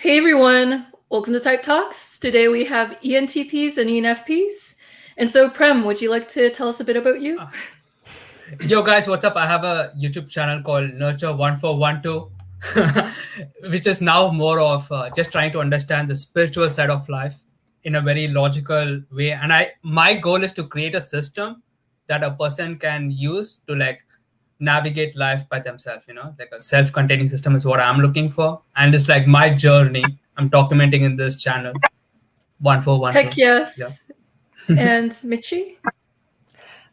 Hey everyone, welcome to Type Talks. Today we have ENTPs and ENFPs. And so Prem, would you like to tell us a bit about you? Yo guys, what's up? I have a YouTube channel called Nurture1412, which is now more of just trying to understand the spiritual side of life in a very logical way. And my goal is to create a system that a person can use to navigate life by themselves. Like a self-containing system is what I'm looking for, and it's like my journey I'm documenting in this channel. 1412. Heck yes. Yeah. And Michi?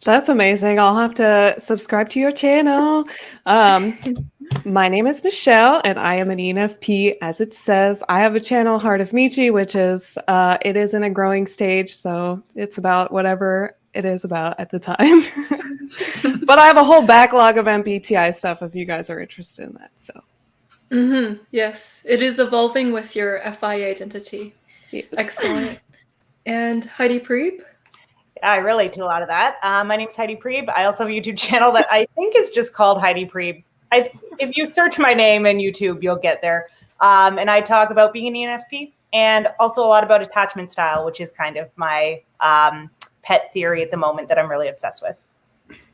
That's amazing. I'll have to subscribe to your channel. My name is Michelle, and I am an ENFP, as it says. I have a channel, Heart of Michi, which is, it is in a growing stage, so it's about whatever it is about at the time. But I have a whole backlog of MBTI stuff if you guys are interested in that. So, yes, it is evolving with your FI identity. Yes. Excellent. And Heidi Priebe? I relate to a lot of that. My name is Heidi Priebe. I also have a YouTube channel that I think is just called Heidi Priebe. If you search my name in YouTube, you'll get there. And I talk about being an ENFP and also a lot about attachment style, which is kind of my pet theory at the moment that I'm really obsessed with.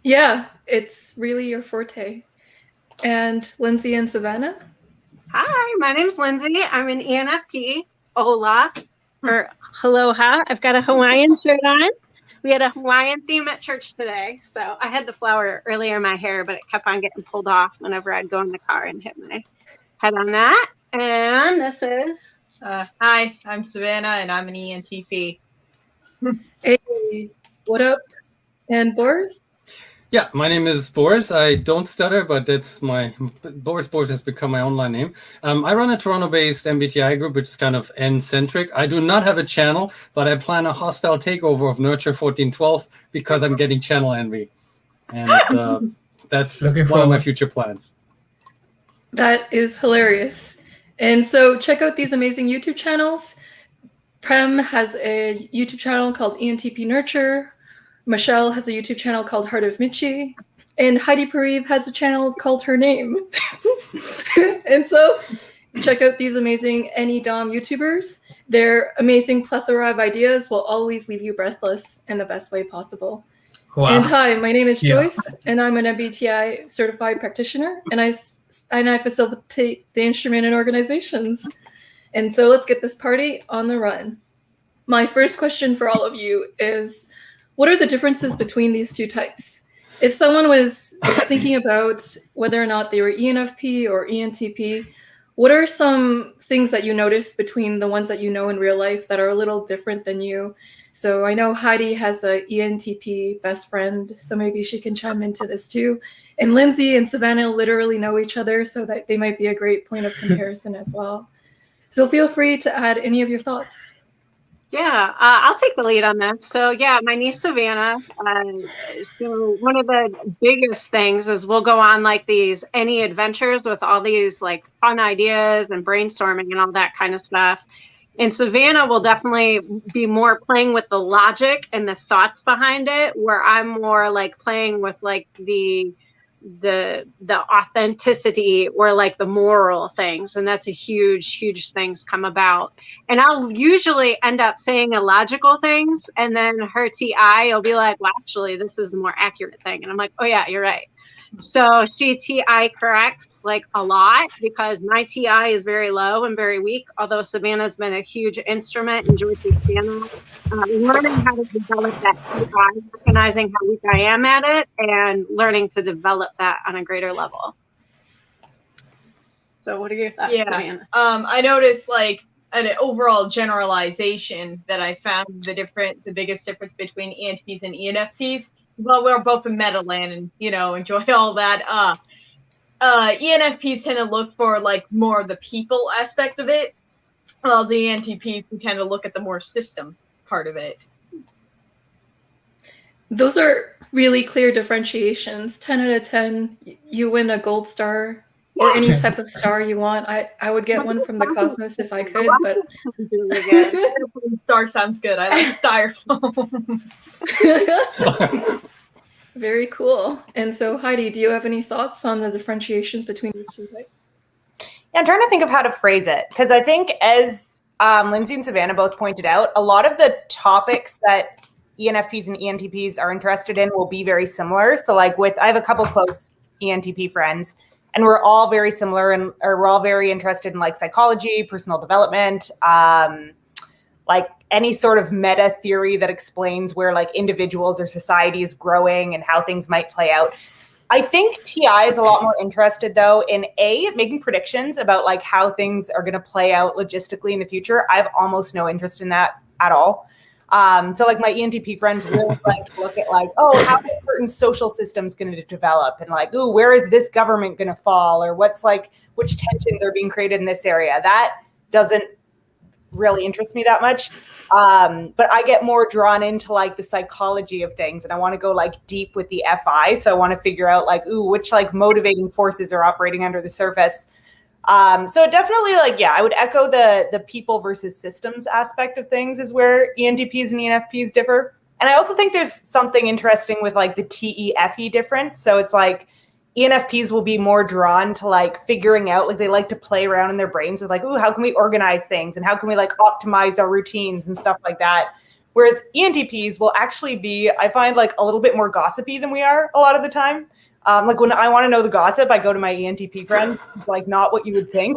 Yeah, it's really your forte. And Lindsay and Savanna? Hi, my name's Lindsay. I'm an ENFP. Hola, or aloha. I've got a Hawaiian shirt on. We had a Hawaiian theme at church today, so I had the flower earlier in my hair, but it kept on getting pulled off whenever I'd go in the car and hit my head on that. And this is... Hi, I'm Savanna, and I'm an ENTP. Hey, what up? And Boris? Yeah, my name is Boris. I don't stutter, but that's Boris has become my online name. I run a Toronto-based MBTI group, which is kind of N-centric. I do not have a channel, but I plan a hostile takeover of Nurture1412 because I'm getting channel envy. And that's one of my future plans. That is hilarious. And so check out these amazing YouTube channels. Prem has a YouTube channel called ENTP Nurture. Michelle has a YouTube channel called Heart of Michi, and Heidi Priebe has a channel called Her Name. And so check out these amazing NEDOM YouTubers. Their amazing plethora of ideas will always leave you breathless in the best way possible. Wow. And hi, my name is Joyce, and I'm an MBTI certified practitioner, and I facilitate the instrument and organizations. And so let's get this party on the run. My first question for all of you is, what are the differences between these two types? If someone was thinking about whether or not they were ENFP or ENTP, what are some things that you notice between the ones that you know in real life that are a little different than you? So I know Heidi has a ENTP best friend, so maybe she can chime into this too. And Lindsay and Savanna literally know each other, so that they might be a great point of comparison as well. So feel free to add any of your thoughts. Yeah, I'll take the lead on that. So yeah, my niece Savanna, so one of the biggest things is we'll go on like these any adventures with all these like fun ideas and brainstorming and all that kind of stuff. And Savanna will definitely be more playing with the logic and the thoughts behind it, where I'm more like playing with like the authenticity or like the moral things. And that's a huge things come about. And I'll usually end up saying illogical things, and then her TI will be like, well, actually, this is the more accurate thing. And I'm like, oh yeah, you're right. So she TI corrects like a lot because my TI is very low and very weak, although Savanna's been a huge instrument in Joyce's channel, learning how to develop that TI, recognizing how weak I am at it, and learning to develop that on a greater level. So what are your thoughts, Savanna? I noticed like an overall generalization that I found the biggest difference between ENTPs and ENFPs. Well, we're both in Meadowland and, enjoy all that. ENFPs tend to look for, like, more of the people aspect of it, while the ENTPs tend to look at the more system part of it. Those are really clear differentiations. 10 out of 10, you win a gold star or any type of star you want. I would get one from the cosmos if I could, but... Star sounds good. I like styrofoam. Very cool. And so, Heidi, do you have any thoughts on the differentiations between these two types? Yeah, I'm trying to think of how to phrase it, because I think as Lindsay and Savanna both pointed out, a lot of the topics that ENFPs and ENTPs are interested in will be very similar. So like I have a couple close ENTP friends, and we're all very similar, and we're all very interested in like psychology, personal development, like any sort of meta theory that explains where like individuals or society is growing and how things might play out. I think TI is a lot more interested though in making predictions about like how things are going to play out logistically in the future. I have almost no interest in that at all. So like my ENTP friends really like to look at like, oh, how are certain social systems going to develop, and like, ooh, where is this government going to fall, or which tensions are being created in this area. That doesn't really interest me that much. But I get more drawn into like the psychology of things, and I want to go like deep with the FI. So I want to figure out like, ooh, which like motivating forces are operating under the surface. So definitely like, yeah, I would echo the people versus systems aspect of things is where ENTPs and ENFPs differ. And I also think there's something interesting with like the TEFE difference. So it's like ENFPs will be more drawn to like figuring out, like they like to play around in their brains with like, ooh, how can we organize things, and how can we like optimize our routines and stuff like that. Whereas ENTPs will actually be, I find, like a little bit more gossipy than we are a lot of the time. Like when I want to know the gossip, I go to my ENTP friend, like not what you would think,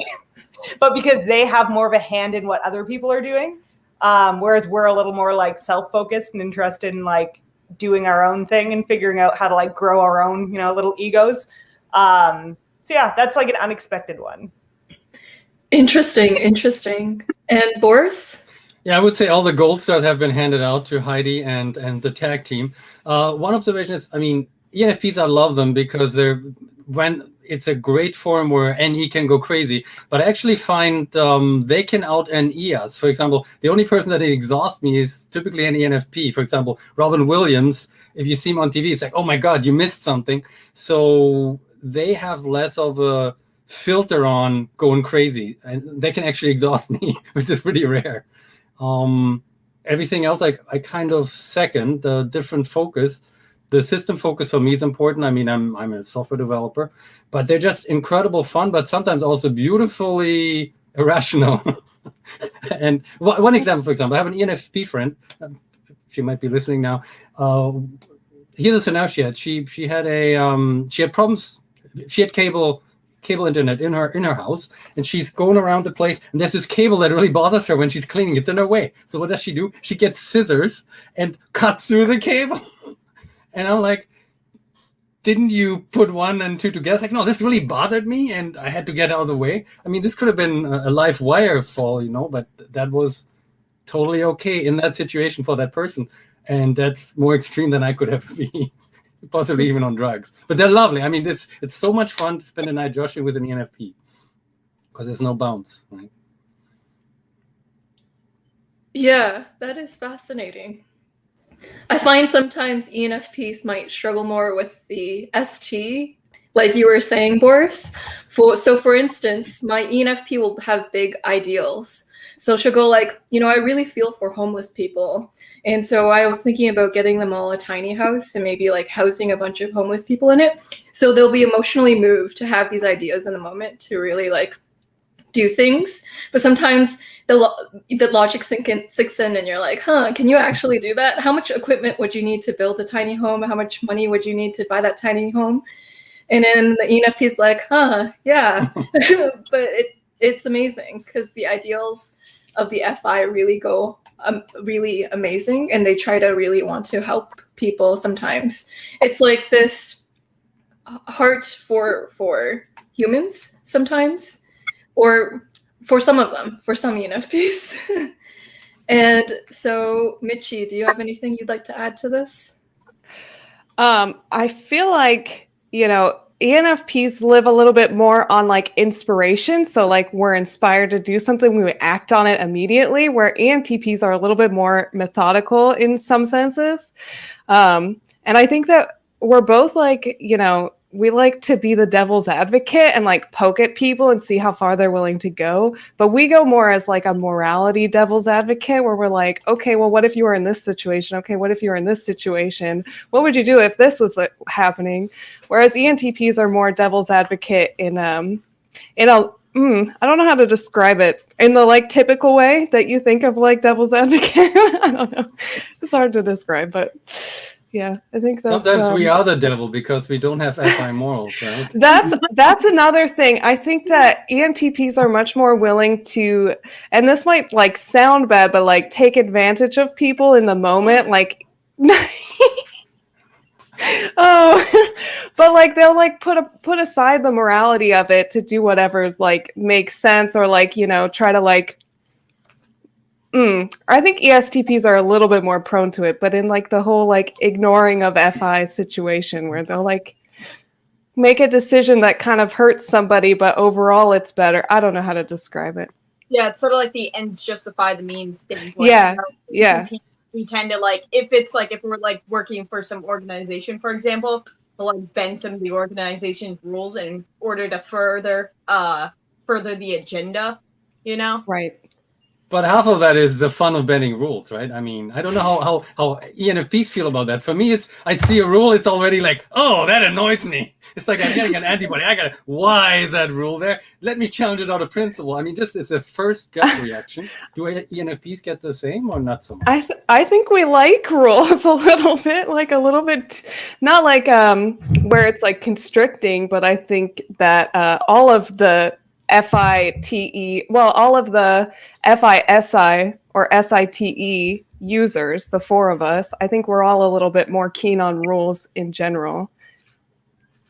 but because they have more of a hand in what other people are doing. Whereas we're a little more like self-focused and interested in like doing our own thing and figuring out how to like grow our own, little egos. So yeah, that's like an unexpected one. Interesting. And Boris? Yeah, I would say all the gold stars have been handed out to Heidi and the tag team. One observation is, I mean, ENFPs, I love them because when it's a great forum where NE can go crazy, but I actually find they can out NE us. For example, the only person that exhausts me is typically an ENFP. For example, Robin Williams, if you see him on TV, it's like, oh my God, you missed something. So they have less of a filter on going crazy, and they can actually exhaust me, which is pretty rare. Everything else, like I kind of second the different focus. The system focus for me is important. I mean, I'm a software developer, but they're just incredible fun, but sometimes also beautifully irrational. And one example, for example, I have an ENFP friend. She might be listening now. Here's a scenario she had. She had problems. She had cable internet in her house, and she's going around the place, and there's this cable that really bothers her when she's cleaning. It's in her way. So what does she do? She gets scissors and cuts through the cable. And I'm like, didn't you put 1 and 2 together? It's like, no, this really bothered me, and I had to get out of the way. I mean, this could have been a live wire fall, but that was totally okay in that situation for that person. And that's more extreme than I could ever be, possibly even on drugs. But they're lovely. I mean, it's so much fun to spend a night joshing with an ENFP because there's no bounce, right? Yeah, that is fascinating. I find sometimes ENFPs might struggle more with the ST, like you were saying, Boris. For instance, my ENFP will have big ideals. So she'll go like, I really feel for homeless people. And so I was thinking about getting them all a tiny house and maybe like housing a bunch of homeless people in it. So they'll be emotionally moved to have these ideas in the moment to really like do things. But sometimes the logic sinks in and you're like, can you actually do that? How much equipment would you need to build a tiny home? How much money would you need to buy that tiny home? And then the ENFP's like, yeah. But it's amazing because the ideals of the FI really go really amazing, and they try to really want to help people sometimes. It's like this heart for humans sometimes, or for some of them, for some ENFPs. And so, Michi, do you have anything you'd like to add to this? I feel like, ENFPs live a little bit more on like inspiration. So like we're inspired to do something, we would act on it immediately, where ENTPs are a little bit more methodical in some senses. And I think that we're both like, we like to be the devil's advocate and like poke at people and see how far they're willing to go. But we go more as like a morality devil's advocate, where we're like, okay, well, what if you were in this situation? Okay, what if you were in this situation? What would you do if this was happening? Whereas ENTPs are more devil's advocate in a I don't know how to describe it in the like typical way that you think of like devil's advocate. I don't know. It's hard to describe, but yeah, I think that's Sometimes we are the devil because we don't have FI morals, right? that's another thing. I think that ENTPs are much more willing to, and this might like sound bad, but like take advantage of people in the moment, like oh, but like they'll like put aside the morality of it to do whatever's like makes sense, or like, you know, try to like I think ESTPs are a little bit more prone to it, but in like the whole like ignoring of FI situation where they'll like make a decision that kind of hurts somebody, but overall it's better. I don't know how to describe it. Yeah, it's sort of like the ends justify the means thing. Yeah, yeah. We tend to like, if we're like working for some organization, for example, we'll like bend some of the organization's rules in order to further the agenda, you know? Right. But half of that is the fun of bending rules, right? I mean, I don't know how ENFPs feel about that. For me, it's I see a rule, it's already like, oh, that annoys me. It's like I'm getting an antibody. Why is that rule there? Let me challenge it out of principle. I mean, just it's a first gut reaction. Do ENFPs get the same or not so much? I think we like rules a little bit, not like where it's like constricting, but I think that all of the all of the FISI or SITE users, the four of us, I think we're all a little bit more keen on rules in general.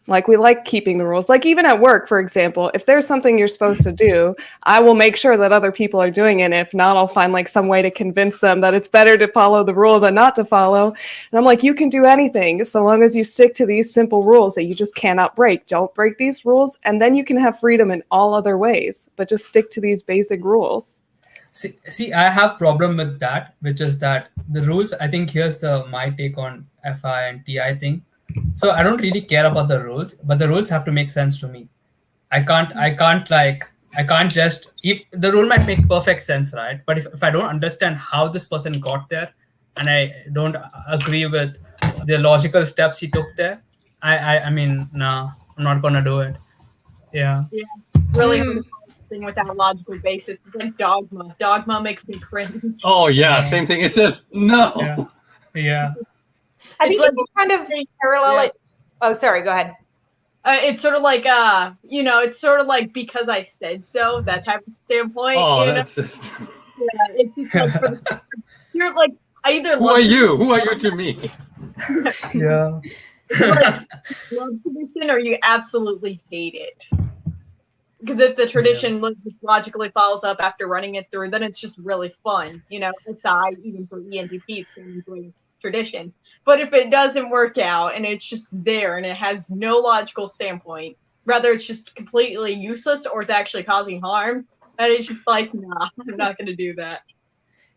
Like we like keeping the rules. Like even at work, for example, if there's something you're supposed to do, I will make sure that other people are doing it. If not, I'll find like some way to convince them that it's better to follow the rule than not to follow. And I'm like, you can do anything so long as you stick to these simple rules that you just cannot break. Don't break these rules, and then you can have freedom in all other ways, but just stick to these basic rules. See, I have problem with that, which is that the rules, I think here's my take on FI and TI thing. So I don't really care about the rules, but the rules have to make sense to me. I can't just, if the rule might make perfect sense, right? But if I don't understand how this person got there and I don't agree with the logical steps he took there, I mean, no, I'm not gonna do it. Yeah. Really thing without a logical basis. It's like dogma. Dogma makes me cringe. Oh yeah, same thing. It says no. Yeah. I think it's kind of parallel it. Oh, sorry. Go ahead. It's sort of like it's sort of like because I said so, that type of standpoint. Oh, you know? that's just... Yeah, it's just like you're like I either Who are you to me? Yeah. Love tradition or you absolutely hate it. Because if the tradition logically follows up after running it through, then it's just really fun, you know. Aside even for ENTPs enjoying tradition. But if it doesn't work out and it's just there and it has no logical standpoint, rather it's just completely useless or it's actually causing harm, that is just like, nah, I'm not going to do that.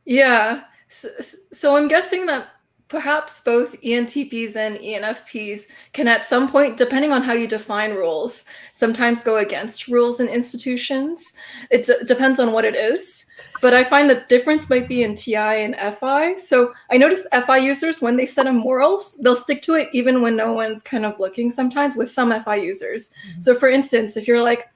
Yeah. So I'm guessing that perhaps both ENTPs and ENFPs can at some point, depending on how you define rules, sometimes go against rules and institutions. It depends on what it is. But I find the difference might be in TI and FI. So I notice FI users, when they set a morals, they'll stick to it even when no one's kind of looking sometimes with some FI users. Mm-hmm. So for instance, if you're like,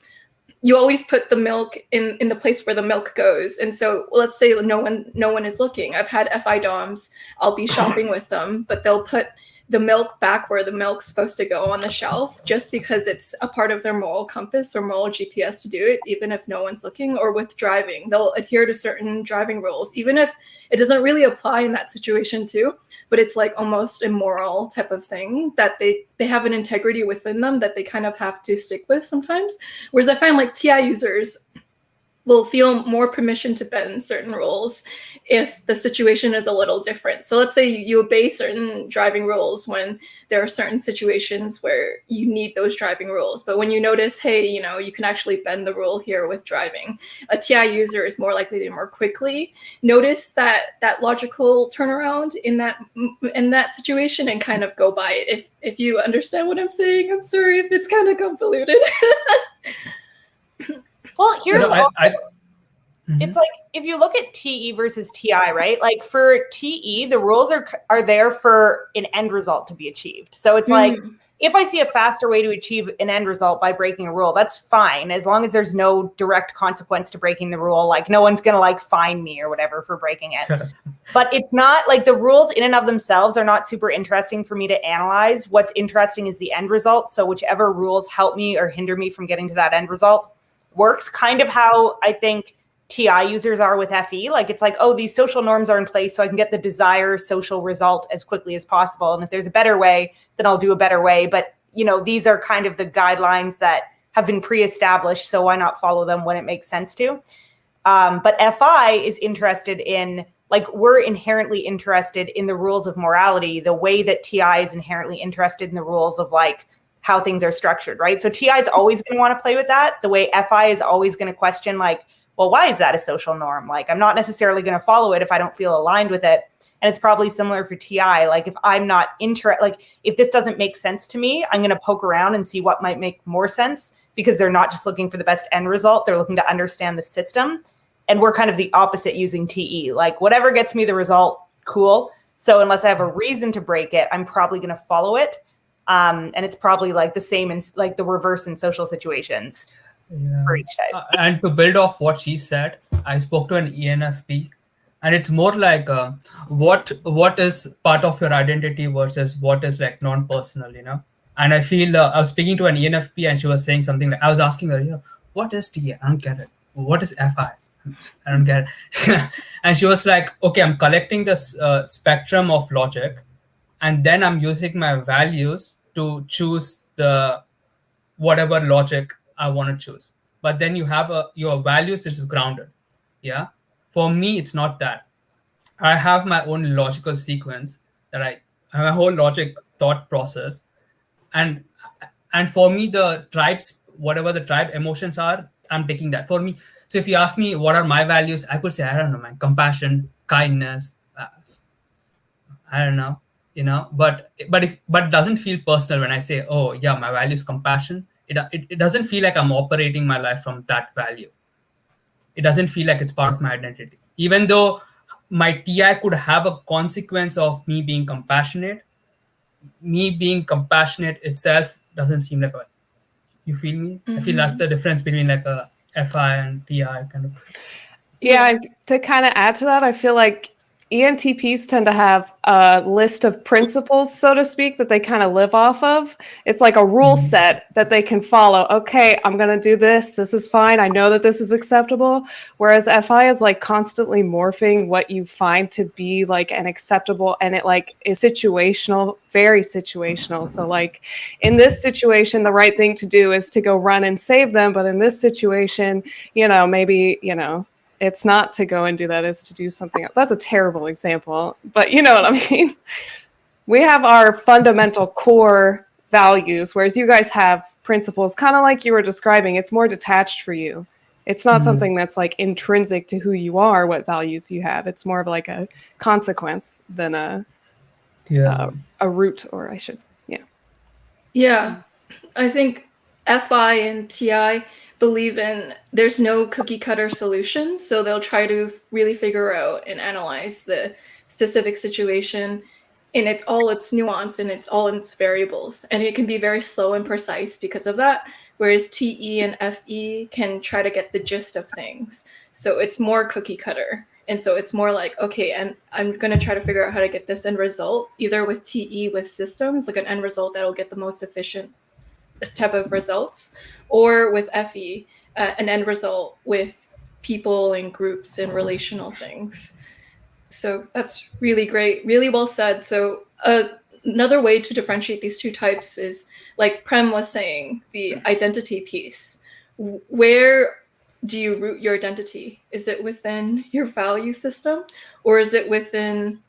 you always put the milk in the place where the milk goes. And so let's say no one is looking. I've had FI DOMs, I'll be shopping with them, but they'll put the milk back where the milk's supposed to go on the shelf just because it's a part of their moral compass or moral GPS to do it, even if no one's looking. Or with driving, they'll adhere to certain driving rules, even if it doesn't really apply in that situation too, but it's like almost a moral type of thing that they have an integrity within them that they kind of have to stick with sometimes. Whereas I find like TI users will feel more permission to bend certain rules if the situation is a little different. So let's say you obey certain driving rules when there are certain situations where you need those driving rules. But when you notice, hey, you know, you can actually bend the rule here with driving, a TI user is more likely to more quickly notice that logical turnaround in that situation and kind of go by it. If you understand what I'm saying, I'm sorry if it's kind of convoluted. Well, here's it's like if you look at TE versus TI, right? Like for TE, the rules are there for an end result to be achieved. So it's like if I see a faster way to achieve an end result by breaking a rule, that's fine, as long as there's no direct consequence to breaking the rule. Like no one's going to like fine me or whatever for breaking it. But it's not like the rules in and of themselves are not super interesting for me to analyze. What's interesting is the end result. So whichever rules help me or hinder me from getting to that end result works, kind of how I think TI users are with FE. Like it's like, oh, these social norms are in place so I can get the desired social result as quickly as possible. And if there's a better way, then I'll do a better way. But, you know, these are kind of the guidelines that have been pre-established. So why not follow them when it makes sense to? But FI is interested in, like, we're inherently interested in the rules of morality, the way that TI is inherently interested in the rules of like how things are structured, right? So TI is always going to want to play with that, the way FI is always going to question like, well, why is that a social norm? Like, I'm not necessarily going to follow it if I don't feel aligned with it. And it's probably similar for TI. Like, if I'm not like, if this doesn't make sense to me, I'm going to poke around and see what might make more sense, because they're not just looking for the best end result. They're looking to understand the system. And we're kind of the opposite using TE. Like, whatever gets me the result, cool. So unless I have a reason to break it, I'm probably going to follow it. And it's probably like the same in like the reverse in social situations. Yeah. For each type. And to build off what she said, I spoke to an ENFP, and it's more like what is part of your identity versus what is like non-personal, you know. And I feel I was speaking to an ENFP, and she was saying something like, I was asking her, yeah, what is TA? I don't get it. What is FI? I don't get it. And she was like, okay, I'm collecting this spectrum of logic, and then I'm using my values to choose the whatever logic I want to choose. But then you have your values, which is grounded. Yeah. For me, it's not that. I have my own logical sequence that I have, a whole logic thought process. And for me, the tribes, whatever the tribe emotions are, I'm taking that for me. So if you ask me what are my values, I could say, I don't know, man, compassion, kindness, I don't know, you know, but it doesn't feel personal when I say, oh yeah, my value is compassion. It doesn't feel like I'm operating my life from that value. It doesn't feel like it's part of my identity. Even though my TI could have a consequence of me being compassionate itself doesn't seem like a, you feel me? Mm-hmm. I feel that's the difference between like a FI and TI kind of thing. Yeah, and to kind of add to that, I feel like ENTPs tend to have a list of principles, so to speak, that they kind of live off of. It's like a rule set that they can follow. Okay, I'm going to do this. This is fine. I know that this is acceptable. Whereas FI is like constantly morphing what you find to be like an acceptable, and it like is situational, very situational. So like in this situation, the right thing to do is to go run and save them. But in this situation, you know, maybe, you know, it's not to go and do that, it's to do something else. That's a terrible example, but you know what I mean? We have our fundamental core values, whereas you guys have principles, kind of like you were describing. It's more detached for you. It's not something that's like intrinsic to who you are, what values you have. It's more of like a consequence than a root, or I should, Yeah, I think FI and TI believe in there's no cookie cutter solution, so they'll try to really figure out and analyze the specific situation in all its nuance and all its variables, and it can be very slow and precise because of that, whereas TE and FE can try to get the gist of things, so it's more cookie cutter. And so it's more like, okay, and I'm going to try to figure out how to get this end result, either with TE with systems, like an end result that'll get the most efficient type of results, or with FE, an end result with people and groups and relational things. So that's really great, really well said. So another way to differentiate these two types is, like Prem was saying, the identity piece. Where do you root your identity? Is it within your value system, or is it within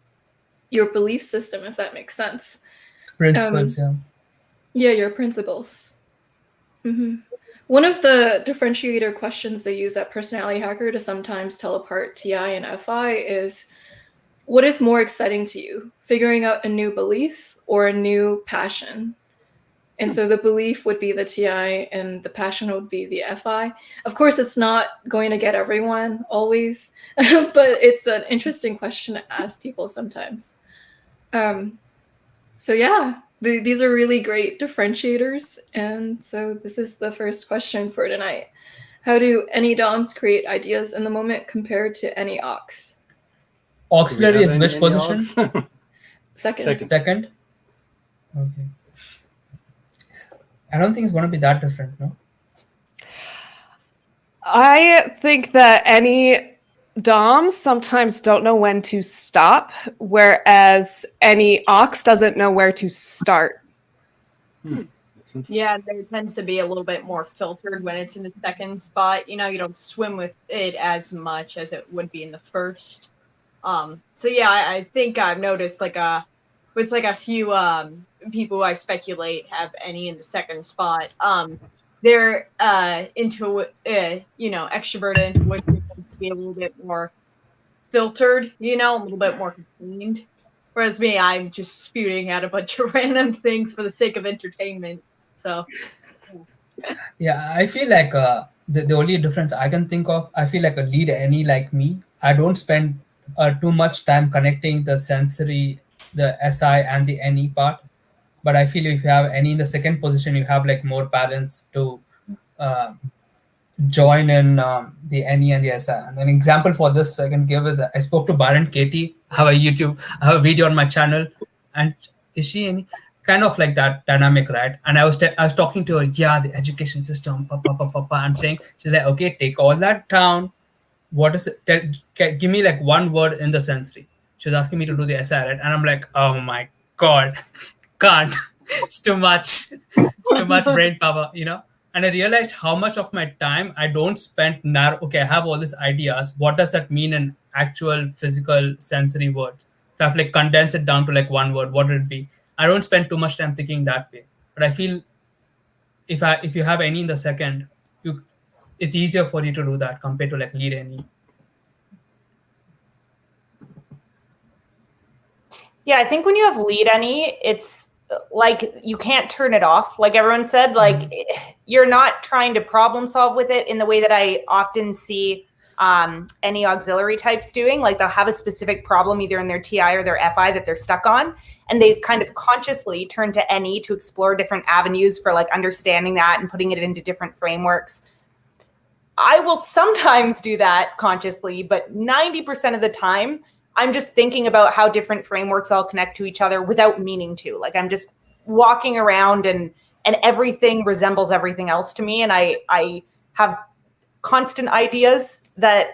your belief system, if that makes sense? Principles, Yeah, your principles. Mm-hmm. One of the differentiator questions they use at Personality Hacker to sometimes tell apart TI and FI is, what is more exciting to you? Figuring out a new belief or a new passion? And so the belief would be the TI and the passion would be the FI. Of course, it's not going to get everyone always, but it's an interesting question to ask people sometimes. So yeah, These are really great differentiators. And so this is the first question for tonight. How do any DOMs create ideas in the moment compared to any ox? Auxiliary is which any position? odds? Second. Second. Okay. I don't think it's going to be that different, no? I think that any DOMs sometimes don't know when to stop, whereas any ox doesn't know where to start. Yeah, there tends to be a little bit more filtered when it's in the second spot. You know, you don't swim with it as much as it would be in the first. So yeah, I think I've noticed with a few people who I speculate have any in the second spot. They're extroverted intuition tends to be a little bit more filtered, a little bit more contained. Whereas me, I'm just spewing out a bunch of random things for the sake of entertainment. So yeah, I feel like the only difference I can think of, I feel like a lead any like me, I don't spend too much time connecting the sensory, the SI and the NE part. But I feel if you have any in the second position, you have like more balance to join in the NE and the SI. And an example for this I can give is I spoke to Baron Katie. I have a video on my channel, and is she any kind of like that dynamic, right? And I was talking to her, yeah, the education system, I'm saying, she's like, okay, take all that down. What is it? Give me like one word in the sensory. She was asking me to do the SI, right? And I'm like, oh my god, can't. It's too much. It's too much brain power, And I realized how much of my time I don't spend okay, I have all these ideas. What does that mean in actual physical sensory words? So I have like condensed it down to like one word. What would it be? I don't spend too much time thinking that way. But I feel if you have any in the second, it's easier for you to do that compared to like lead any. Yeah, I think when you have lead any, it's like you can't turn it off. Like everyone said, like you're not trying to problem solve with it in the way that I often see any auxiliary types doing. Like they'll have a specific problem either in their TI or their FI that they're stuck on, and they kind of consciously turn to NE to explore different avenues for like understanding that and putting it into different frameworks. I will sometimes do that consciously, but 90% of the time, I'm just thinking about how different frameworks all connect to each other without meaning to. Like I'm just walking around and everything resembles everything else to me. And I have constant ideas that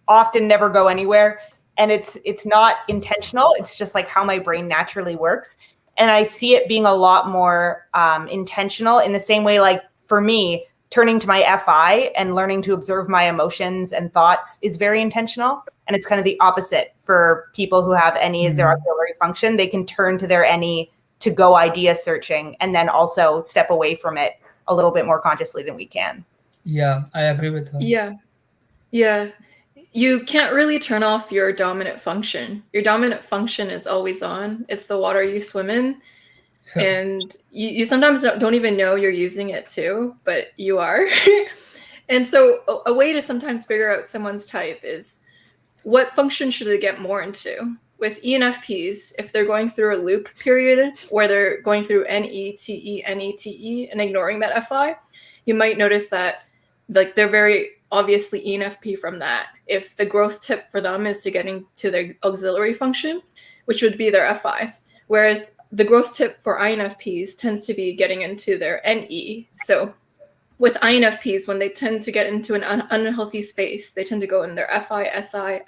often never go anywhere. And it's not intentional. It's just like how my brain naturally works. And I see it being a lot more intentional in the same way, like for me, turning to my FI and learning to observe my emotions and thoughts is very intentional. And it's kind of the opposite for people who have NE as their auxiliary function. They can turn to their NE to go idea searching and then also step away from it a little bit more consciously than we can. Yeah, I agree with her. Yeah. You can't really turn off your dominant function. Your dominant function is always on. It's the water you swim in. And you sometimes don't even know you're using it too, but you are. And so a way to sometimes figure out someone's type is what function should they get more into? With ENFPs, if they're going through a loop period where they're going through NETE, NETE, and ignoring that FI, you might notice that like they're very obviously ENFP from that. If the growth tip for them is to getting to their auxiliary function, which would be their FI, whereas the growth tip for INFPs tends to be getting into their NE. So with INFPs, when they tend to get into an unhealthy space, they tend to go in their FI, SI,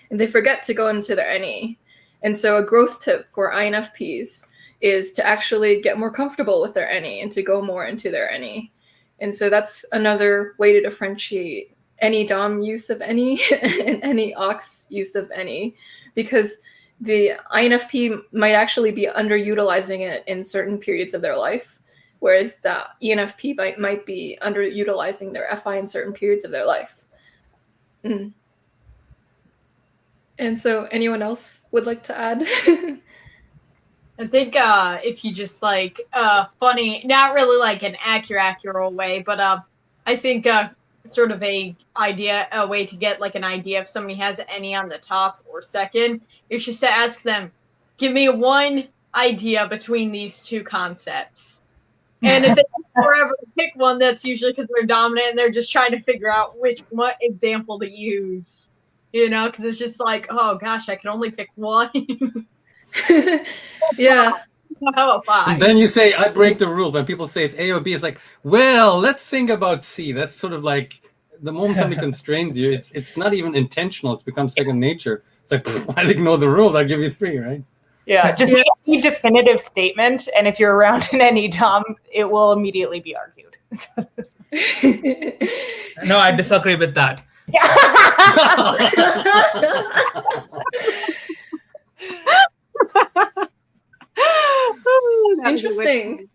and they forget to go into their NE. And so a growth tip for INFPs is to actually get more comfortable with their NE and to go more into their NE. And so that's another way to differentiate any DOM use of NE and any AUX use of NE, because the INFP might actually be underutilizing it in certain periods of their life, whereas the ENFP might be underutilizing their FI in certain periods of their life. And so anyone else would like to add? I think if you just like funny, not really like an accurate way, but I think sort of a way to get like an idea if somebody has any on the top or second is just to ask them, give me one idea between these two concepts. And if they forever pick one, that's usually because they're dominant and they're just trying to figure out what example to use. You know, because it's just like, oh gosh, I can only pick one. Yeah. How about 5? And then you say, I break the rules. When people say it's A or B, it's like, well, let's think about C. That's sort of like the moment somebody constrains you, it's not even intentional. It's become second nature. It's like, I'll ignore the rules. I'll give you 3, right? Yeah, just make a definitive statement, and if you're around an any Dom, it will immediately be argued. No, I disagree with that. Interesting.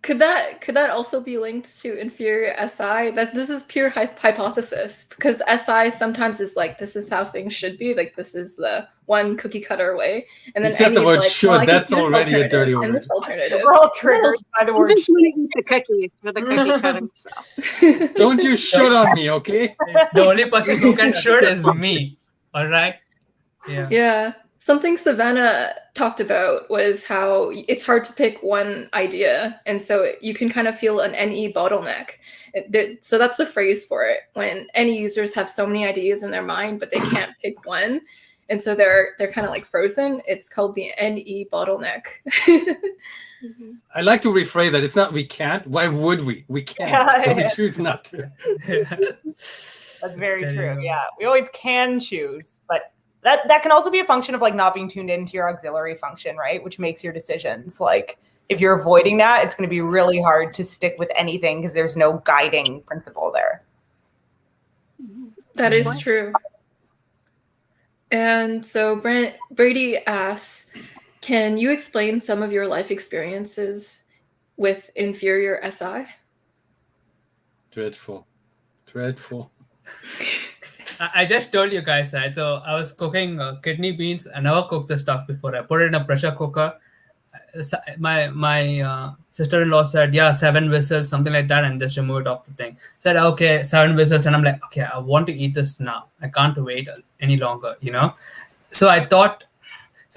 Could that also be linked to inferior SI? That this is pure hypothesis, because SI sometimes is like, this is how things should be, like this is the one cookie cutter way, and then You said the word like, should. well, That's already a dirty and word. this alternative. We're all triggered by the I'm word. just going to eat the cookies for the cookie cutter stuff. Don't you should on me, okay? The only person who can should is me. All right. Yeah. Yeah. Something Savanna talked about was how it's hard to pick one idea. And so you can kind of feel an Ne bottleneck. So that's the phrase for it. When NE users have so many ideas in their mind, but they can't pick one. And so they're kind of like frozen. It's called the Ne bottleneck. I like to rephrase that. It's not we can't. Why would we? We can't. So we choose not to. That's very true. Yeah, we always can choose, but that can also be a function of like not being tuned into your auxiliary function, right? Which makes your decisions. Like if you're avoiding that, it's going to be really hard to stick with anything because there's no guiding principle there. That is true. And so Brady asks, can you explain some of your life experiences with inferior SI? Dreadful. I just told you guys that. So I was cooking kidney beans. I never cooked this stuff before. I put it in a pressure cooker. My sister-in-law said, yeah, 7 whistles, something like that, and just remove it off the thing. Said, okay, 7 whistles. And I'm like, okay, I want to eat this now. I can't wait any longer, you know? So I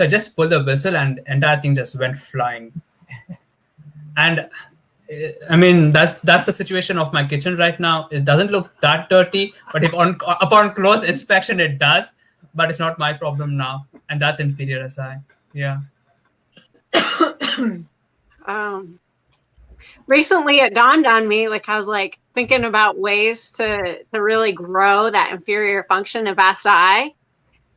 just pulled the whistle and entire thing just went flying. And I mean, that's the situation of my kitchen right now. It doesn't look that dirty, but if upon close inspection, it does. But it's not my problem now. And that's inferior SI. Yeah. Recently it dawned on me, like I was like thinking about ways to really grow that inferior function of SI,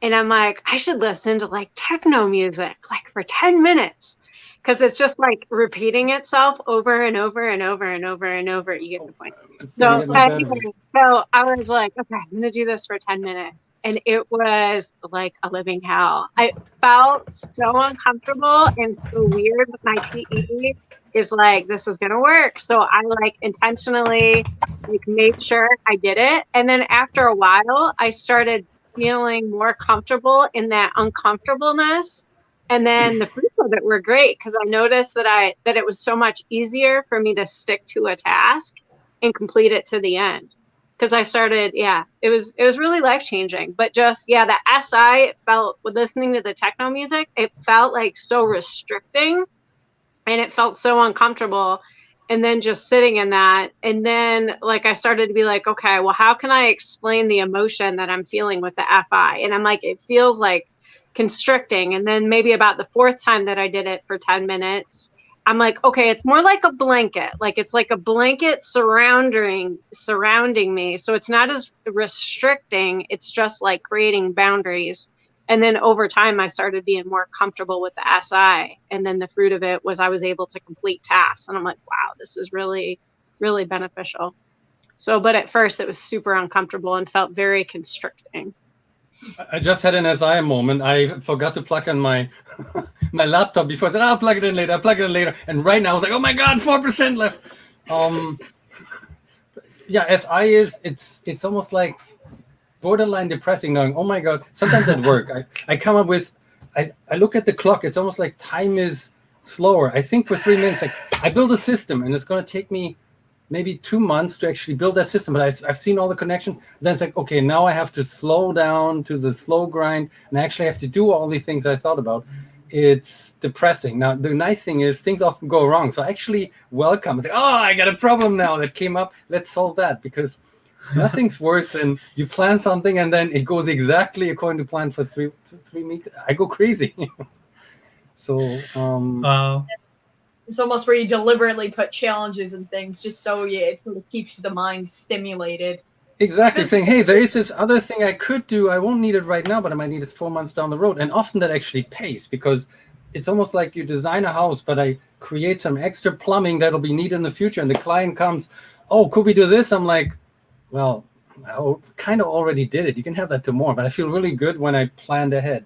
and I'm like, I should listen to like techno music like for 10 minutes, because it's just like repeating itself over and over and over and over and over. You get the point. So I was like, okay, I'm gonna do this for 10 minutes, and it was like a living hell. I felt so uncomfortable and so weird with my TE. Is like, this is gonna work. So I like intentionally like made sure I did it, and then after a while, I started feeling more comfortable in that uncomfortableness. And then the fruits of it were great, because I noticed that it was so much easier for me to stick to a task and complete it to the end. Because I started, it was really life-changing. But just, the SI felt, with listening to the techno music, it felt like so restricting, and it felt so uncomfortable. And then just sitting in that, and then like I started to be like, okay, well, how can I explain the emotion that I'm feeling with the FI? And I'm like, it feels like constricting. And then maybe about the 4th time that I did it for 10 minutes, I'm like, okay, it's more like a blanket. Like it's like a blanket surrounding me. So it's not as restricting. It's just like creating boundaries. And then over time, I started being more comfortable with the SI. And then the fruit of it was I was able to complete tasks. And I'm like, wow, this is really, really beneficial. So, but at first it was super uncomfortable and felt very constricting. I just had an SI moment. I forgot to plug in my my laptop before. I said, I'll plug it in later. And right now I was like, oh my God, 4% left. SI it's almost like borderline depressing, knowing, oh my God, sometimes at work, I come up with, I look at the clock, it's almost like time is slower. I think for 3 minutes, like I build a system and it's going to take me maybe 2 months to actually build that system, but I've seen all the connections. Then it's like, okay, now I have to slow down to the slow grind and I actually have to do all the things I thought about. it's depressing. Now, the nice thing is things often go wrong. So I actually welcome. It's like, oh, I got a problem now that came up. Let's solve that, because nothing's worse than you plan something and then it goes exactly according to plan for three weeks. I go crazy. So Wow. It's almost where you deliberately put challenges and things just so it sort of keeps the mind stimulated. exactly, saying, hey, there is this other thing I could do. I won't need it right now, but I might need it 4 months down the road. And often that actually pays, because it's almost like you design a house, but I create some extra plumbing that'll be needed in the future. And the client comes, oh, could we do this? I'm like, well, I kind of already did it. You can have that tomorrow. But I feel really good when I planned ahead.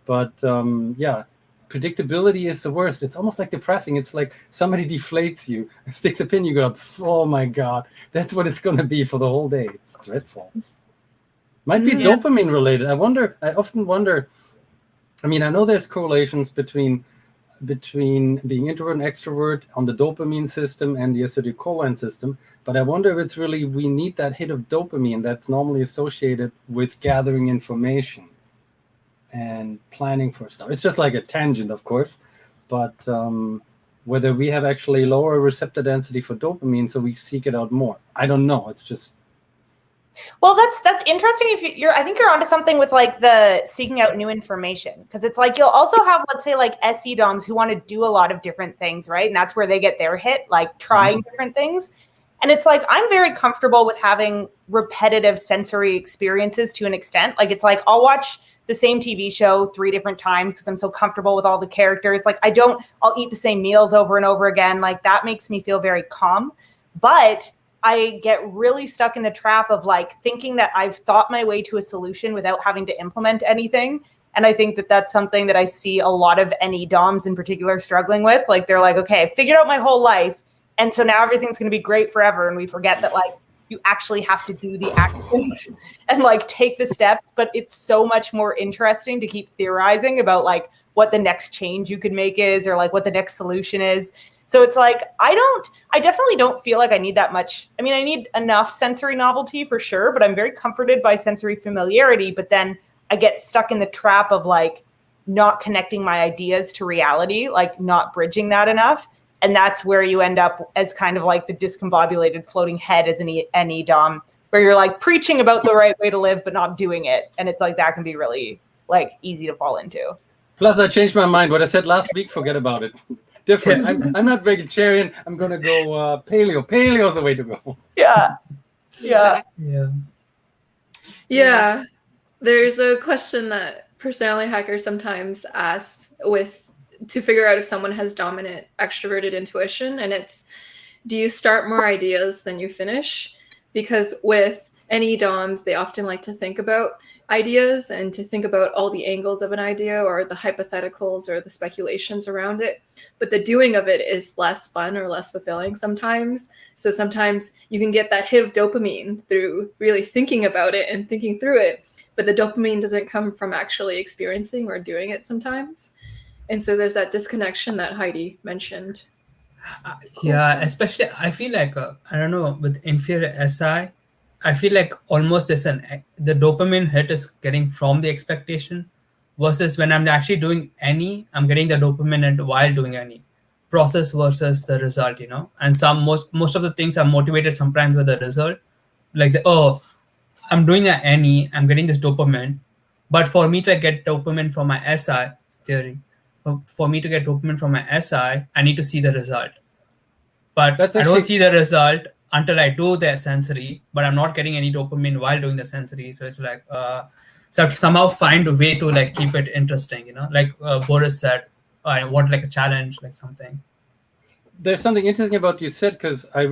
But yeah, predictability is the worst. It's almost like depressing. It's like somebody deflates you, sticks a pin, you go, oh my God, that's what it's going to be for the whole day. It's dreadful. Might be dopamine related. I often wonder, I mean, I know there's correlations between being introvert and extrovert on the dopamine system and the acetylcholine system, but I wonder if it's really, we need that hit of dopamine that's normally associated with gathering information and planning for stuff. It's just like a tangent, of course, but whether we have actually lower receptor density for dopamine, so we seek it out more. I don't know. It's just. Well, that's interesting. If I think you're onto something with like the seeking out new information, because it's like you'll also have, let's say, like SE DOMs who want to do a lot of different things, right? And that's where they get their hit, like trying different things. And it's like, I'm very comfortable with having repetitive sensory experiences to an extent. Like, it's like, I'll watch the same TV show 3 different times because I'm so comfortable with all the characters. Like, I'll eat the same meals over and over again. Like, that makes me feel very calm. But I get really stuck in the trap of like thinking that I've thought my way to a solution without having to implement anything. And I think that that's something that I see a lot of NE DOMs in particular struggling with. Like, they're like, okay, I figured out my whole life, and so now everything's going to be great forever. And we forget that like you actually have to do the actions and like take the steps. But it's so much more interesting to keep theorizing about like what the next change you could make is, or like what the next solution is. So it's like, I definitely don't feel like I need that much. I mean, I need enough sensory novelty for sure, but I'm very comforted by sensory familiarity. But then I get stuck in the trap of like not connecting my ideas to reality, like not bridging that enough. And that's where you end up as kind of like the discombobulated floating head as an NE DOM, where you're like preaching about the right way to live, but not doing it. And it's like, that can be really like easy to fall into. Plus, I changed my mind. What I said last week, forget about it. Different. I'm not vegetarian. I'm going to go paleo. Paleo is the way to go. Yeah. Yeah. Yeah. There's a question that personality hackers sometimes ask to figure out if someone has dominant extroverted intuition, and it's, do you start more ideas than you finish? Because with NE DOMs, they often like to think about ideas and to think about all the angles of an idea or the hypotheticals or the speculations around it. But the doing of it is less fun or less fulfilling sometimes. So sometimes you can get that hit of dopamine through really thinking about it and thinking through it, but the dopamine doesn't come from actually experiencing or doing it sometimes. And so there's that disconnection that Heidi mentioned. Yeah, especially I feel like, I don't know, with inferior SI, I feel like almost the dopamine hit is getting from the expectation, versus when I'm actually doing any, I'm getting the dopamine hit while doing any. Process versus the result, you know. And most of the things are motivated sometimes with the result, like I'm doing any, I'm getting this dopamine, but for me to get dopamine from my SI theory, for me to get dopamine from my SI, I need to see the result. But I don't see the result until I do the sensory, but I'm not getting any dopamine while doing the sensory. So it's like, so I have to somehow find a way to like keep it interesting, you know, like Boris said, I want like a challenge, like something. There's something interesting about you said, because I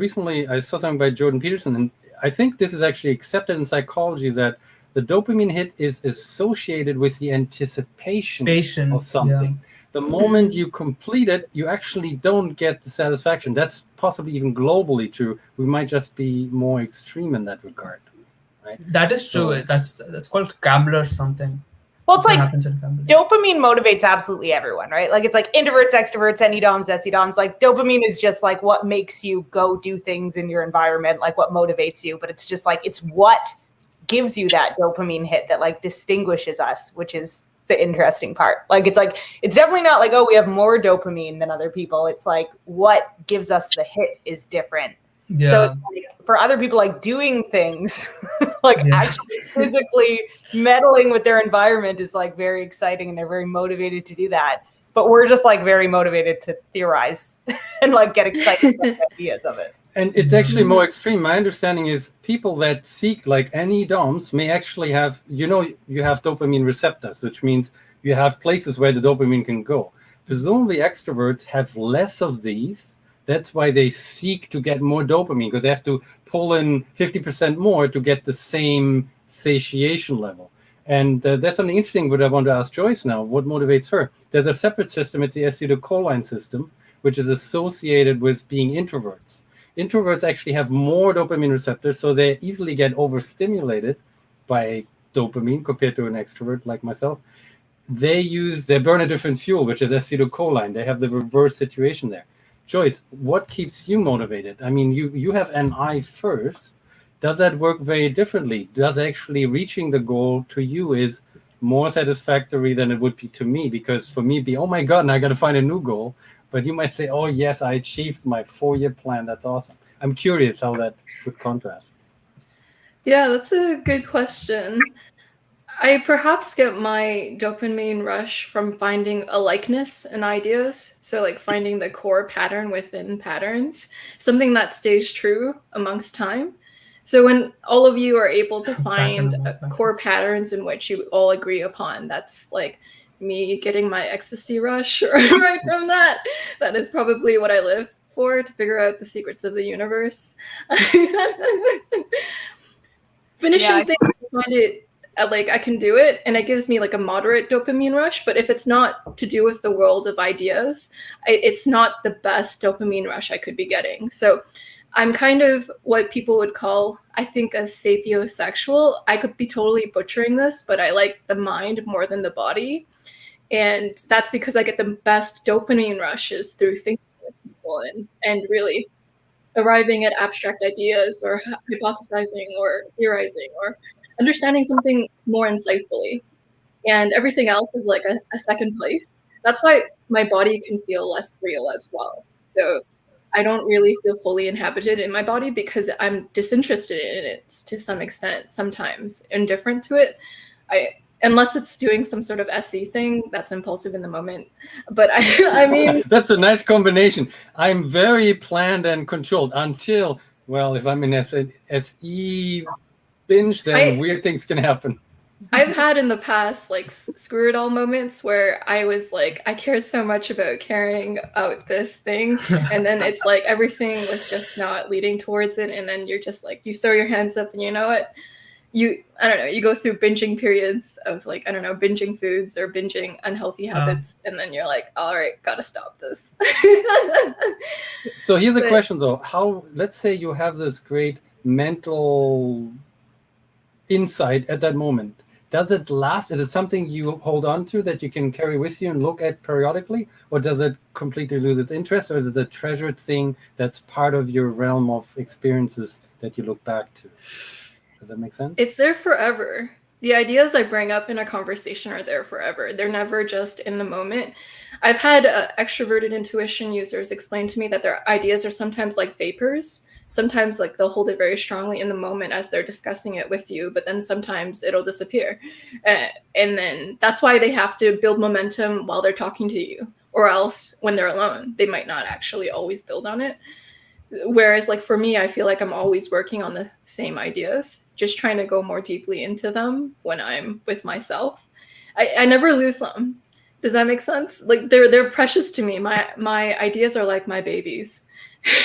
saw something by Jordan Peterson, and I think this is actually accepted in psychology, that the dopamine hit is associated with the anticipation of something. Yeah. The moment you complete it, you actually don't get the satisfaction. That's possibly even globally true. We might just be more extreme in that regard, right? That is true. That's called gambler something. Well, it's like dopamine motivates absolutely everyone, right? Like, it's like introverts, extroverts, NE DOMs, SE DOMs. Like, dopamine is just like what makes you go do things in your environment, like what motivates you. But it's just like, it's what gives you that dopamine hit that like distinguishes us, which is the interesting part. Like, it's definitely not like, oh, we have more dopamine than other people. It's like what gives us the hit is different. Yeah. So it's like, for other people, like doing things, like actually physically meddling with their environment is like very exciting, and they're very motivated to do that. But we're just like very motivated to theorize and like get excited about the ideas of it. And it's actually more extreme. My understanding is people that seek like any DOMs may actually have, you have dopamine receptors, which means you have places where the dopamine can go. Presumably extroverts have less of these. That's why they seek to get more dopamine, because they have to pull in 50% more to get the same satiation level. And that's something interesting, but I want to ask Joyce now, what motivates her? There's a separate system, it's the acetylcholine system, which is associated with being introverts. Introverts actually have more dopamine receptors, so they easily get overstimulated by dopamine compared to an extrovert like myself. They burn a different fuel, which is acetylcholine. They have the reverse situation there. Joyce, what keeps you motivated? I mean, you have an I first. Does that work very differently? Does actually reaching the goal to you is more satisfactory than it would be to me? Because for me, it'd be, oh my God, now I got to find a new goal. But you might say, oh yes, I achieved my 4-year plan. That's awesome. I'm curious how that would contrast. Yeah, that's a good question. I perhaps get my dopamine rush from finding a likeness in ideas. So like finding the core pattern within patterns, something that stays true amongst time. So when all of you are able to find core patterns in which you all agree upon, that's like me getting my ecstasy rush right from that. That is probably what I live for, to figure out the secrets of the universe. Finishing things, I find it like I can do it, and it gives me like a moderate dopamine rush. But if it's not to do with the world of ideas, it's not the best dopamine rush I could be getting. So I'm kind of what people would call, I think, a sapiosexual. I could be totally butchering this, but I like the mind more than the body. And that's because I get the best dopamine rushes through thinking with people and really arriving at abstract ideas or hypothesizing or theorizing or understanding something more insightfully. And everything else is like a second place. That's why my body can feel less real as well. So I don't really feel fully inhabited in my body because I'm disinterested in it to some extent, sometimes indifferent to it. Unless it's doing some sort of SE thing that's impulsive in the moment. But I mean... That's a nice combination. I'm very planned and controlled until, well, if I'm in SE binge, then weird things can happen. I've had in the past like screw it all moments where I was like, I cared so much about carrying out this thing, and then it's like everything was just not leading towards it, and then you're just like, you throw your hands up and you know what? I don't know, you go through binging periods of like, I don't know, binging foods or binging unhealthy habits, and then you're like, all right, gotta stop this. So here's a question though. Let's say you have this great mental insight at that moment. Does it last? Is it something you hold on to that you can carry with you and look at periodically? Or does it completely lose its interest? Or is it a treasured thing that's part of your realm of experiences that you look back to? Does that make sense? It's there forever. The ideas I bring up in a conversation are there forever. They're never just in the moment. I've had extroverted intuition users explain to me that their ideas are sometimes like vapors. Sometimes like they'll hold it very strongly in the moment as they're discussing it with you, but then sometimes it'll disappear. And then that's why they have to build momentum while they're talking to you, or else when they're alone, they might not actually always build on it. Whereas like for me, I feel like I'm always working on the same ideas, just trying to go more deeply into them when I'm with myself. I never lose them. Does that make sense? Like they're precious to me. My ideas are like my babies.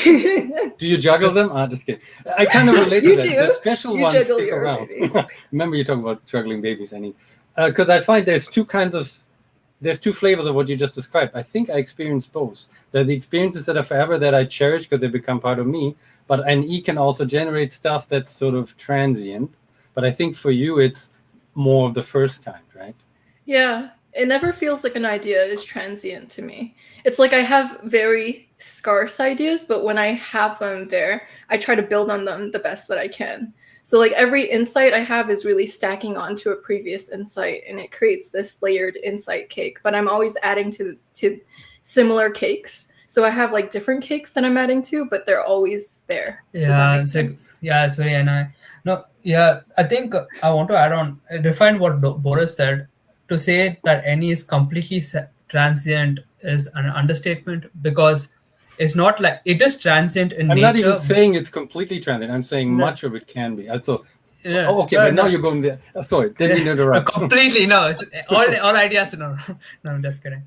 Do you juggle them? Just kidding. I kind of relate to that. Do. The special you ones stick around. Remember you talk about juggling babies, Annie. Because I find there's two flavors of what you just described. I think I experienced both. There are the experiences that are forever that I cherish because they become part of me. But an E can also generate stuff that's sort of transient. But I think for you, it's more of the first kind, right? Yeah. It never feels like an idea is transient to me. It's like I have very scarce ideas, but when I have them there, I try to build on them the best that I can. So like every insight I have is really stacking onto a previous insight, and it creates this layered insight cake. But I'm always adding to similar cakes. So I have like different cakes that I'm adding to, but they're always there. Yeah, it's like, it's very annoying. No, yeah, I think I want to add on, define what Boris said. To say that NE is completely transient is an understatement, because it's not like it is transient in I'm nature. not even saying it's completely transient. I'm saying much of it can be. So, but now you're going there. Sorry, didn't mean to interrupt. Completely, no. It's all ideas. No, I'm just kidding.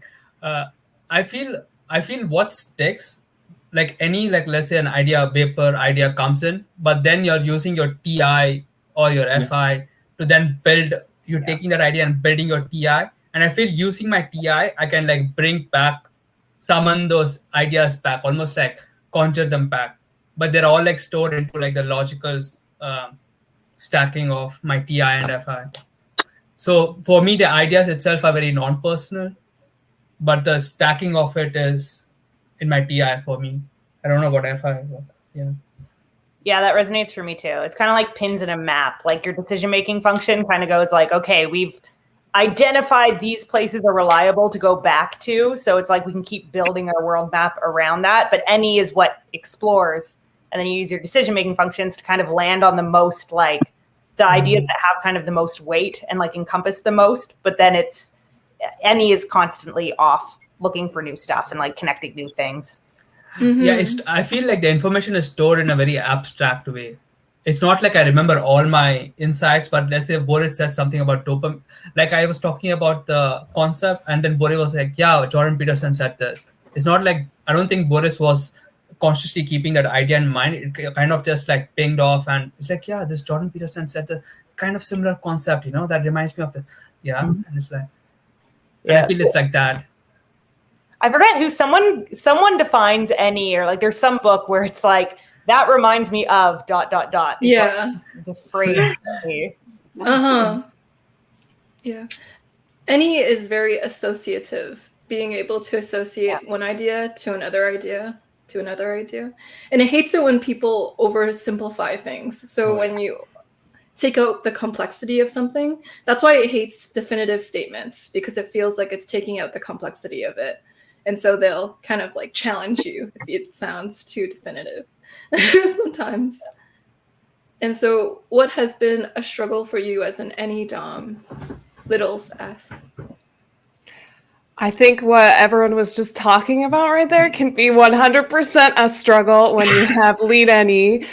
I feel what sticks, like any, like let's say an paper idea comes in, but then you're using your TI or your FI to then build. You're taking that idea and building your TI, and I feel using my TI, I can like summon those ideas back, almost like conjure them back. But they're all like stored into like the logical stacking of my TI and FI. So for me, the ideas itself are very non-personal, but the stacking of it is in my TI for me. I don't know about FI, but yeah. Yeah, that resonates for me too. It's kind of like pins in a map. Like your decision-making function kind of goes like, okay, we've identified these places are reliable to go back to. So it's like we can keep building our world map around that. But NE is what explores. And then you use your decision-making functions to kind of land on the most, like the ideas that have kind of the most weight and like encompass the most. But then NE is constantly off looking for new stuff and like connecting new things. Mm-hmm. Yeah, I feel like the information is stored in a very abstract way. It's not like I remember all my insights, but let's say Boris said something about dopamine. Like I was talking about the concept, and then Boris was like, yeah, Jordan Peterson said this. It's not like, I don't think Boris was consciously keeping that idea in mind. It kind of just like pinged off, and it's like, yeah, this Jordan Peterson said the kind of similar concept, that reminds me of the, and it's like, I feel it's like that. I forget who someone defines NE, or like there's some book where it's like, that reminds me of ... It's yeah. Like the phrase. Yeah. NE is very associative, being able to associate one idea to another idea to another idea. And it hates it when people oversimplify things. So when you take out the complexity of something, that's why it hates definitive statements, because it feels like it's taking out the complexity of it. And so they'll kind of like challenge you if it sounds too definitive sometimes. And so what has been a struggle for you as an NE Dom? Littles asks. I think what everyone was just talking about right there can be 100% a struggle when you have lead NE,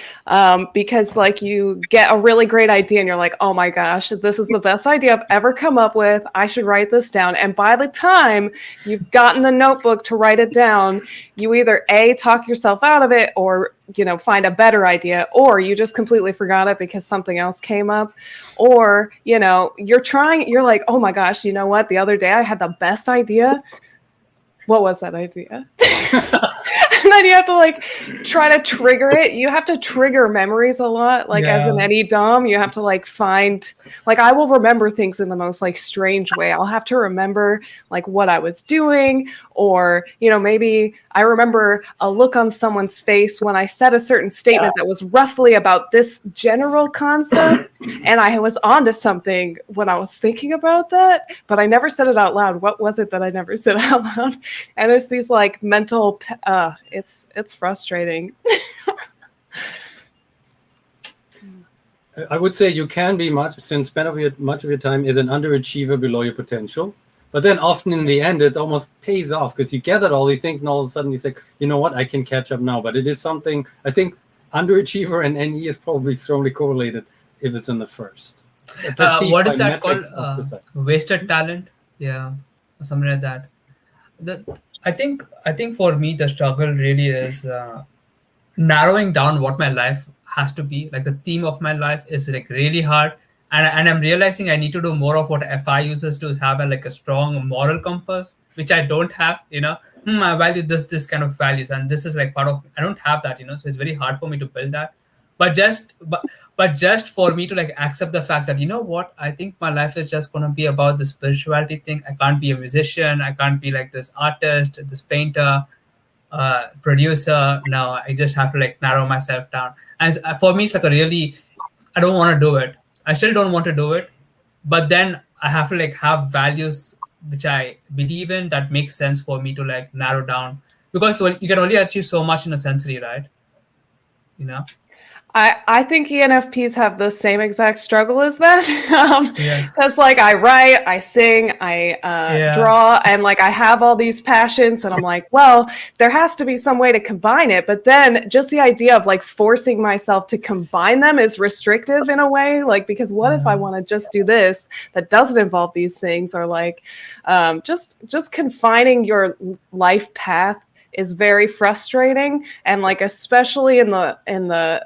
because like you get a really great idea and you're like, oh my gosh, this is the best idea I've ever come up with. I should write this down. And by the time you've gotten the notebook to write it down, you either A, talk yourself out of it, or find a better idea, or you just completely forgot it because something else came up, or, you're like, oh my gosh, you know what? The other day I had the best idea. What was that idea? And then you have to like try to trigger it. You have to trigger memories a lot. Like as an NE Dom, you have to like find, like I will remember things in the most like strange way. I'll have to remember like what I was doing, or, maybe I remember a look on someone's face when I said a certain statement that was roughly about this general concept. And I was onto something when I was thinking about that, but I never said it out loud. What was it that I never said out loud? And there's these like mental, it's frustrating. I would say you can be much of your time is an underachiever below your potential. But then often in the end, it almost pays off because you gathered all these things and all of a sudden you say, you know what, I can catch up now. But it is something, I think underachiever and NE is probably strongly correlated if it's in the first. What is that called? Wasted talent? Yeah, something like that. I think for me, the struggle really is narrowing down what my life has to be. Like the theme of my life is like really hard. And I'm realizing I need to do more of what FI uses to have a strong moral compass, which I don't have, I value this kind of values. And this is like part of, I don't have that, so it's very hard for me to build that. But just for me to like accept the fact that, what, I think my life is just going to be about the spirituality thing. I can't be a musician. I can't be like this artist, this painter, producer. No, I just have to like narrow myself down. And for me, it's like I don't want to do it. I still don't want to do it, but then I have to like have values which I believe in that make sense for me to like narrow down, because you can only achieve so much in a sensory, right? You know. I think ENFPs have the same exact struggle as that. Yeah. Because like I write, I sing, I draw, and like I have all these passions, and I'm like, well, there has to be some way to combine it. But then just the idea of like forcing myself to combine them is restrictive in a way. Like, because what if I want to just do this that doesn't involve these things, or like just confining your life path is very frustrating, and like especially in the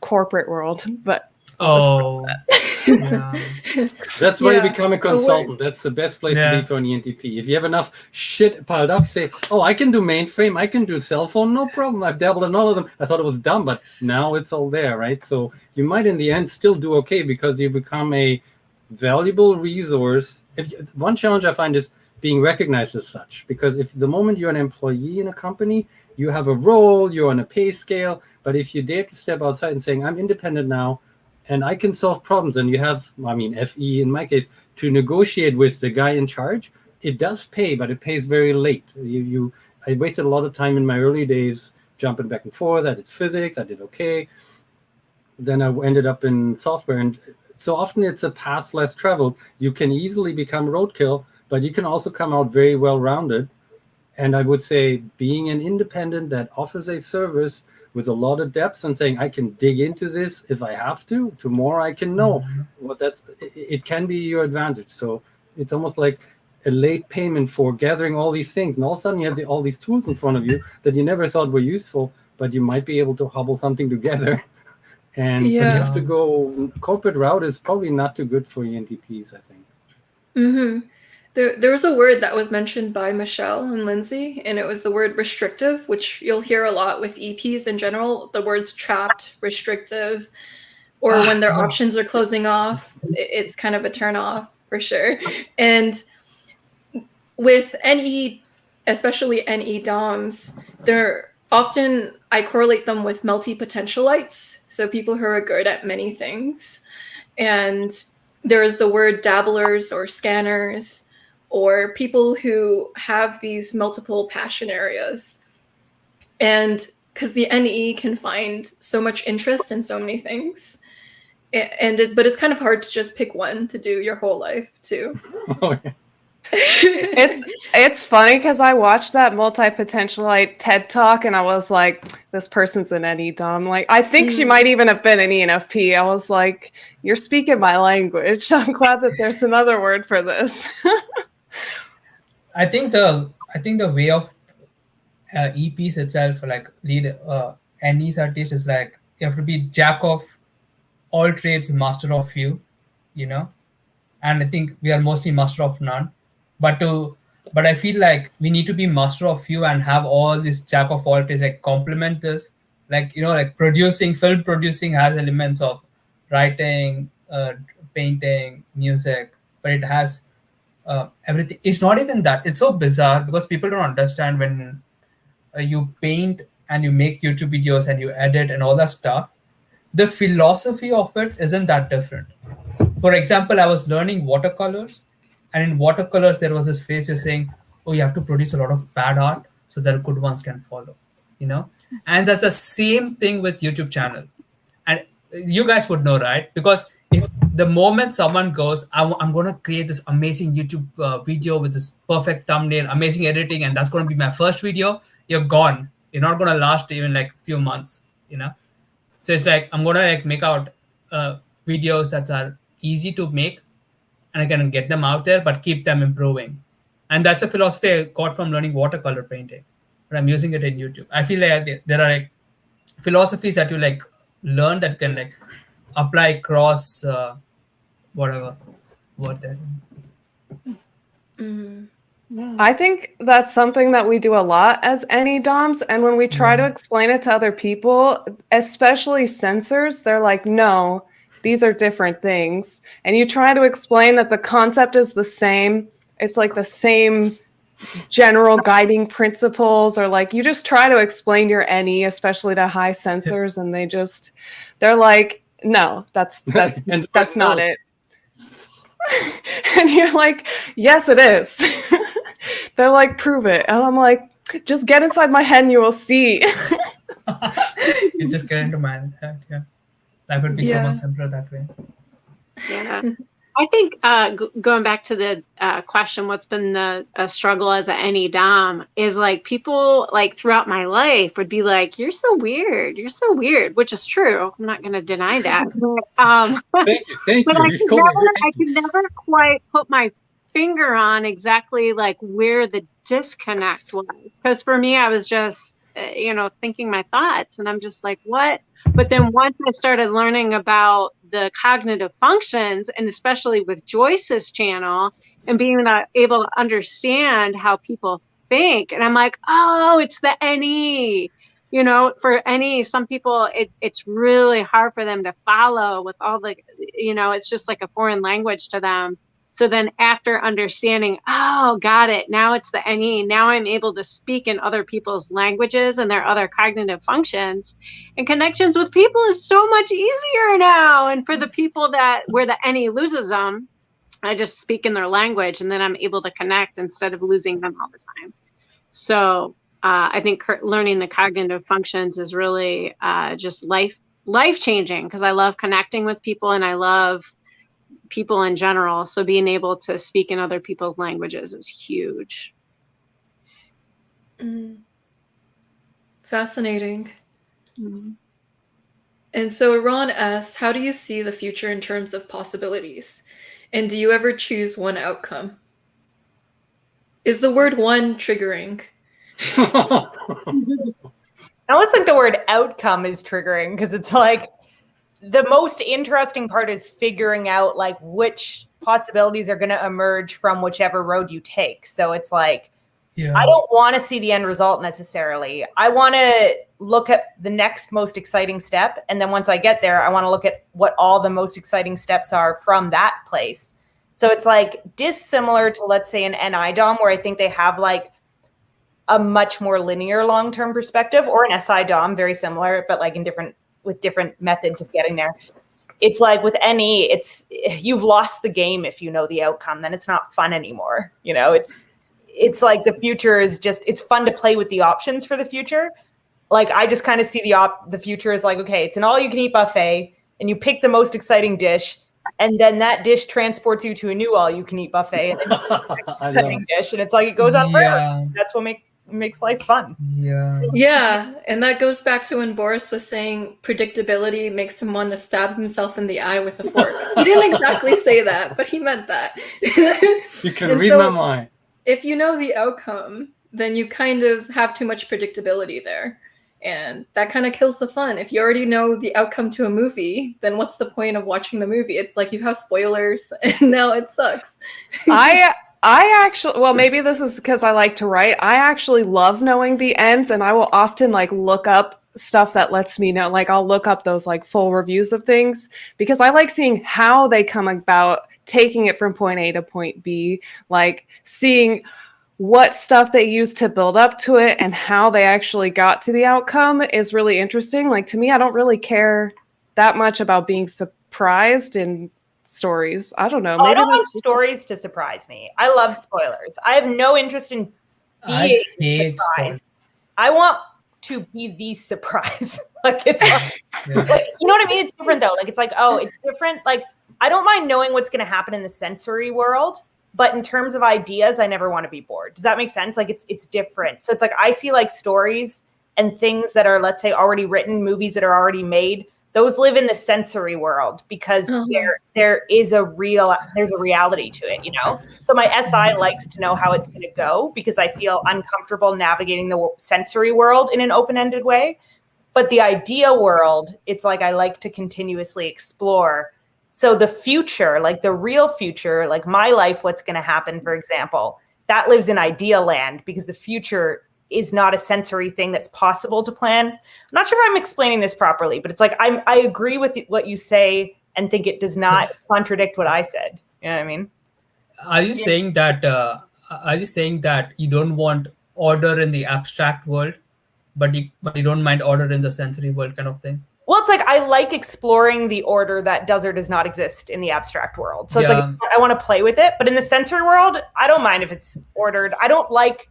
corporate world. But yeah. That's why you become a consultant. That's the best place to be for an ENTP. If you have enough shit piled up, say, oh, I can do mainframe, I can do cell phone, no problem. I've dabbled in all of them. I thought it was dumb, but now it's all there, right? So you might in the end still do okay because you become a valuable resource. One challenge I find is being recognized as such, because if the moment you're an employee in a company, you have a role, you're on a pay scale, but if you dare to step outside and saying, I'm independent now and I can solve problems, and you have, I mean, FE in my case, to negotiate with the guy in charge, it does pay, but it pays very late. I wasted a lot of time in my early days jumping back and forth. I did physics, I did okay. Then I ended up in software, and so often it's a path less traveled. You can easily become roadkill, but you can also come out very well-rounded. And I would say being an independent that offers a service with a lot of depth and saying, I can dig into this if I have to, tomorrow I can know what it can be your advantage. So it's almost like a late payment for gathering all these things. And all of a sudden you have all these tools in front of you that you never thought were useful, but you might be able to hobble something together. And but you have to go, corporate route is probably not too good for ENTPs, I think. Mm-hmm. There was a word that was mentioned by Michelle and Lindsay, and it was the word restrictive, which you'll hear a lot with EPs in general. The words trapped, restrictive, or when their options are closing off, it's kind of a turn off for sure. And with NE, especially NE DOMs, they're often, I correlate them with multi-potentialites, so people who are good at many things. And there is the word dabblers or scanners, or people who have these multiple passion areas. And because the NE can find so much interest in so many things, but it's kind of hard to just pick one to do your whole life too. Oh, yeah. It's funny because I watched that multi-potentialite TED Talk and I was like, this person's an NE Dom. Like, I think she might even have been an ENFP. I was like, you're speaking my language. I'm glad that there's another word for this. I think the way of EPs itself, like lead NEs at least, is like you have to be jack of all trades, master of few, you know. And I think we are mostly master of none. But I feel like we need to be master of few and have all this jack of all trades, like complement this. Like, you know, like film producing has elements of writing, painting, music, but it has everything. It's not even that. It's so bizarre because people don't understand when you paint and you make YouTube videos and you edit and all that stuff. The philosophy of it isn't that different. For example, I was learning watercolors. And in watercolors, there was this phrase you're saying, oh, you have to produce a lot of bad art so that good ones can follow, you know? And that's the same thing with YouTube channel. And you guys would know, right? Because if the moment someone goes, I'm going to create this amazing YouTube video with this perfect thumbnail, amazing editing, and that's going to be my first video, you're gone. You're not going to last even like a few months, you know? So it's like, I'm going to like make out videos that are easy to make, and I can get them out there, but keep them improving. And that's a philosophy I got from learning watercolor painting, but I'm using it in YouTube. I feel like there are like philosophies that you like learn that can like apply across whatever. I think that's something that we do a lot as NE DOMs. And when we try to explain it to other people, especially sensors, they're like, no, these are different things. And you try to explain that the concept is the same. It's like the same general guiding principles, or like you just try to explain your NE, especially to high sensors, and they're like, no, that's And that's not no. it. And you're like, yes, it is. They're like, prove it. And I'm like, just get inside my head and you will see. You just get into my head. Yeah, that would be so much simpler that way. Yeah. I think going back to the question, what's been the struggle as an NE Dom is like people like throughout my life would be like, you're so weird, which is true. I'm not going to deny that. But, Thank but you. I could never quite put my finger on exactly like where the disconnect was. Because for me, I was just, thinking my thoughts and I'm just like, what? But then once I started learning about the cognitive functions, and especially with Joyce's channel, and being able to understand how people think, and I'm like, oh, it's the NE. For NE, some people, it's really hard for them to follow with all the, it's just like a foreign language to them. So then after understanding, oh, got it. Now it's the NE. Now I'm able to speak in other people's languages and their other cognitive functions. And connections with people is so much easier now. And for the people where the NE loses them, I just speak in their language and then I'm able to connect instead of losing them all the time. So I think learning the cognitive functions is really just life-changing because I love connecting with people and I love people in general. So being able to speak in other people's languages is huge. Fascinating. And so Ron asks, how do you see the future in terms of possibilities? And do you ever choose one outcome? Is the word one triggering? I almost think the word outcome is triggering because it's like the most interesting part is figuring out like which possibilities are going to emerge from whichever road you take. So it's like, I don't want to see the end result necessarily. I want to look at the next most exciting step. And then once I get there, I want to look at what all the most exciting steps are from that place. So it's like dissimilar to, let's say, an NI Dom, where I think they have like a much more linear long-term perspective, or an SI Dom, very similar, but like with different methods of getting there. It's like with NE, you've lost the game if you know the outcome, then it's not fun anymore. It's like the future is just, it's fun to play with the options for the future. Like I just kind of see the future as like, okay, it's an all-you-can-eat buffet, and you pick the most exciting dish, and then that dish transports you to a new all-you-can-eat buffet, and then exciting dish, and it's like it goes on forever. That's what makes life fun. Yeah, and that goes back to when Boris was saying predictability makes him want to stab himself in the eye with a fork. He didn't exactly say that, but he meant that. You can read my mind. If you know the outcome, then you kind of have too much predictability there. And that kind of kills the fun. If you already know the outcome to a movie, then what's the point of watching the movie? It's like you have spoilers and now it sucks. I actually, well, maybe this is because I like to write. I actually love knowing the ends, and I will often like look up stuff that lets me know. Like I'll look up those like full reviews of things because I like seeing how they come about taking it from point A to point B, like seeing what stuff they used to build up to it and how they actually got to the outcome is really interesting. Like to me, I don't really care that much about being surprised in stories. I don't know. I don't want stories to surprise me. I love spoilers. I have no interest in being surprised. I want to be the surprise. Like it's like, like, you know what I mean? It's different though. Like it's like, oh, it's different. Like I don't mind knowing what's going to happen in the sensory world, but in terms of ideas, I never want to be bored. Does that make sense? Like it's different. So it's like I see like stories and things that are, let's say, already written, movies that are already made. Those live in the sensory world because there's a reality to it, you know? So my SI likes to know how it's going to go because I feel uncomfortable navigating the sensory world in an open-ended way. But the idea world, it's like I like to continuously explore. So the future, like the real future, like my life, what's going to happen, for example, that lives in idea land because the future is not a sensory thing that's possible to plan. I'm not sure if I'm explaining this properly, but it's like I agree with what you say and think it does not contradict what I said. You know what I mean? Are you saying that you don't want order in the abstract world, but you don't mind order in the sensory world kind of thing? Well, it's like I like exploring the order that does or does not exist in the abstract world. So it's like I want to play with it. But in the sensory world, I don't mind if it's ordered. I don't like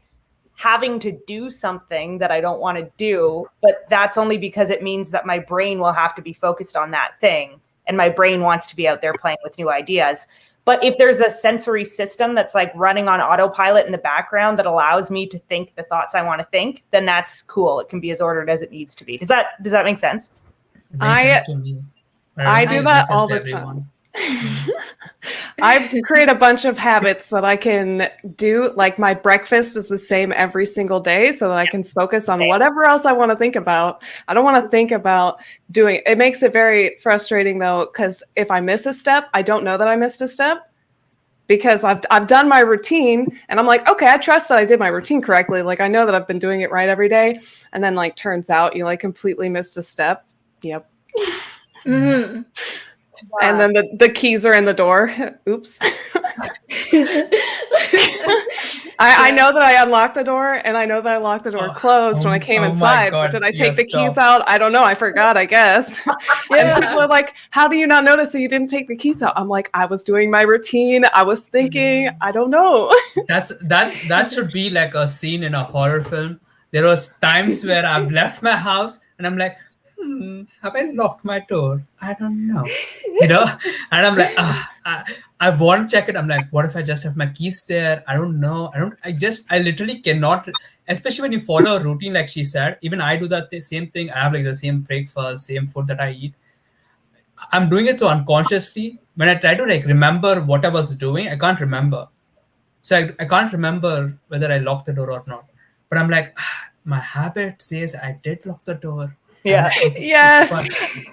having to do something that I don't want to do, but that's only because it means that my brain will have to be focused on that thing. And my brain wants to be out there playing with new ideas. But if there's a sensory system that's like running on autopilot in the background that allows me to think the thoughts I want to think, then that's cool. It can be as ordered as it needs to be. Does that make sense? I do that all the time. I create a bunch of habits that I can do. Like my breakfast is the same every single day so that I can focus on whatever else I want to think about. I don't want to think about doing it. Makes it very frustrating though, because if I miss a step, I don't know that I missed a step because I've done my routine and I'm like, okay, I trust that I did my routine correctly. Like I know that I've been doing it right every day. And then like turns out you like completely missed a step. Yep. Mm-hmm. And then the keys are in the door. Oops. I know that I unlocked the door and I know that I locked the door closed when I came inside. But did I take the keys out? I don't know. I forgot, I guess. And people are like, how do you not notice that you didn't take the keys out? I'm like, I was doing my routine. I was thinking, I don't know. That should be like a scene in a horror film. There was times where I've left my house and I'm like, have I locked my door? I don't know. You know? And I'm like, I want to check it. I'm like, what if I just have my keys there? I don't know. I literally cannot, especially when you follow a routine, like she said. Even I do that same thing. I have like the same breakfast, same food that I eat. I'm doing it so unconsciously. When I try to like remember what I was doing, I can't remember. So I can't remember whether I locked the door or not. But I'm like, my habit says I did lock the door. Yeah. Yes.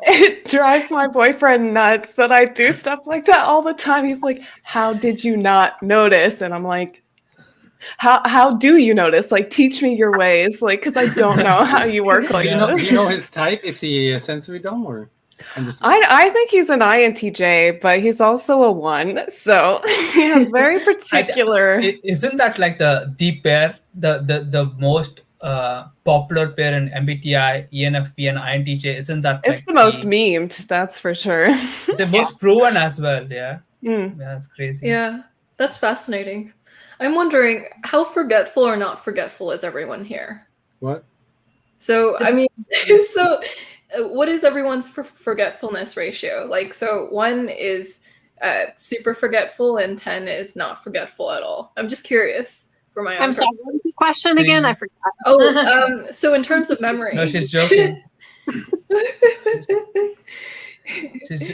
It drives my boyfriend nuts that I do stuff like that all the time. He's like, how did you not notice? And I'm like, how do you notice? Like, teach me your ways. Like, because I don't know how you work like Do you know his type? Is he sensory dumb or? I think he's an INTJ, but he's also a 1. So he has very particular. Isn't that like the pair, the most popular pair in MBTI, ENFP and INTJ? Isn't that it's like the most memed, that's for sure. It's the most proven as well, yeah. Mm. Yeah, it's crazy. Yeah, that's fascinating. I'm wondering how forgetful or not forgetful is everyone here? What? So, I mean, what is everyone's forgetfulness ratio? Like, so 1 is super forgetful and 10 is not forgetful at all. I'm just curious. For my own I'm sorry, what was the question again? I forgot. Oh, so in terms of memory. No, she's joking.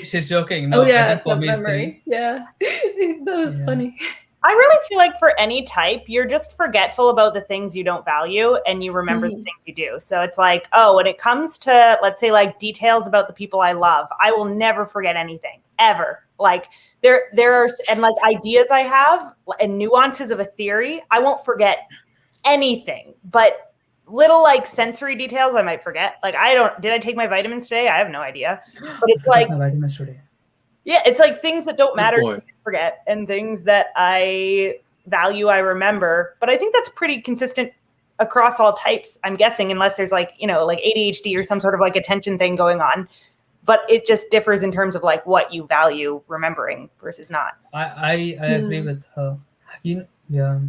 she's joking. No, oh yeah, for me memory. Yeah, that was funny. I really feel like for any type, you're just forgetful about the things you don't value and you remember the things you do. So it's like, oh, when it comes to, let's say, like details about the people I love, I will never forget anything, ever. Like there are, and like ideas I have and nuances of a theory, I won't forget anything, but little like sensory details I might forget. Like did I take my vitamins today? I have no idea. But it's like, my vitamins today. Yeah, it's like things that don't matter to me, I forget, and things that I value, I remember. But I think that's pretty consistent across all types, I'm guessing, unless there's like, like ADHD or some sort of like attention thing going on. But it just differs in terms of like what you value remembering versus not. I agree with her. Yeah.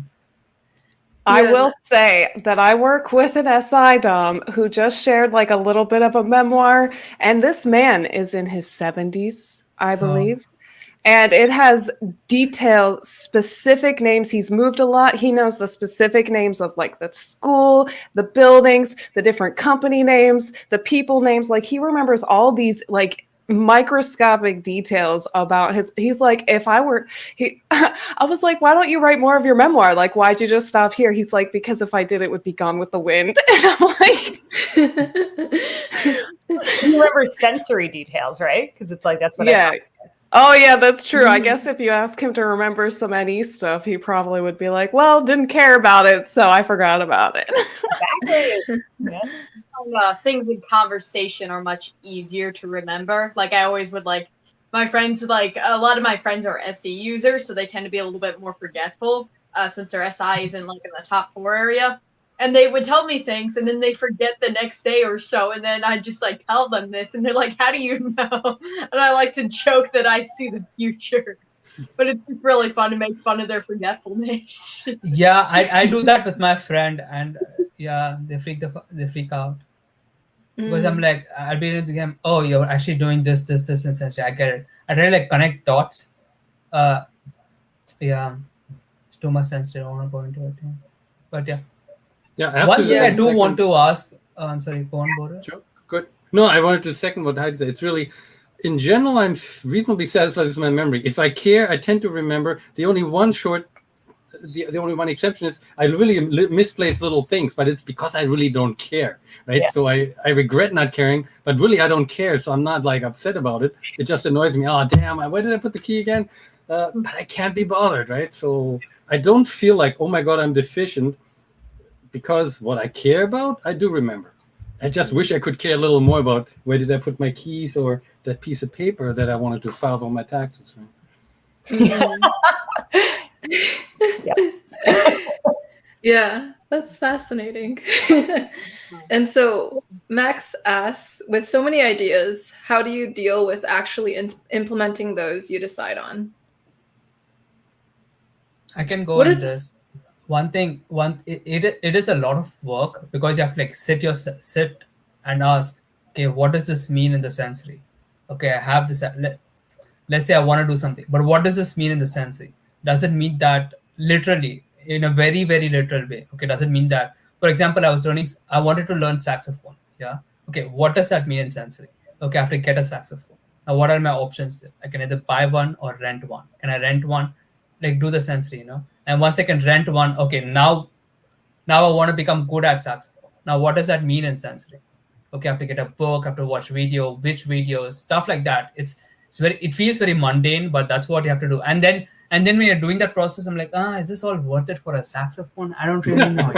I will say that I work with an SI Dom who just shared like a little bit of a memoir, and this man is in his 70s, I believe. And it has detailed, specific names. He's moved a lot. He knows the specific names of like the school, the buildings, the different company names, the people names. Like he remembers all these like microscopic details about he's like, I was like, why don't you write more of your memoir? Like, why'd you just stop here? He's like, because if I did, it would be Gone with the Wind. And I'm like, you remember sensory details, right? Because it's like, that's what I saw. Oh yeah, that's true. I guess if you ask him to remember some NE stuff, he probably would be like, well, didn't care about it, so I forgot about it. Exactly. Yeah. Things in conversation are much easier to remember. Like I always would like my friends, like a lot of my friends are SE users, so they tend to be a little bit more forgetful since their SI isn't like in the top 4 area. and they would tell me things, and then they forget the next day or so, and then I just like tell them this, and they're like, "How do you know?" And I like to joke that I see the future, but it's just really fun to make fun of their forgetfulness. Yeah, I do that with my friend, and yeah, they freak out. Because I'm like, I'll be in the game. Oh, you're actually doing this, and such. I get it. I really like connect dots. Yeah, it's too much sensitive. I don't want to go into it. Yeah. But yeah. Yeah. One thing I do want to ask. I'm sorry, go on, Boris. Sure. Good. No, I wanted to second what Heidi said. It's really, in general, I'm reasonably satisfied with my memory. If I care, I tend to remember. The only one exception is I really misplace little things, but it's because I really don't care, right? Yeah. So I regret not caring, but really I don't care, so I'm not like upset about it. It just annoys me. Oh, damn, where did I put the key again? But I can't be bothered, right? So I don't feel like, oh my God, I'm deficient, because what I care about, I do remember. I just wish I could care a little more about where did I put my keys or that piece of paper that I wanted to file for my taxes, right? Yeah, that's fascinating. And so Max asks, with so many ideas, how do you deal with actually implementing those you decide on? I can go into this. One thing, it is a lot of work, because you have to like sit and ask, okay, what does this mean in the sensory? Okay, I have this. Let's say I want to do something, but what does this mean in the sensory? Does it mean that literally, in a very, very literal way? Okay, does it mean that, for example, I wanted to learn saxophone. Yeah. Okay, what does that mean in sensory? Okay, I have to get a saxophone. Now, what are my options there? I can either buy one or rent one. Can I rent one? Like, do the sensory, And once I can rent one, okay, now I want to become good at saxophone. Now, what does that mean in sensory? Okay, I have to get a book, I have to watch video, which videos, stuff like that. It feels very mundane, but that's what you have to do. And then when you're doing that process, I'm like, is this all worth it for a saxophone? I don't really know.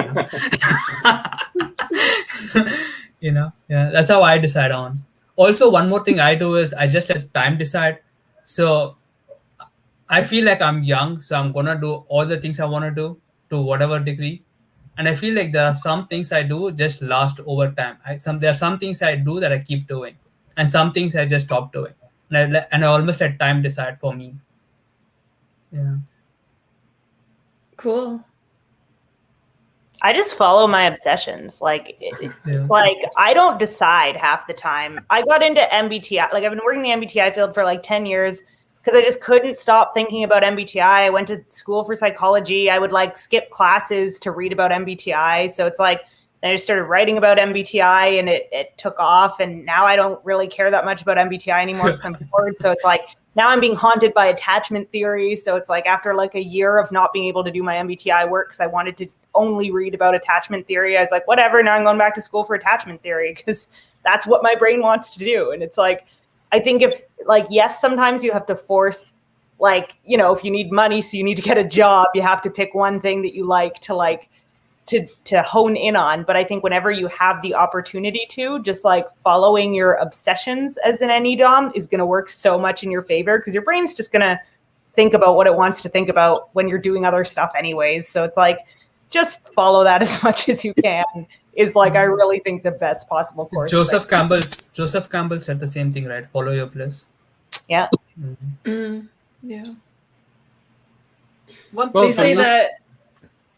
Yeah, that's how I decide on. Also, one more thing I do is I just let time decide. So I feel like I'm young, so I'm gonna do all the things I want to do to whatever degree. And I feel like there are some things I do just last over time. There are some things I do that I keep doing, and some things I just stop doing. And I almost let time decide for me. Yeah. Cool. I just follow my obsessions. Like, it's like I don't decide half the time. I got into MBTI. Like, I've been working in the MBTI field for like 10 years because I just couldn't stop thinking about MBTI. I went to school for psychology. I would like skip classes to read about MBTI. So it's like, then I just started writing about MBTI and it took off. And now I don't really care that much about MBTI anymore because I'm bored. So it's like, now I'm being haunted by attachment theory. So it's like after like a year of not being able to do my MBTI work because I wanted to only read about attachment theory, I was like, whatever, now I'm going back to school for attachment theory because that's what my brain wants to do. And it's like, I think if like, yes, sometimes you have to force, like, if you need money, so you need to get a job, you have to pick one thing that you like to hone in on. But I think whenever you have the opportunity to, just like following your obsessions as an NEDOM is going to work so much in your favor because your brain's just going to think about what it wants to think about when you're doing other stuff anyways. So it's like, just follow that as much as you can is like, I really think the best possible course. Joseph Campbell said the same thing, right? Follow your bliss. Yeah. Yeah. They say that.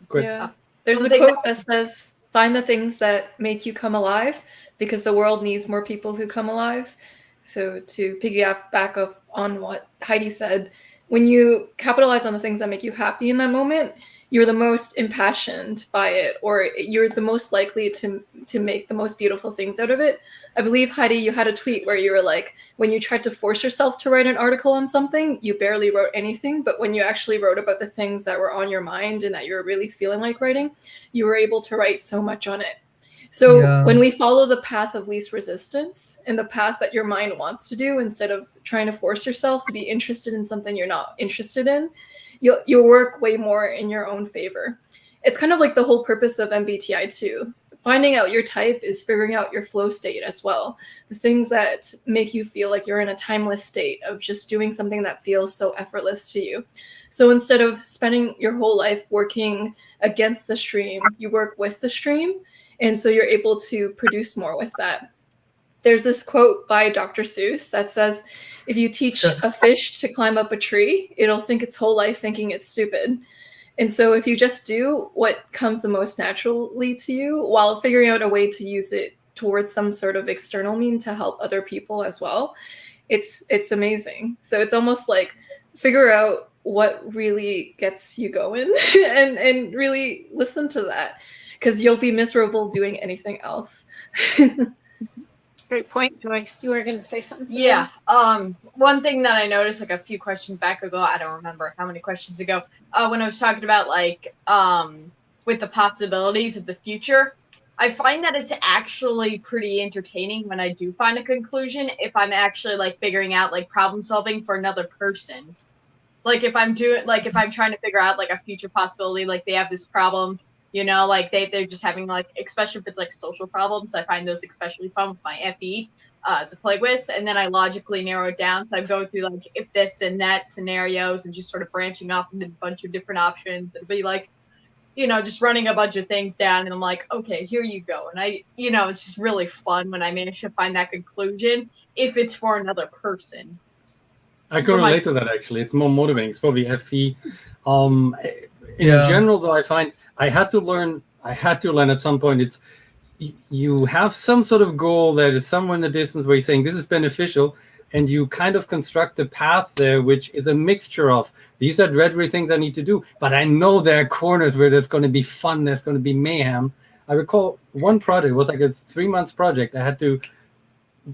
Good. Yeah. There's a quote that says, find the things that make you come alive because the world needs more people who come alive. So to piggyback back up on what Heidi said, when you capitalize on the things that make you happy in that moment, you're the most impassioned by it, or you're the most likely to make the most beautiful things out of it. I believe, Heidi, you had a tweet where you were like, when you tried to force yourself to write an article on something, you barely wrote anything, but when you actually wrote about the things that were on your mind and that you were really feeling like writing, you were able to write so much on it. So when we follow the path of least resistance and the path that your mind wants to do, instead of trying to force yourself to be interested in something you're not interested in, you'll work way more in your own favor. It's kind of like the whole purpose of MBTI too. finding out your type is figuring out your flow state as well. The things that make you feel like you're in a timeless state of just doing something that feels so effortless to you. So instead of spending your whole life working against the stream, you work with the stream. And so you're able to produce more with that. There's this quote by Dr. Seuss that says, if you teach a fish to climb up a tree, it'll think its whole life thinking it's stupid. And so if you just do what comes the most naturally to you while figuring out a way to use it towards some sort of external mean to help other people as well, it's amazing. So it's almost like figure out what really gets you going and really listen to that, because you'll be miserable doing anything else. Great point, Joyce. You were going to say something? Yeah. One thing that I noticed like a few questions back ago, I don't remember how many questions ago, when I was talking about like with the possibilities of the future, I find that it's actually pretty entertaining when I do find a conclusion if I'm actually like figuring out like problem solving for another person. Like if I'm trying to figure out like a future possibility, like they have this problem, you know, like they're just having like, especially if it's like social problems, I find those especially fun with my FE to play with. And then I logically narrow it down. So I'm going through like if this and that scenarios and just sort of branching off into a bunch of different options. It'll be like, you know, just running a bunch of things down and I'm like, okay, here you go. And you know, it's just really fun when I manage to find that conclusion if it's for another person. I can relate to that actually. It's more motivating. It's probably FE. In general, though, I find I had to learn at some point. It's you have some sort of goal that is somewhere in the distance where you're saying this is beneficial, and you kind of construct a path there, which is a mixture of these are dreadful things I need to do, but I know there are corners where there's going to be fun, there's going to be mayhem. I recall one project, it was like a 3-month project.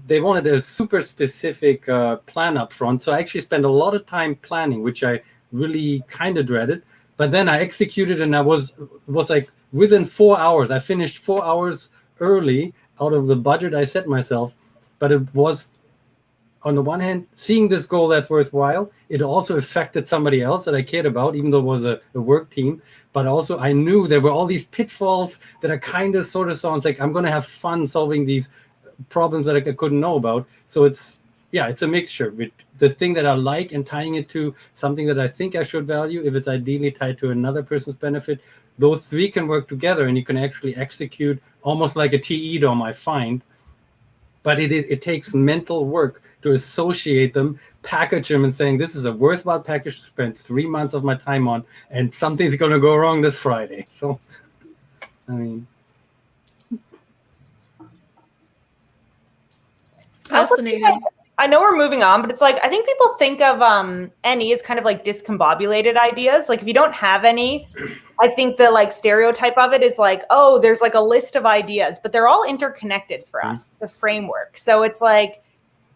They wanted a super specific plan up front, so I actually spent a lot of time planning, which I really kind of dreaded. But then I executed, and I was like within 4 hours. I finished 4 hours early out of the budget I set myself. But it was, on the one hand, seeing this goal that's worthwhile. It also affected somebody else that I cared about, even though it was a work team. But also I knew there were all these pitfalls that I kind of sort of saw. It's like I'm going to have fun solving these problems that I couldn't know about. So it's a mixture with the thing that I like and tying it to something that I think I should value. If it's ideally tied to another person's benefit, those three can work together and you can actually execute almost like a TE DOM, I find. But it takes mental work to associate them, package them, and saying this is a worthwhile package to spend 3 months of my time on, and something's going to go wrong this Friday. So, I mean, fascinating. I know we're moving on, but it's like I think people think of NE as kind of like discombobulated ideas. Like if you don't have any, I think the like stereotype of it is like, oh, there's like a list of ideas, but they're all interconnected for us, the framework. So it's like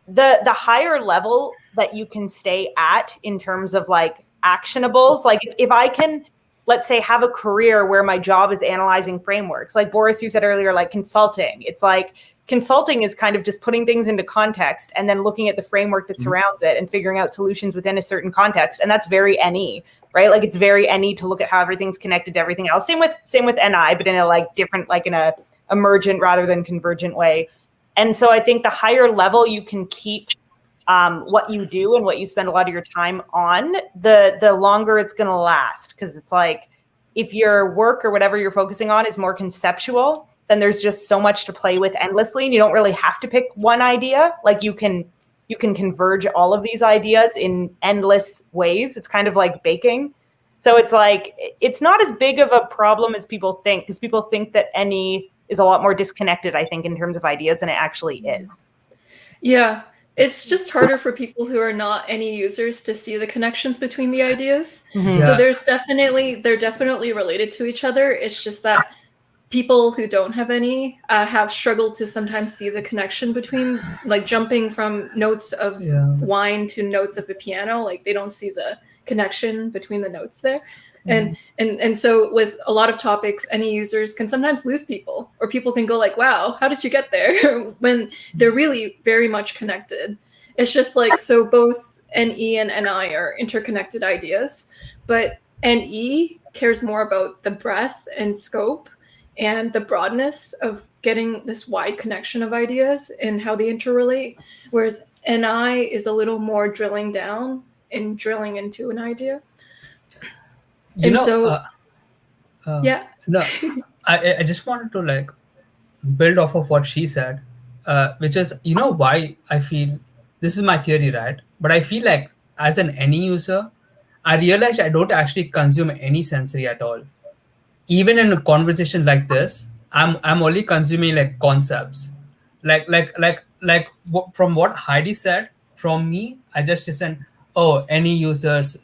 the higher level that you can stay at in terms of like actionables. Like if I can, let's say, have a career where my job is analyzing frameworks, like Boris, you said earlier, like consulting. It's like consulting is kind of just putting things into context and then looking at the framework that surrounds it and figuring out solutions within a certain context. And that's very NE, right? Like it's very NE to look at how everything's connected to everything else. Same with NI, but in a like different, like in a emergent rather than convergent way. And so I think the higher level you can keep what you do and what you spend a lot of your time on, the longer it's going to last. Because it's like if your work or whatever you're focusing on is more conceptual, then there's just so much to play with endlessly, and you don't really have to pick one idea. Like you can converge all of these ideas in endless ways. It's kind of like baking. So it's like it's not as big of a problem as people think, because people think that NE is a lot more disconnected, I think, in terms of ideas than it actually is. Yeah. It's just harder for people who are not NE users to see the connections between the ideas. Mm-hmm. So they're definitely related to each other. It's just that people who don't have any have struggled to sometimes see the connection between, like jumping from notes of wine to notes of a piano. Like they don't see the connection between the notes there. And so with a lot of topics, NE users can sometimes lose people, or people can go like, wow, how did you get there? When they're really very much connected. It's just like, so both NE and NI are interconnected ideas, but NE cares more about the breadth and scope, and the broadness of getting this wide connection of ideas and how they interrelate, whereas NI is a little more drilling down and drilling into an idea. Yeah. No, I just wanted to like build off of what she said, which is, why I feel, this is my theory, right? But I feel like as an any user, I realize I don't actually consume any sensory at all. Even in a conversation like this, I'm only consuming like concepts, from what Heidi said. From me, I just listen. Oh, any users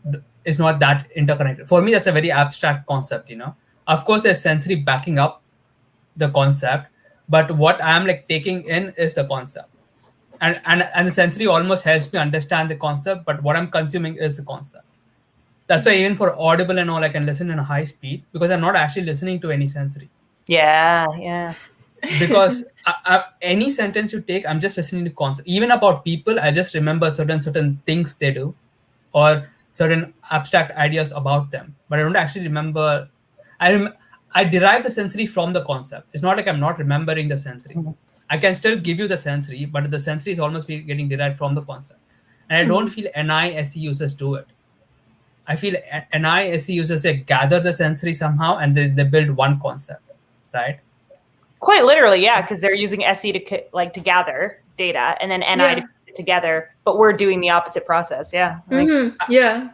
is not that interconnected. For me, that's a very abstract concept. Of course, there's sensory backing up the concept, but what I'm like taking in is the concept, and the sensory almost helps me understand the concept. But what I'm consuming is the concept. That's why even for audible and all, I can listen in a high speed because I'm not actually listening to any sensory. Yeah. Because any sentence you take, I'm just listening to concept. Even about people, I just remember certain things they do, or certain abstract ideas about them. But I don't actually remember. I derive the sensory from the concept. It's not like I'm not remembering the sensory. I can still give you the sensory, but the sensory is almost getting derived from the concept. And I don't feel NI-SE users do it. I feel NI-SE users, they gather the sensory somehow and they build one concept, right? Quite literally, yeah, because they're using SE to gather data and then NI to put it together, but we're doing the opposite process. Yeah. Yeah.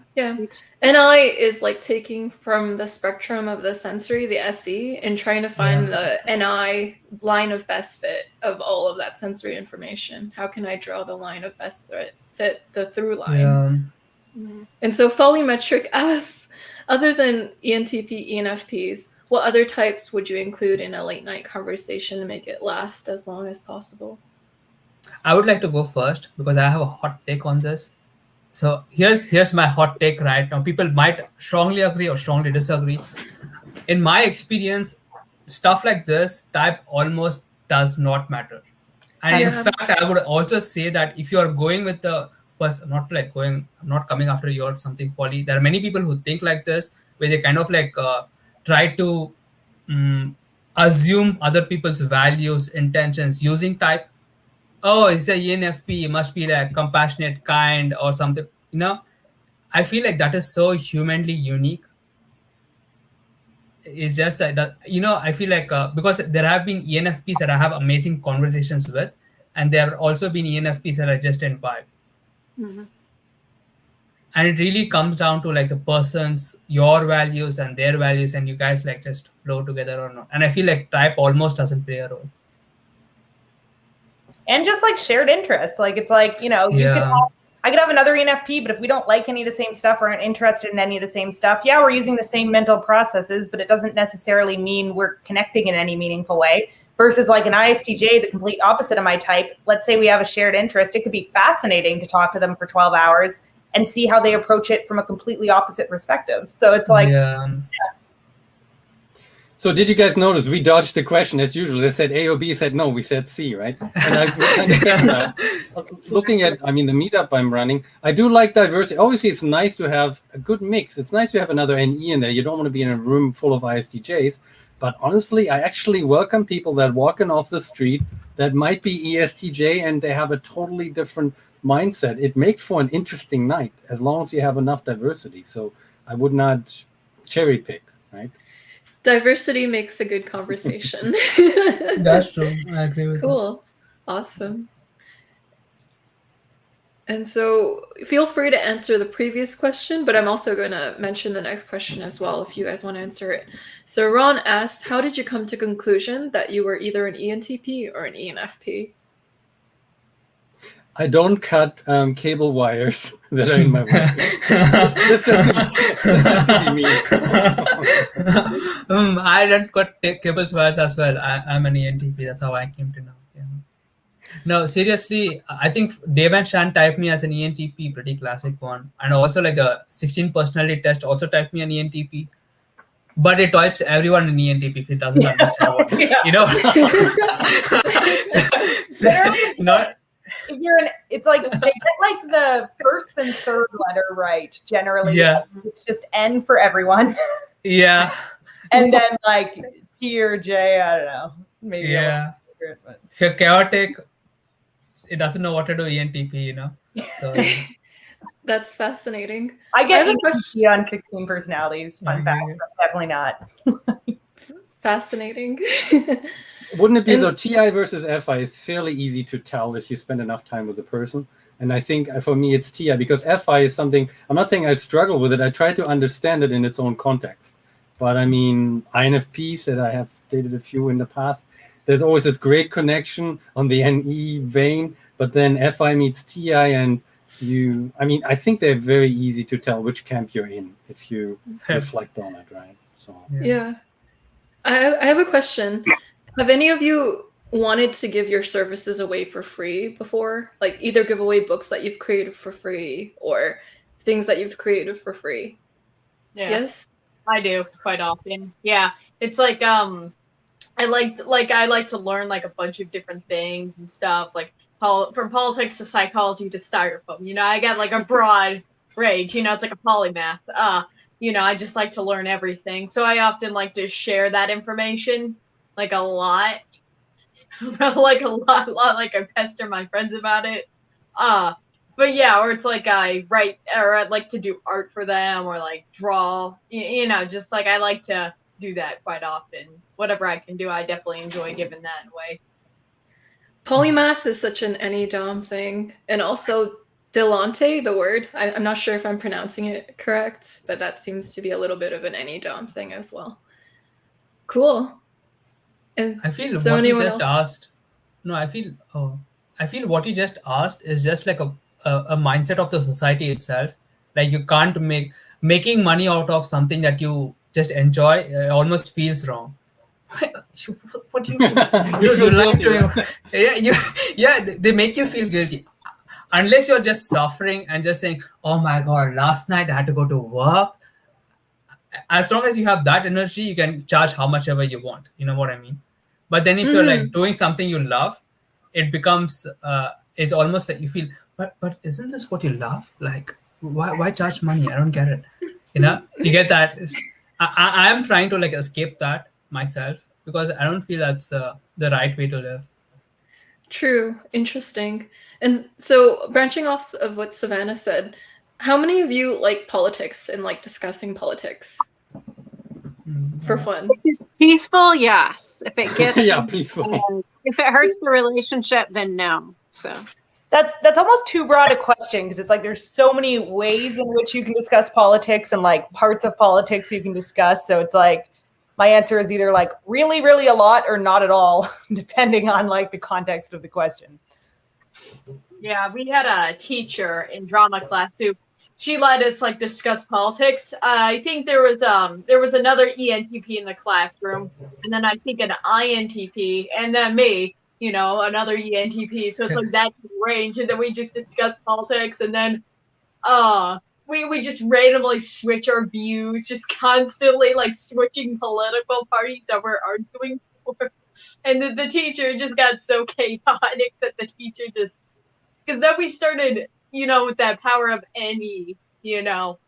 NI is like taking from the spectrum of the sensory, the SE, and trying to find the NI line of best fit of all of that sensory information. How can I draw the line of best fit the through line? Yeah. And so Polymetric asks, other than ENTP, ENFPs, what other types would you include in a late night conversation to make it last as long as possible? I would like to go first because I have a hot take on this. So here's my hot take right now. People might strongly agree or strongly disagree. In my experience, stuff like this type almost does not matter. And in fact, I would also say that if you are going with the person, I'm not coming after you or something folly. There are many people who think like this, where they kind of like try to assume other people's values, intentions using type. Oh, it's a ENFP, it must be like compassionate, kind, or something. I feel like that is so humanly unique. It's just that, I feel like because there have been ENFPs that I have amazing conversations with, and there have also been ENFPs that I just didn't vibe. And it really comes down to like the person's, your values and their values, and you guys like just flow together or not. And I feel like type almost doesn't play a role. And just like shared interests. Like it's like, I could have another ENFP, but if we don't like any of the same stuff or aren't interested in any of the same stuff, we're using the same mental processes, but it doesn't necessarily mean we're connecting in any meaningful way. Versus like an ISTJ, the complete opposite of my type. Let's say we have a shared interest. It could be fascinating to talk to them for 12 hours and see how they approach it from a completely opposite perspective. So it's like, So did you guys notice we dodged the question as usual? They said A or B, said no, we said C, right? And I understand that. Looking at, the meetup I'm running, I do like diversity. Obviously, it's nice to have a good mix. It's nice to have another NE in there. You don't want to be in a room full of ISTJs. But honestly, I actually welcome people that walking off the street that might be ESTJ and they have a totally different mindset. It makes for an interesting night as long as you have enough diversity. So I would not cherry pick, right? Diversity makes a good conversation. That's true. I agree with Cool. Awesome. And so feel free to answer the previous question, but I'm also going to mention the next question as well if you guys want to answer it. So Ron asks, how did you come to conclusion that you were either an ENTP or an ENFP? I don't cut cable wires that are in my work. That's just me. I don't cut cable wires as well. I'm an ENTP. That's how I came to know. No, seriously, I think Dave and Shan typed me as an ENTP, pretty classic one. And also like the 16 personality test also typed me an ENTP. But it types everyone in ENTP if it doesn't understand what, if you're it's like they get like the first and third letter right generally. Yeah, it's just N for everyone. Yeah. And then like P or J. I don't know. Maybe. Yeah. Different, but... If you're chaotic, it doesn't know what to do. ENTP, you know. So That's fascinating. I get have a ENTP on 16 personalities. Fun fact, but definitely not. Fascinating. Wouldn't it be so? TI versus FI is fairly easy to tell if you spend enough time with a person. And I think for me it's TI because FI is something, I'm not saying I struggle with it. I try to understand it in its own context. But I mean, INFPs that I have dated a few in the past, there's always this great connection on the NE vein, but then FI meets TI and I think they're very easy to tell which camp you're in if you reflect on it, right? So yeah. I have a question. Have any of you wanted to give your services away for free before? Like either give away books that you've created for free or things that you've created for free? Yeah. Yes? I do quite often. Yeah. It's like I like to learn like a bunch of different things and stuff, like from politics to psychology to styrofoam. You know, I got like a broad range, you know, it's like a polymath. You know, I just like to learn everything. So I often like to share that information like a lot. Like a lot, like I pester my friends about it. But yeah, or it's like I write or I'd like to do art for them or like draw, you know, just like I like to do that quite often. Whatever I can do, I definitely enjoy giving that away. Polymath is such an Enneagram thing. And also Delante, the word, I'm not sure if I'm pronouncing it correct, but that seems to be a little bit of an Enneagram thing as well. Cool. And I feel so what you anyone just else? asked. No, I feel what you just asked is just like a mindset of the society itself. Like you can't making money out of something that you just enjoy. Almost feels wrong. What do you mean? you like to, they make you feel guilty. Unless you're just suffering and just saying, oh my God, last night I had to go to work. As long as you have that energy, you can charge how much ever you want. You know what I mean? But then if you're like doing something you love, it becomes, it's almost like you feel, but isn't this what you love? Like, why charge money? I don't get it. You know, you get that. I am trying to like escape that myself because I don't feel that's the right way to live. True. Interesting. And so branching off of what Savanna said, how many of you like politics and like discussing politics for fun? Peaceful, yes. If it gets peaceful. If it hurts the relationship, then no. So that's almost too broad a question because it's like there's so many ways in which you can discuss politics and like parts of politics you can discuss. So it's like my answer is either like really, really a lot or not at all, depending on like the context of the question. Yeah, we had a teacher in drama class who she let us like discuss politics. I think there was another ENTP in the classroom, and then I think an INTP, and then me, you know, another ENTP. So it's like that range, and then we just discuss politics, and then we just randomly switch our views, just constantly like switching political parties that we're arguing for. And the teacher just got so chaotic that the teacher just, because then we started, you know, with that power of NE, you know,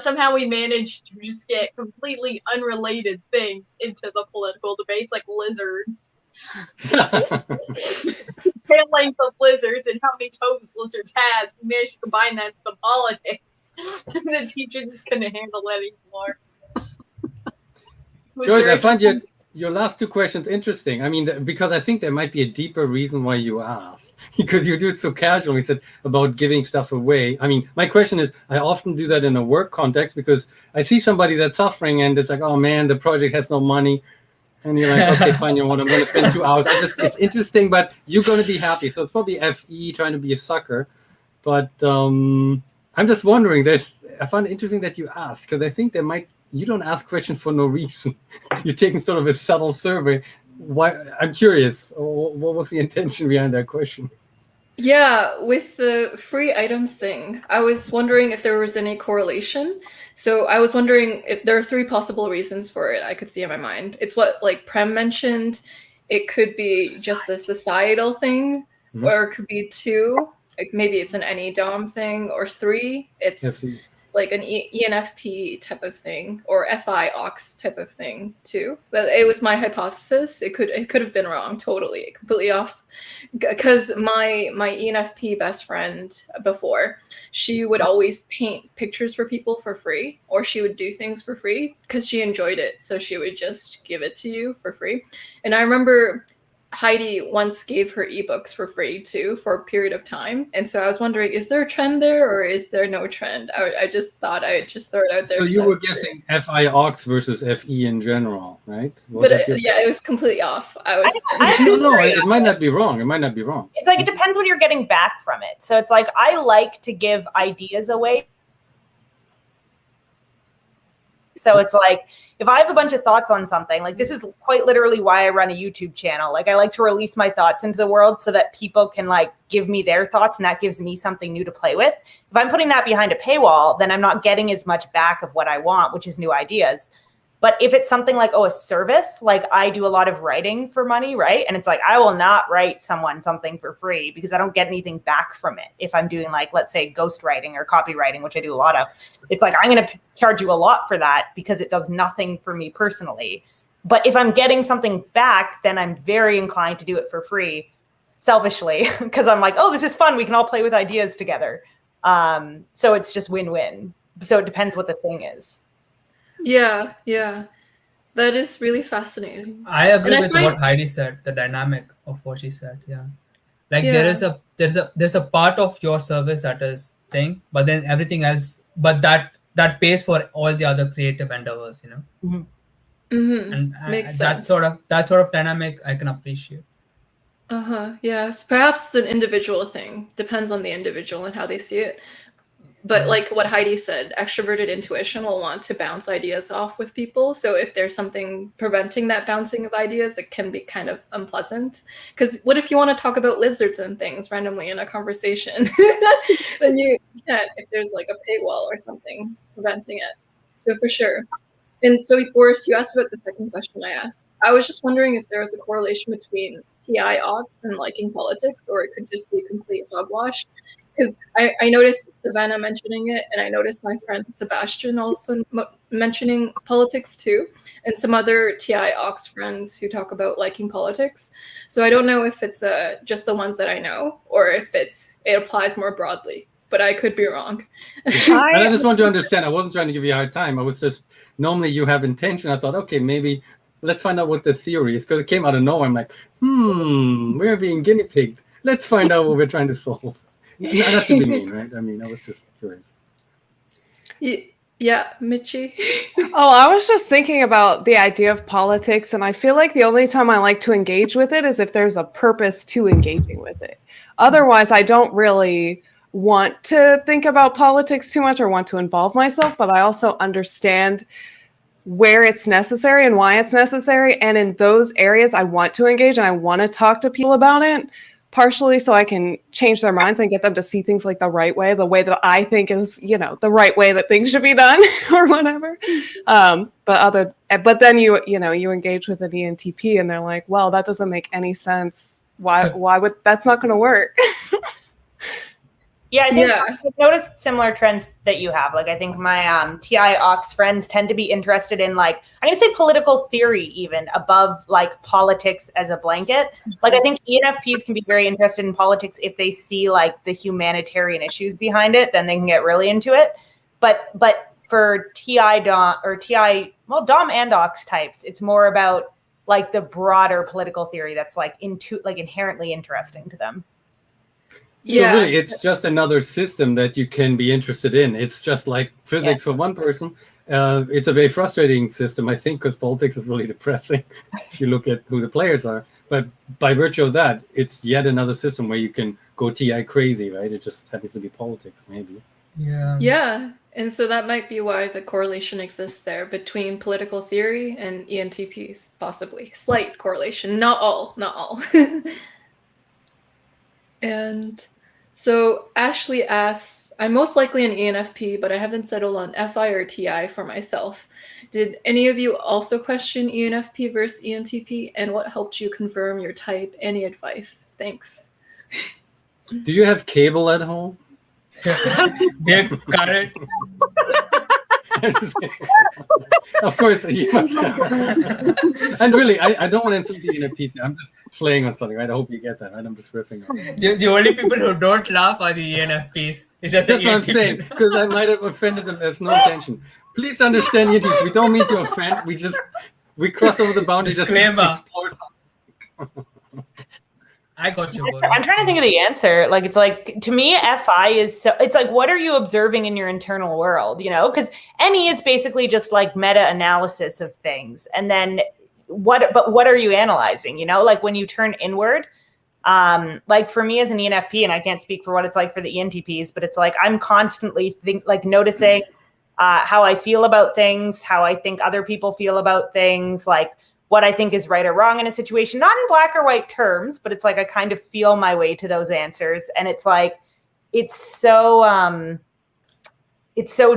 somehow we managed to just get completely unrelated things into the political debates, like lizards. Tail length of lizards and how many toes lizards has. We managed to combine that into politics. And the teacher just couldn't handle it anymore. Joyce, I find your last two questions interesting. I mean, because I think there might be a deeper reason why you asked. Because you do it so casually. You said about giving stuff away. I mean, my question is, I often do that in a work context because I see somebody that's suffering and it's like, oh man, the project has no money. And you're like, okay, fine, you know what, I'm going to spend 2 hours. It's interesting, but you're going to be happy. So it's probably FE trying to be a sucker. But I'm just wondering, I find it interesting that you ask, because I think you don't ask questions for no reason. You're taking sort of a subtle survey. Why? I'm curious. What was the intention behind that question? Yeah, with the free items thing, I was wondering if there was any correlation. So I was wondering if there are 3 possible reasons for it I could see in my mind. It's what like Prem mentioned. It could be just a societal thing, or it could be 2. Like maybe it's an Enneagram thing, or 3. It's like an ENFP type of thing or FI Ox type of thing too. But it was my hypothesis. It could have been wrong, totally, completely off. Because my ENFP best friend before, she would always paint pictures for people for free, or she would do things for free because she enjoyed it. So she would just give it to you for free. And I remember Heidi once gave her ebooks for free too for a period of time. And so I was wondering, is there a trend there or is there no trend? I just thought I'd just throw it out there. So you were guessing FI Ox versus FE in general, right? Yeah, it was completely off. No, it might not be wrong. It might not be wrong. It's like, it depends what you're getting back from it. So it's like, I like to give ideas away. So it's like, if I have a bunch of thoughts on something, like this is quite literally why I run a YouTube channel. Like I like to release my thoughts into the world so that people can like give me their thoughts, and that gives me something new to play with. If I'm putting that behind a paywall, then I'm not getting as much back of what I want, which is new ideas. But if it's something like, a service, like I do a lot of writing for money, right? And it's like, I will not write someone something for free because I don't get anything back from it. If I'm doing like, let's say ghostwriting or copywriting, which I do a lot of, it's like, I'm going to charge you a lot for that because it does nothing for me personally. But if I'm getting something back, then I'm very inclined to do it for free, selfishly, because I'm like, oh, this is fun. We can all play with ideas together. So it's just win-win. So it depends what the thing is. Yeah, that is really fascinating. I agree with what Heidi said, the dynamic of what she said. Yeah, like there's a part of your service that is thing, but then everything else, but that pays for all the other creative endeavors, you know. Mm-hmm. Mm-hmm. Makes that sense. that sort of dynamic I can appreciate. Yes, perhaps it's an individual thing. Depends on the individual and how they see it. But like what Heidi said, extroverted intuition will want to bounce ideas off with people. So if there's something preventing that bouncing of ideas, it can be kind of unpleasant. Because what if you want to talk about lizards and things randomly in a conversation? Then you can't if there's like a paywall or something preventing it. So for sure. And so Boris, you asked about the second question I asked. I was just wondering if there was a correlation between TI Ox and liking politics, or it could just be a complete hogwash. Because I noticed Savanna mentioning it, and I noticed my friend Sebastian also mentioning politics too, and some other TI Ox friends who talk about liking politics. So I don't know if it's just the ones that I know, or if it applies more broadly. But I could be wrong. I just want to understand. I wasn't trying to give you a hard time. I was just, normally you have intention. I thought, okay, maybe let's find out what the theory is, because it came out of nowhere. I'm like, we're being guinea pigged. Let's find out what we're trying to solve. Not to be mean, right? I mean, I was just curious. Yeah, Michi. Oh, I was just thinking about the idea of politics, and I feel like the only time I like to engage with it is if there's a purpose to engaging with it. Otherwise, I don't really want to think about politics too much or want to involve myself, but I also understand where it's necessary and why it's necessary. And in those areas, I want to engage and I want to talk to people about it. Partially so I can change their minds and get them to see things like the right way, the way that I think is, the right way that things should be done or whatever. But then you engage with an ENTP and they're like, well, that doesn't make any sense. Why would, that's not going to work. Yeah, I think I've noticed similar trends that you have. Like, I think my TI Ox friends tend to be interested in, like, I'm going to say political theory even above, like, politics as a blanket. Like, I think ENFPs can be very interested in politics if they see, like, the humanitarian issues behind it. Then they can get really into it. But for Dom and Ox types, it's more about, like, the broader political theory that's, like, inherently interesting to them. Yeah. So really, it's just another system that you can be interested in. It's just like physics for one person. It's a very frustrating system, I think, because politics is really depressing if you look at who the players are. But by virtue of that, it's yet another system where you can go TI crazy, right? It just happens to be politics, maybe. Yeah. And so that might be why the correlation exists there between political theory and ENTPs, possibly. Slight correlation. Not all. And so Ashley asks, I'm most likely an ENFP, but I haven't settled on FI or TI for myself. Did any of you also question ENFP versus ENTP? And what helped you confirm your type? Any advice? Thanks. Do you have cable at home? They're current. Of course, you must. And really, I don't want to insult the ENFPs. I'm just playing on something, right? I hope you get that, right? I'm just riffing on it. The only people who don't laugh are the ENFPs. It's just That's the what I'm ENTPs. saying, because I might have offended them. There's no intention. Please understand, ENTPs. We don't mean to offend. We cross over the boundary. Disclaimer. Just to explore something. I got you. I'm trying to think of the answer. Like, it's like, to me, FI is so, it's like, what are you observing in your internal world, you know? Because NE is basically just like meta-analysis of things. And then what are you analyzing, you know? Like when you turn inward, like for me as an ENFP, and I can't speak for what it's like for the ENTPs, but it's like, I'm constantly noticing how I feel about things, how I think other people feel about things, like what I think is right or wrong in a situation, not in black or white terms, but it's like I kind of feel my way to those answers. And it's like, it's so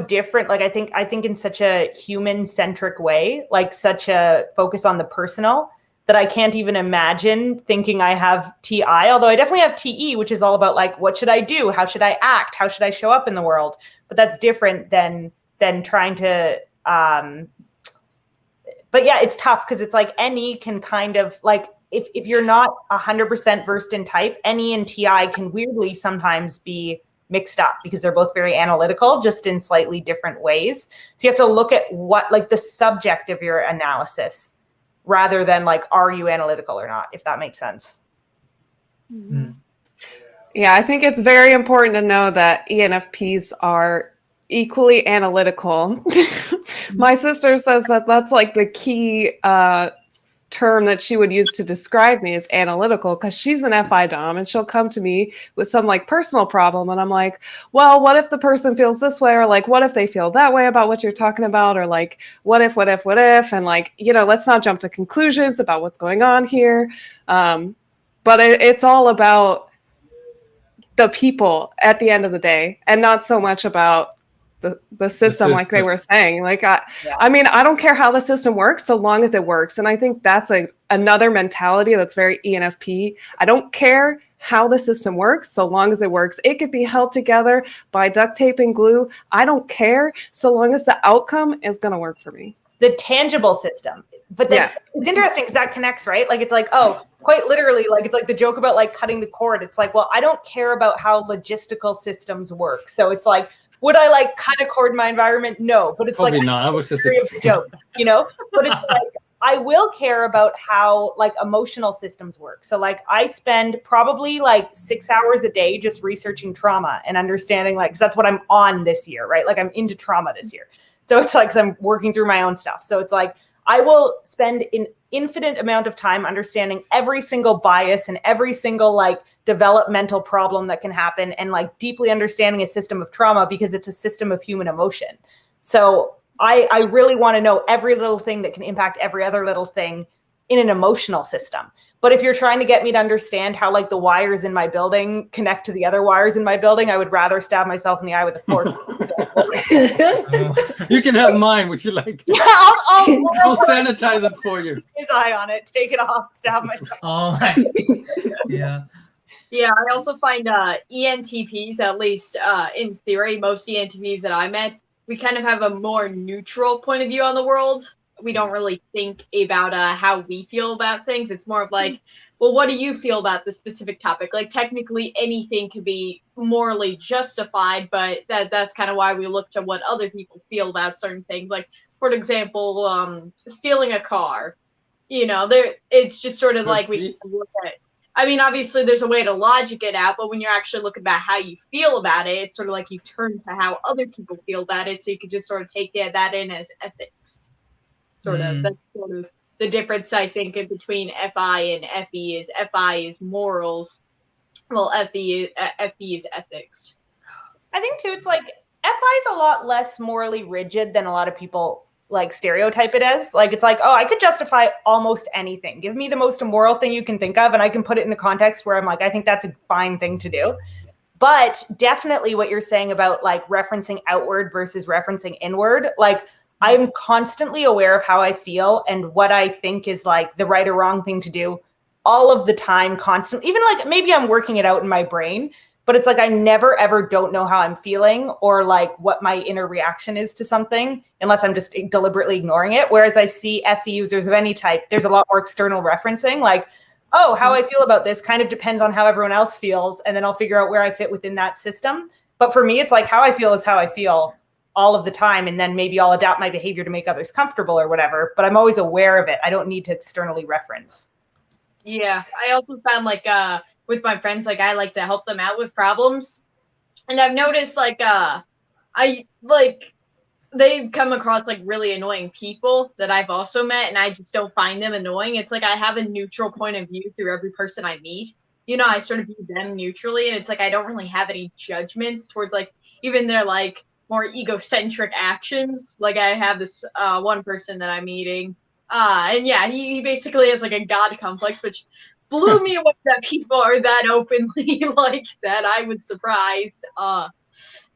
different. Like I think in such a human-centric way, like such a focus on the personal, that I can't even imagine thinking I have TI, although I definitely have TE, which is all about like, what should I do? How should I act? How should I show up in the world? But that's different than trying to, but yeah, it's tough because it's like NE can kind of like, if you're not 100% versed in type, NE and TI can weirdly sometimes be mixed up because they're both very analytical, just in slightly different ways. So you have to look at what, like the subject of your analysis rather than like, are you analytical or not, if that makes sense. Mm-hmm. Yeah, I think it's very important to know that ENFPs are equally analytical. My sister says that that's like the key term that she would use to describe me, is analytical, because she's an FI dom and she'll come to me with some like personal problem and I'm like, well, what if the person feels this way, or like what if they feel that way about what you're talking about, or like what if, and like, you know, let's not jump to conclusions about what's going on here. But it's all about the people at the end of the day, and not so much about the system, like they were saying. Like, I mean, I don't care how the system works so long as it works. And I think that's another mentality that's very ENFP. I don't care how the system works so long as it works. It could be held together by duct tape and glue. I don't care so long as the outcome is going to work for me. The tangible system. But that's, it's interesting because that connects, right? Like, it's like, oh, quite literally, like, it's like the joke about like cutting the cord. It's like, well, I don't care about how logistical systems work. So it's like, would I like cut a cord in my environment? No, but it's probably like not. I was just a joke, you know. But it's like I will care about how like emotional systems work. So like I spend probably like 6 hours a day just researching trauma and understanding, like, because that's what I'm on this year, right? Like I'm into trauma this year, so it's like, 'cause I'm working through my own stuff. So it's like I will spend an infinite amount of time understanding every single bias and every single like developmental problem that can happen, and like deeply understanding a system of trauma because it's a system of human emotion. So I really want to know every little thing that can impact every other little thing in an emotional system. But if you're trying to get me to understand how like the wires in my building connect to the other wires in my building, I would rather stab myself in the eye with a fork. You can have mine. Would you like? Yeah, I'll sanitize it for you. His eye on it. Take it off. Stab myself. Oh, yeah. Yeah, I also find ENTPs, at least in theory, most ENTPs that I met, we kind of have a more neutral point of view on the world. We don't really think about how we feel about things. It's more of like, well, what do you feel about the specific topic? Like technically anything could be morally justified, but that's kind of why we look to what other people feel about certain things. Like, for example, stealing a car. You know, it's just sort of like we look at. I mean, obviously there's a way to logic it out, but when you're actually looking about how you feel about it, it's sort of like you turn to how other people feel about it, so you could just sort of take that in as ethics. That's sort of the difference, I think, in between FI and FE is FI is morals, well, FE is ethics. I think too, it's like FI is a lot less morally rigid than a lot of people like stereotype it as. Like, it's like, oh, I could justify almost anything. Give me the most immoral thing you can think of, and I can put it in a context where I'm like, I think that's a fine thing to do. But definitely what you're saying about like referencing outward versus referencing inward, like I'm constantly aware of how I feel and what I think is like the right or wrong thing to do all of the time, constantly. Even like maybe I'm working it out in my brain, but it's like I never ever don't know how I'm feeling or like what my inner reaction is to something unless I'm just deliberately ignoring it. Whereas I see FE users of any type, there's a lot more external referencing, like, oh, how I feel about this kind of depends on how everyone else feels, and then I'll figure out where I fit within that system. But for me, it's like how I feel is how I feel all of the time, and then maybe I'll adapt my behavior to make others comfortable or whatever, but I'm always aware of it. I don't need to externally reference. Yeah, I also found like with my friends, like I like to help them out with problems, and I've noticed like I like they've come across like really annoying people that I've also met, and I just don't find them annoying. It's like I have a neutral point of view through every person I meet. You know, I sort of view them neutrally, and it's like I don't really have any judgments towards like even their like more egocentric actions. Like I have this one person that I'm meeting, and yeah, he basically has like a god complex, which blew me away that people are that openly like that. I was surprised.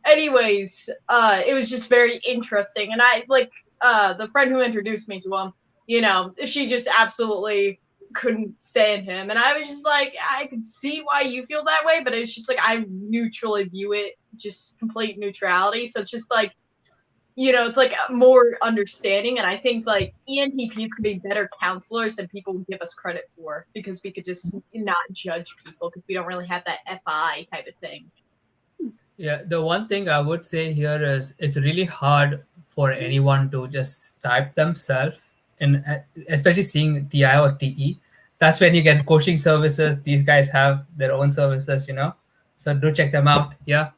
Anyways, it was just very interesting, and I like the friend who introduced me to him. You know, she just absolutely couldn't stand him, and I was just like, I could see why you feel that way, but it's just like I neutrally view it, just complete neutrality. So it's just like, you know, it's like more understanding, and I think like ENTPs could be better counselors than people would give us credit for, because we could just not judge people because we don't really have that FI type of thing. Yeah, the one thing I would say here is it's really hard for anyone to just type themselves, and especially seeing TI or TE. That's when you get coaching services. These guys have their own services, you know, so do check them out. Yeah,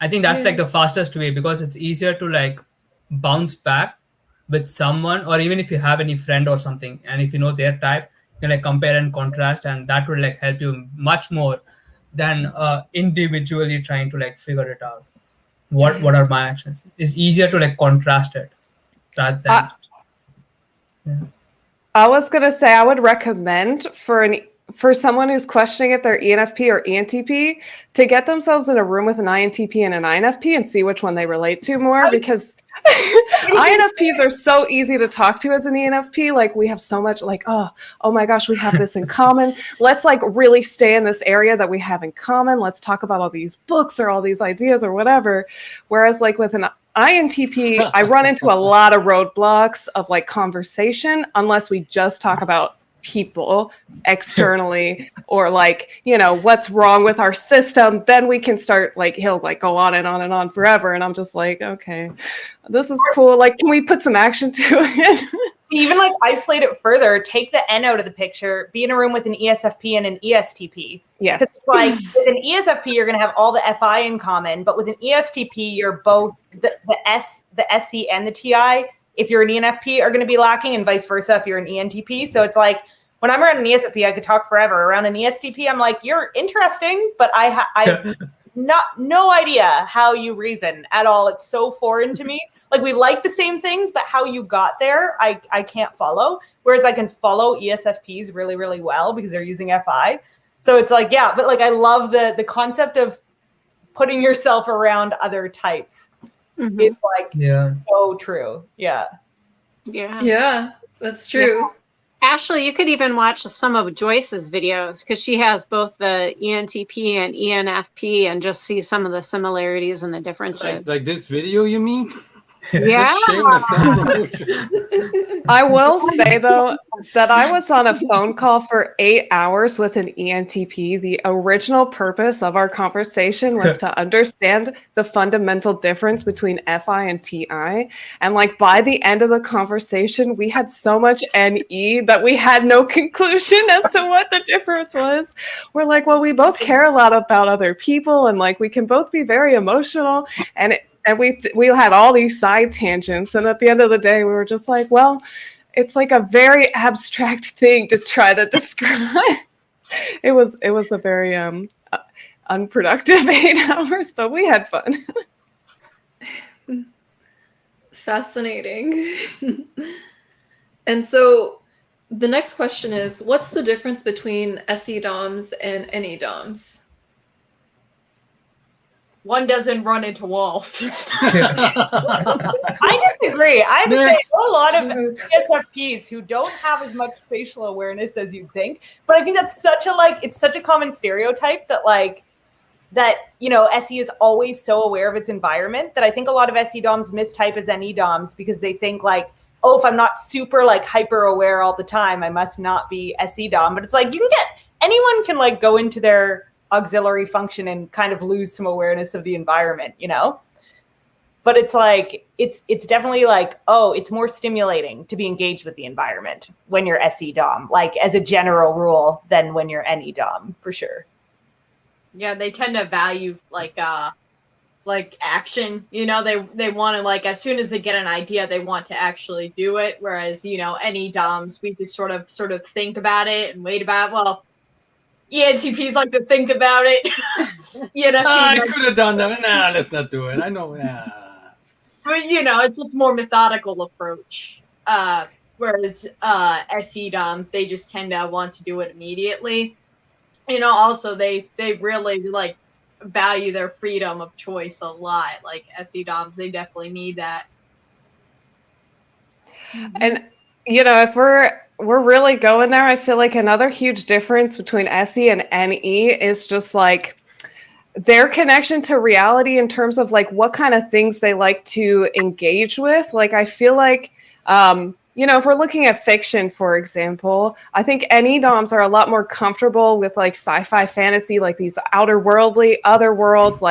I think that's like the fastest way, because it's easier to like bounce back with someone, or even if you have any friend or something, and if you know their type, you can like compare and contrast, and that will like help you much more than individually trying to like figure it out. What are my actions? It's easier to like contrast it rather than. I was gonna say I would recommend for someone who's questioning if they're ENFP or ENTP to get themselves in a room with an INTP and an INFP and see which one they relate to more, because INFPs are so easy to talk to as an ENFP. Like we have so much like, oh my gosh, we have this in common. Let's like really stay in this area that we have in common. Let's talk about all these books or all these ideas or whatever. Whereas like with an INTP, I run into a lot of roadblocks of like conversation unless we just talk about people externally or like, you know, what's wrong with our system. Then we can start like, he'll like go on and on and on forever. And I'm just like, okay, this is cool. Like, can we put some action to it? Even like isolate it further, take the N out of the picture, be in a room with an ESFP and an ESTP. Yes. Because like with an ESFP, you're going to have all the FI in common, but with an ESTP, you're both the SE and the TI. If you're an ENFP, are going to be lacking, and vice versa if you're an ENTP. So it's like when I'm around an ESFP, I could talk forever. Around an ESTP, I'm like, you're interesting, but I no idea how you reason at all. It's so foreign to me. Like we like the same things, but how you got there, I can't follow. Whereas I can follow ESFPs really, really well because they're using FI. So it's like, yeah, but like I love the concept of putting yourself around other types. Mm-hmm. It's like so true. Yeah. Yeah, that's true. Yeah. Ashley, you could even watch some of Joyce's videos because she has both the ENTP and ENFP and just see some of the similarities and the differences. Like this video, you mean? Yeah. I will say, though, that I was on a phone call for 8 hours with an ENTP. The original purpose of our conversation was to understand the fundamental difference between FI and TI. And like by the end of the conversation, we had so much NE that we had no conclusion as to what the difference was. We're like, well, we both care a lot about other people, and like we can both be very emotional, and we had all these side tangents, and at the end of the day, we were just like, well, it's like a very abstract thing to try to describe. It was a very unproductive 8 hours, but we had fun. Fascinating. And so the next question is, what's the difference between SE DOMs and NE DOMs? one doesn't run into walls. I disagree. I would say a lot of ESFPs who don't have as much spatial awareness as you'd think, but I think that's such a it's such a common stereotype that SE is always so aware of its environment that I think a lot of SE DOMs mistype as NE DOMs because they think oh, if I'm not super hyper aware all the time, I must not be SE DOM. But it's anyone can go into their auxiliary function and kind of lose some awareness of the environment, But it's it's definitely oh, it's more stimulating to be engaged with the environment when you're SE DOM, as a general rule, than when you're NE DOM, for sure. Yeah, they tend to value action. They want to as soon as they get an idea, they want to actually do it. Whereas NE DOMs, we just sort of think about it and wait about it. Well, ENTPs like to think about it. I could have done that. Nah, let's not do it. I know. But it's just more methodical approach. Whereas SE DOMs, they just tend to want to do it immediately. Also they really value their freedom of choice a lot. SE DOMs, they definitely need that. And if we're really going there, I feel like another huge difference between SE and NE is just their connection to reality in terms of what kind of things they like to engage with. I feel if we're looking at fiction, for example, I think NE DOMs are a lot more comfortable with sci-fi fantasy, these outer-worldly, other worlds,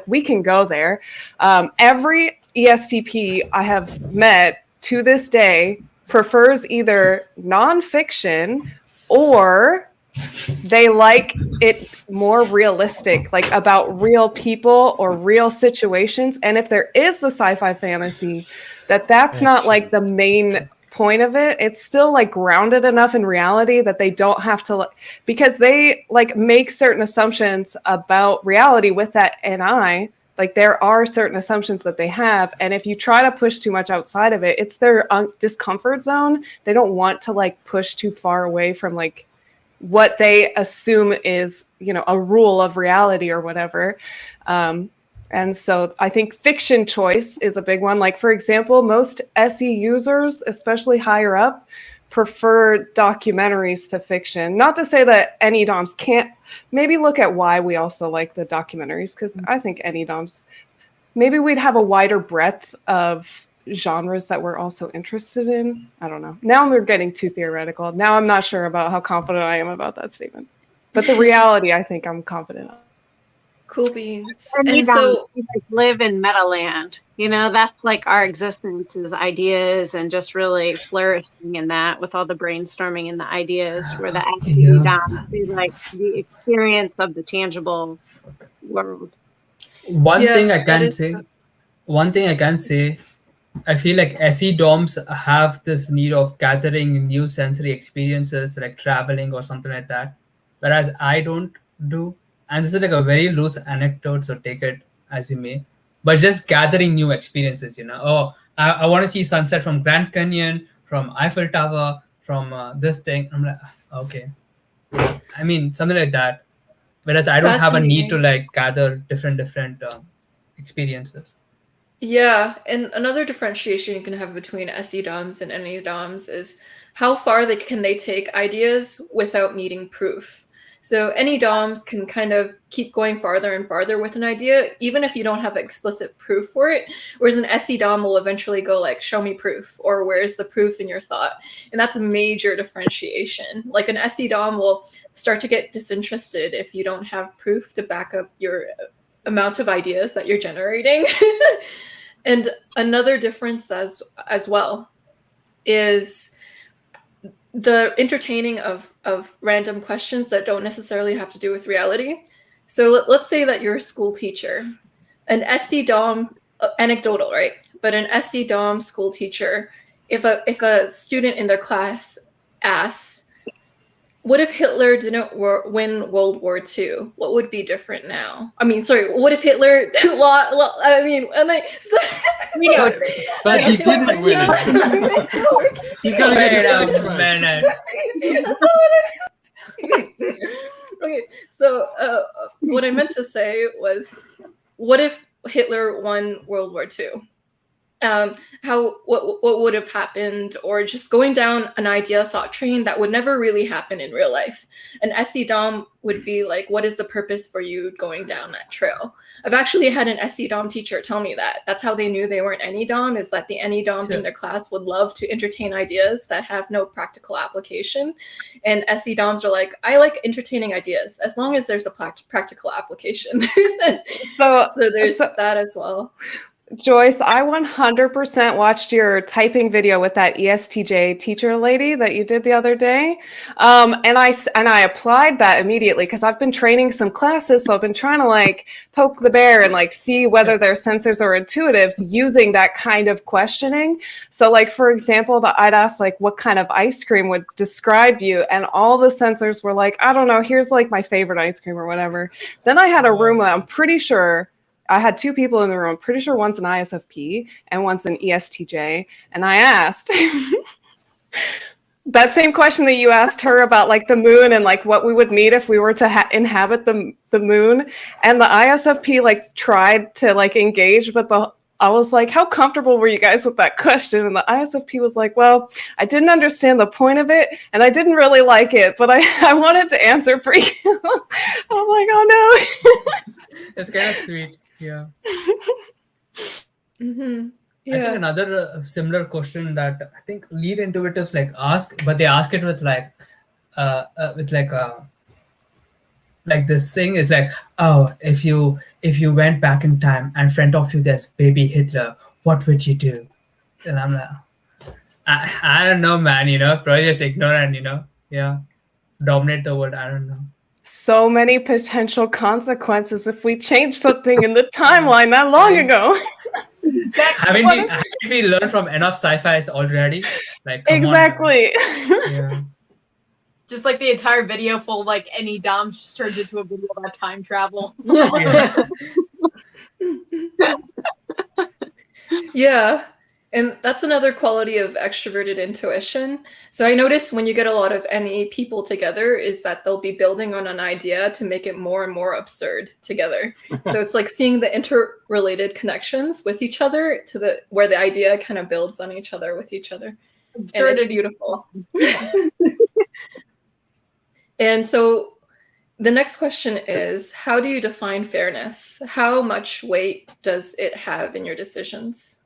we can go there. Every ESTP I have met to this day prefers either nonfiction or they like it more realistic, about real people or real situations. And if there is the sci-fi fantasy, that's not the main point of it. It's still grounded enough in reality that they don't have to because they make certain assumptions about reality with that NI. There are certain assumptions that they have, and if you try to push too much outside of it, it's their discomfort zone. They don't want to push too far away from what they assume is a rule of reality or whatever. And so I think fiction choice is a big one. For example, most SE users, especially higher up, prefer documentaries to fiction. Not to say that NE DOMs can't. Maybe look at why we also like the documentaries, because I think NE DOMs, maybe we'd have a wider breadth of genres that we're also interested in. I don't know. Now we're getting too theoretical. Now I'm not sure about how confident I am about that statement. But the reality, I think I'm confident of. Cool beans. And so live in Metaland. That's our existence is ideas and just really flourishing in that with all the brainstorming and the ideas where the activity down is the experience of the tangible world. One thing I can say, I feel SE DOMs have this need of gathering new sensory experiences traveling or something like that, whereas I don't do. And this is a very loose anecdote, so take it as you may. But just gathering new experiences, Oh, I want to see sunset from Grand Canyon, from Eiffel Tower, from this thing. I'm okay. I mean, something like that. Whereas I don't have a need to gather different experiences. Yeah, and another differentiation you can have between SE DOMs and NE DOMs is how far can they take ideas without needing proof. So NE DOMs can kind of keep going farther and farther with an idea, even if you don't have explicit proof for it, whereas an SE DOM will eventually go show me proof, or where's the proof in your thought? And that's a major differentiation. An SE DOM will start to get disinterested if you don't have proof to back up your amount of ideas that you're generating. And another difference as well is the entertaining of random questions that don't necessarily have to do with reality. So let's say that you're a school teacher, an SE DOM, anecdotal, right? But an SE DOM school teacher, if a student in their class asks, what if Hitler didn't win World War II? What would be different now? I mean, sorry, what if Hitler but he didn't win it. You gotta Wait a minute. Okay, so what I meant to say was what if Hitler won World War II? What would have happened, or just going down an idea thought train that would never really happen in real life. An SE Dom would be like, what is the purpose for you going down that trail? I've actually had an SE Dom teacher tell me that. That's how they knew they weren't any Dom, is that the any Doms in their class would love to entertain ideas that have no practical application. And SE Doms are like, I like entertaining ideas as long as there's a practical application. So there's that as well. Joyce, I 100% watched your typing video with that ESTJ teacher lady that you did the other day. And I applied that immediately because I've been training some classes. So I've been trying to like poke the bear and like see whether they're sensors or intuitives using that kind of questioning. So like, for example, I'd ask like, what kind of ice cream would describe you? And all the sensors were like, I don't know, here's like my favorite ice cream or whatever. Then I had a room that I'm pretty sure I had two people in the room. I'm pretty sure one's an ISFP and one's an ESTJ. And I asked that same question that you asked her about like the moon and like what we would need if we were to inhabit the moon. And the ISFP like tried to like engage, but I was like, how comfortable were you guys with that question? And the ISFP was like, well, I didn't understand the point of it and I didn't really like it, but I wanted to answer for you. I'm like, oh no. It's kind of sweet. Yeah. Mm-hmm. Yeah. I think another similar question that I think lead intuitives like ask, but they ask it with like this thing is like, oh, if you went back in time and in front of you there's baby Hitler, what would you do? And I'm like, I don't know, man. Probably just ignorant. Dominate the world. I don't know. So many potential consequences if we change something in the timeline that long ago. Haven't we learned from enough sci-fi already? Like, exactly. Yeah. Just like the entire video full of like any Dom just turns into a video about time travel. Yeah. Yeah. And that's another quality of extroverted intuition. So I notice when you get a lot of NE people together is that they'll be building on an idea to make it more and more absurd together. So it's like seeing the interrelated connections with each other to where the idea kind of builds on each other with each other. Absurd and it's beautiful. And so the next question is, how do you define fairness? How much weight does it have in your decisions?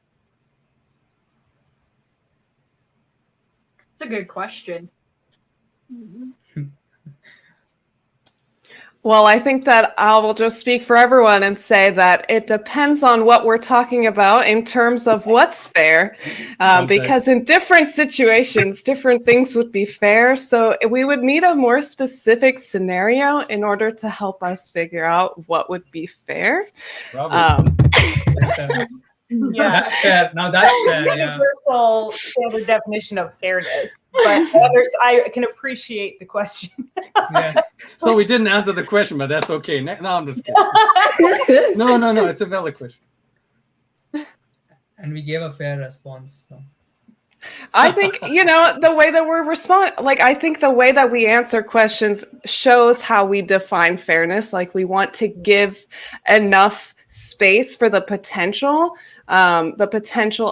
It's a good question. Well, I think that I will just speak for everyone and say that it depends on what we're talking about in terms of what's fair, because in different situations, different things would be fair. So we would need a more specific scenario in order to help us figure out what would be fair. Yeah, that's fair. Now that's fair. Universal standard definition of fairness, but I can appreciate the question. Yeah. So we didn't answer the question, but that's okay. No, I'm just kidding. No, it's a valid question. And we gave a fair response. So. I think, the way that we're I think the way that we answer questions shows how we define fairness. Like we want to give enough space for the potential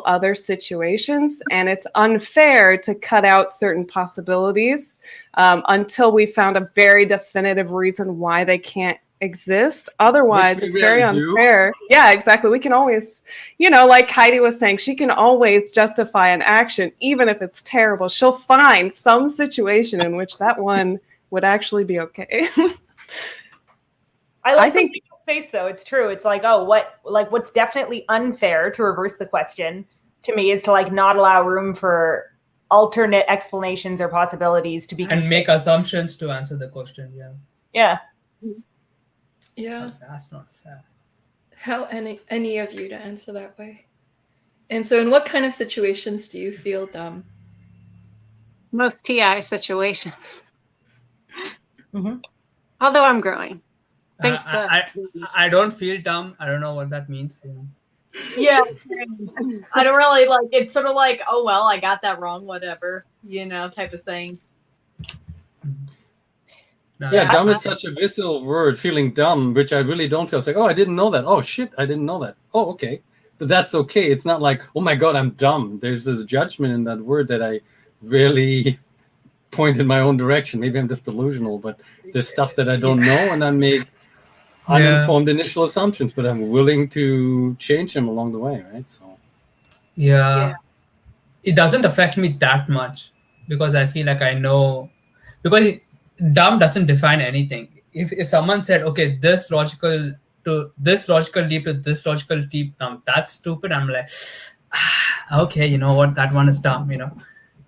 other situations, and it's unfair to cut out certain possibilities until we found a very definitive reason why they can't exist. Otherwise, it's very unfair. Yeah, exactly. We can always, like Heidi was saying, she can always justify an action, even if it's terrible. She'll find some situation in which that one would actually be okay. I think space though. It's true. It's like, what's definitely unfair, to reverse the question to me, is to like not allow room for alternate explanations or possibilities to be and make assumptions to answer the question. Yeah. But that's not fair. How any of you to answer that way? And so in what kind of situations do you feel dumb? Most TI situations. Mm-hmm. Although I'm growing. Thanks I don't feel dumb. I don't know what that means. Yeah. I don't really like, it's sort of like, oh, well, I got that wrong, whatever, type of thing. No, Yeah, that's dumb is fine. such a visceral word, feeling dumb, which I really don't feel. It's like, oh, I didn't know that. Oh, shit, I didn't know that. Oh, okay. But that's okay. It's not like, oh my God, I'm dumb. There's this judgment in that word that I really point in my own direction. Maybe I'm just delusional, but there's stuff that I don't know, and I make uninformed initial assumptions, but I'm willing to change them along the way, right? So Yeah. It doesn't affect me that much because I feel like I know, because dumb doesn't define anything. If someone said, okay, this logical leap to this logical leap, that's stupid, I'm like, okay, you know what, that one is dumb,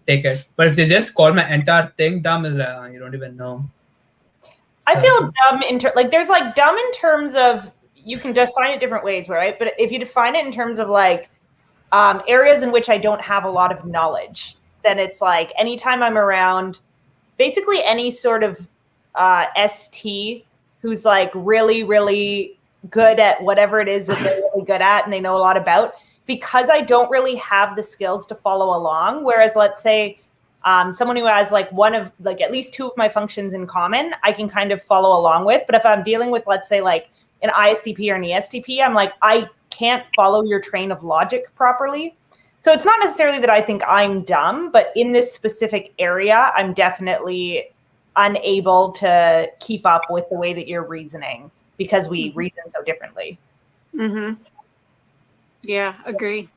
take it. But if they just call my entire thing dumb, it's like, you don't even know. I feel dumb like there's like dumb in terms of, you can define it different ways, right? But if you define it in terms of like areas in which I don't have a lot of knowledge, then it's like anytime I'm around basically any sort of ST who's like really, really good at whatever it is that they're really good at and they know a lot about, because I don't really have the skills to follow along. Whereas let's say someone who has like one of like at least two of my functions in common, I can kind of follow along with. But if I'm dealing with, let's say, like an ISTP or an ESTP, I'm like, I can't follow your train of logic properly. So it's not necessarily that I think I'm dumb, but in this specific area, I'm definitely unable to keep up with the way that you're reasoning because we reason so differently. Mm-hmm. Yeah, agree.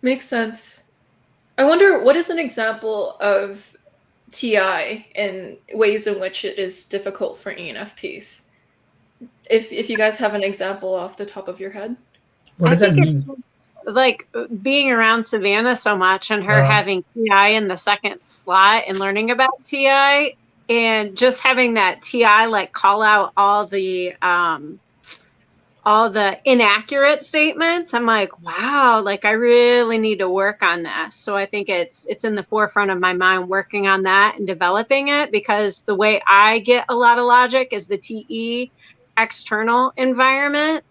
Makes sense. I wonder, what is an example of TI in ways in which it is difficult for ENFPs? If you guys have an example off the top of your head. What does that mean? Like being around Savanna so much and her having TI in the second slot and learning about TI and just having that TI like call out all the inaccurate statements. I'm like, wow, like I really need to work on this. So I think it's in the forefront of my mind, working on that and developing it, because the way I get a lot of logic is the TE external environment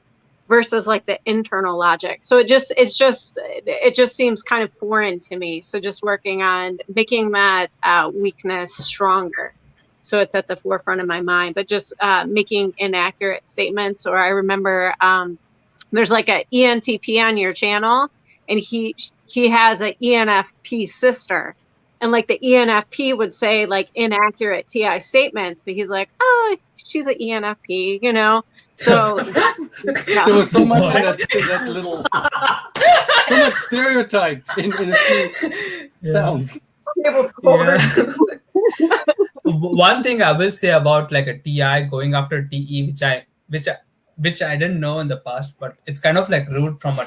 versus like the internal logic. So it just seems kind of foreign to me. So just working on making that weakness stronger, so it's at the forefront of my mind. But just making inaccurate statements. Or I remember there's like an ENTP on your channel, and he has an ENFP sister, and like the ENFP would say like inaccurate TI statements, but he's like, oh, she's an ENFP, you know. So there was so much in that little, so much stereotype in a few sounds. One thing I will say about like a TI going after TE, which I didn't know in the past, but it's kind of like rude from a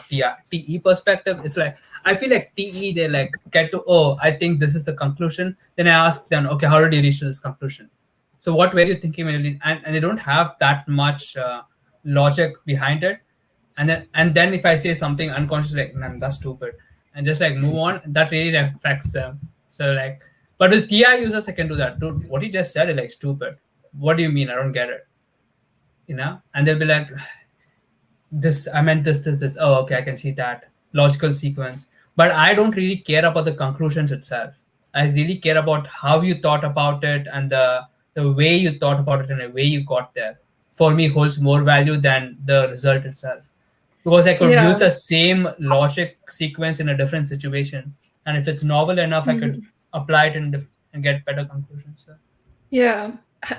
TE perspective. It's like, I feel like TE, they like get to, oh, I think this is the conclusion. Then I ask them, okay, how did you reach to this conclusion? So what were you thinking when you, and they don't have that much logic behind it. And then if I say something unconscious, like, nah, that's stupid, and just like move on, that really affects them. So like, but with TI users, I can do that. Dude, what he just said is like stupid. What do you mean? I don't get it. You know? And they'll be like, this, I meant this. Oh, okay, I can see that. Logical sequence. But I don't really care about the conclusions itself. I really care about how you thought about it, and the way you thought about it and the way you got there. For me, holds more value than the result itself. Because I could use the same logic sequence in a different situation. And if it's novel enough, I could apply it and get better conclusions. So. Yeah.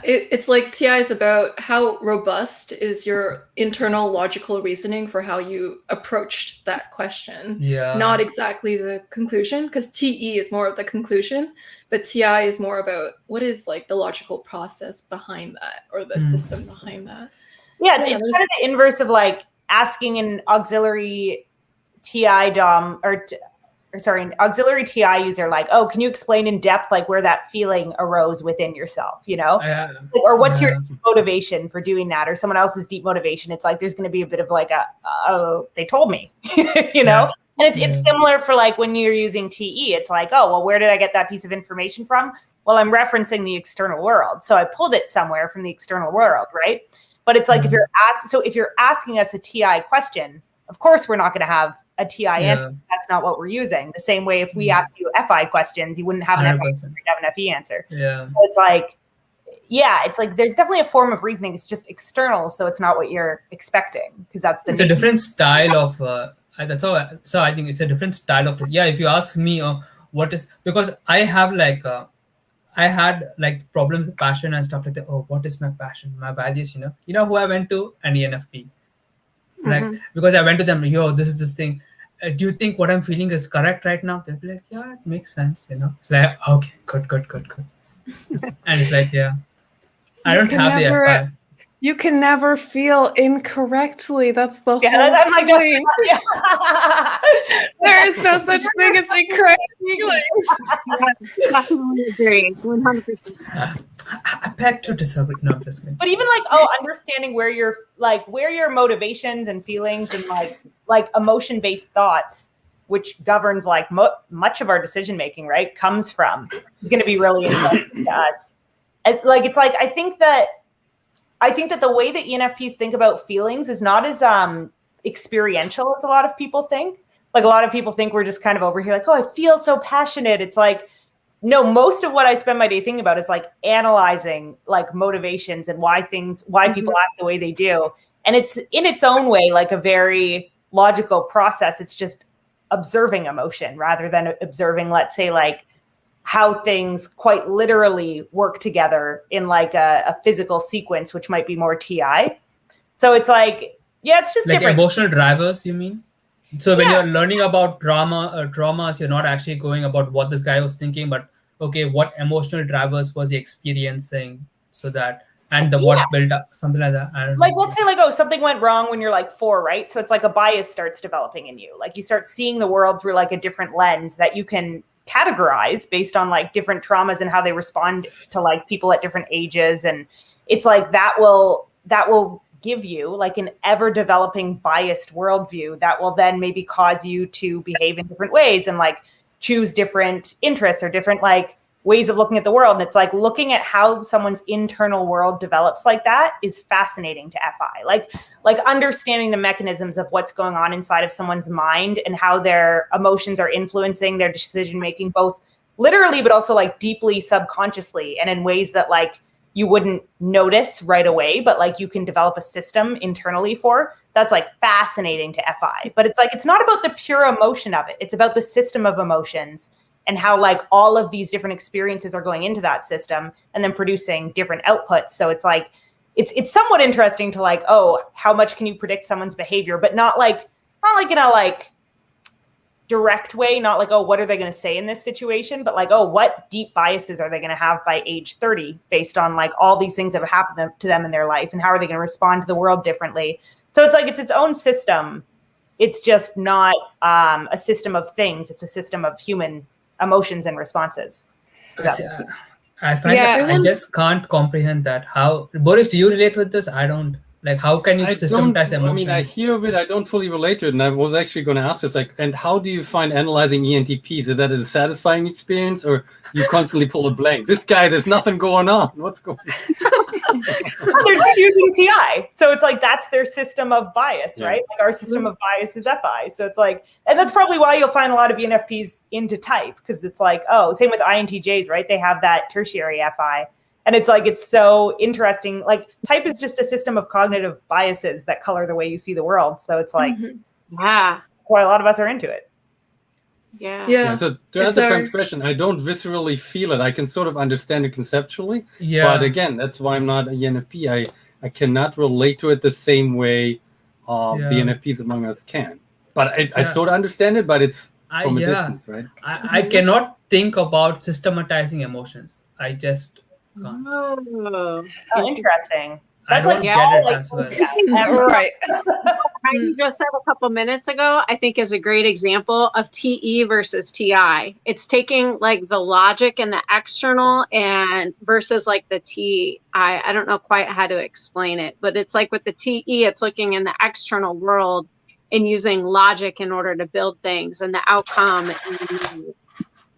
It's like TI is about how robust is your internal logical reasoning for how you approached that question. Yeah. Not exactly the conclusion, because TE is more of the conclusion, but TI is more about what is like the logical process behind that, or the system behind that. Yeah, it's kind of the inverse of like asking an auxiliary TI DOM auxiliary TI user, like, oh, can you explain in depth like where that feeling arose within yourself, you know? Or what's your motivation for doing that, or someone else's deep motivation? It's like there's going to be a bit of like oh, they told me, you know? And it's similar for like when you're using TE. It's like, oh, well, where did I get that piece of information from? Well, I'm referencing the external world, so I pulled it somewhere from the external world, right? But it's like if you're asking us a TI question, of course we're not going to have a TI answer. That's not what we're using. The same way if we asked you FI questions, you wouldn't have an FI answer, you'd have an FE answer. Yeah. So it's like, yeah, it's like there's definitely a form of reasoning. It's just external, so it's not what you're expecting, because that's the It's a different style of that's how so I think it's a different style of, yeah, if you ask me what is, because I have like I had like problems with passion and stuff like that. Oh, what is my passion, my values, who I went to? An ENFP, like, because I went to them, this is this thing, do you think what I'm feeling is correct right now? They'll be like, yeah, it makes sense, it's like, okay, good. And it's like, yeah, I don't have the FI. You can never feel incorrectly. That's the whole I'm like, point. yeah. There is no such thing as incorrect feeling. Definitely agree, 100%. I beg to disagree. No, I'm just kidding. But even like, understanding where your motivations and feelings and like emotion-based thoughts, which governs like much of our decision making, right, comes from, is going to be really important to us. It's like I think that the way that ENFPs think about feelings is not as experiential as a lot of people think. Like, a lot of people think we're just kind of over here like, oh, I feel so passionate. It's like, no, most of what I spend my day thinking about is like analyzing like motivations and why people act the way they do. And it's in its own way like a very logical process. It's just observing emotion rather than observing, let's say, like how things quite literally work together in like a physical sequence, which might be more TI. So it's like, yeah, it's just like different. Emotional drivers, you mean? So when you're learning about traumas, you're not actually going about what this guy was thinking, but okay, what emotional drivers was he experiencing, so that, and what built up, something like that. I don't know. Let's say like, oh, something went wrong when you're like 4, right? So it's like a bias starts developing in you. Like, you start seeing the world through like a different lens that you can categorize based on like different traumas and how they respond to like people at different ages. And it's like that will give you like an ever developing biased worldview that will then maybe cause you to behave in different ways and like choose different interests or different like ways of looking at the world. And it's like looking at how someone's internal world develops like that is fascinating to FI. Like understanding the mechanisms of what's going on inside of someone's mind and how their emotions are influencing their decision making, both literally, but also like deeply subconsciously and in ways that like you wouldn't notice right away, but like you can develop a system internally for. That's like fascinating to FI. But it's like, it's not about the pure emotion of it. It's about the system of emotions and how like all of these different experiences are going into that system and then producing different outputs. So it's like, it's somewhat interesting to like, oh, how much can you predict someone's behavior, but not in a like direct way, not like, oh, what are they going to say in this situation, but like, oh, what deep biases are they going to have by age 30 based on like all these things that have happened to them in their life, and how are they going to respond to the world differently? So it's like, it's its own system. It's just not a system of things. It's a system of human emotions and responses. I find I just can't comprehend that. How, Boris, do you relate with this? I don't. Like, how can you systematize emotions? I mean, I hear of it. I don't fully relate to it. And I was actually going to ask this, like, and how do you find analyzing ENTPs? Is that a satisfying experience, or you constantly pull a blank? This guy, there's nothing going on. What's going on? They're just using TI. So it's like, that's their system of bias, right? Like, our system of bias is FI. So it's like, and that's probably why you'll find a lot of ENFPs into type, because it's like, oh, same with INTJs, right? They have that tertiary FI. And it's like, it's so interesting. Like, type is just a system of cognitive biases that color the way you see the world. So it's like, yeah, why a lot of us are into it. Yeah. So to answer Frank's question, I don't viscerally feel it. I can sort of understand it conceptually. Yeah. But again, that's why I'm not an ENFP. I cannot relate to it the same way the ENFPs among us can. But I sort of understand it, but it's from a distance, right? I cannot think about systematizing emotions. I just can't. Oh, interesting. That's I don't get it as well. Right. You just said a couple minutes ago, I think is a great example of TE versus TI. It's taking like the logic and the external and versus like the TI. I don't know quite how to explain it, but it's like with the TE, it's looking in the external world and using logic in order to build things, and the outcome,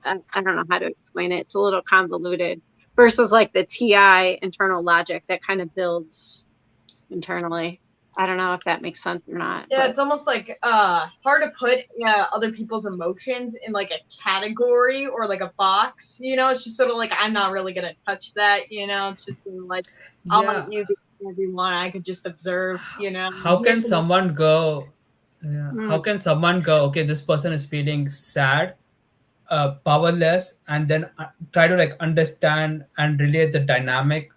I don't know how to explain it. It's a little convoluted. Versus like the TI internal logic that kind of builds internally. I don't know if that makes sense or not. Yeah, but- it's almost like hard to put other people's emotions in like a category or like a box. You know, it's just sort of like I'm not really gonna touch that. You know, it's just like I'll let you do whatever you want. I could just observe. You know, How can someone go? How can someone go? Okay, this person is feeling sad, powerless, and then try to like understand and relate the dynamic.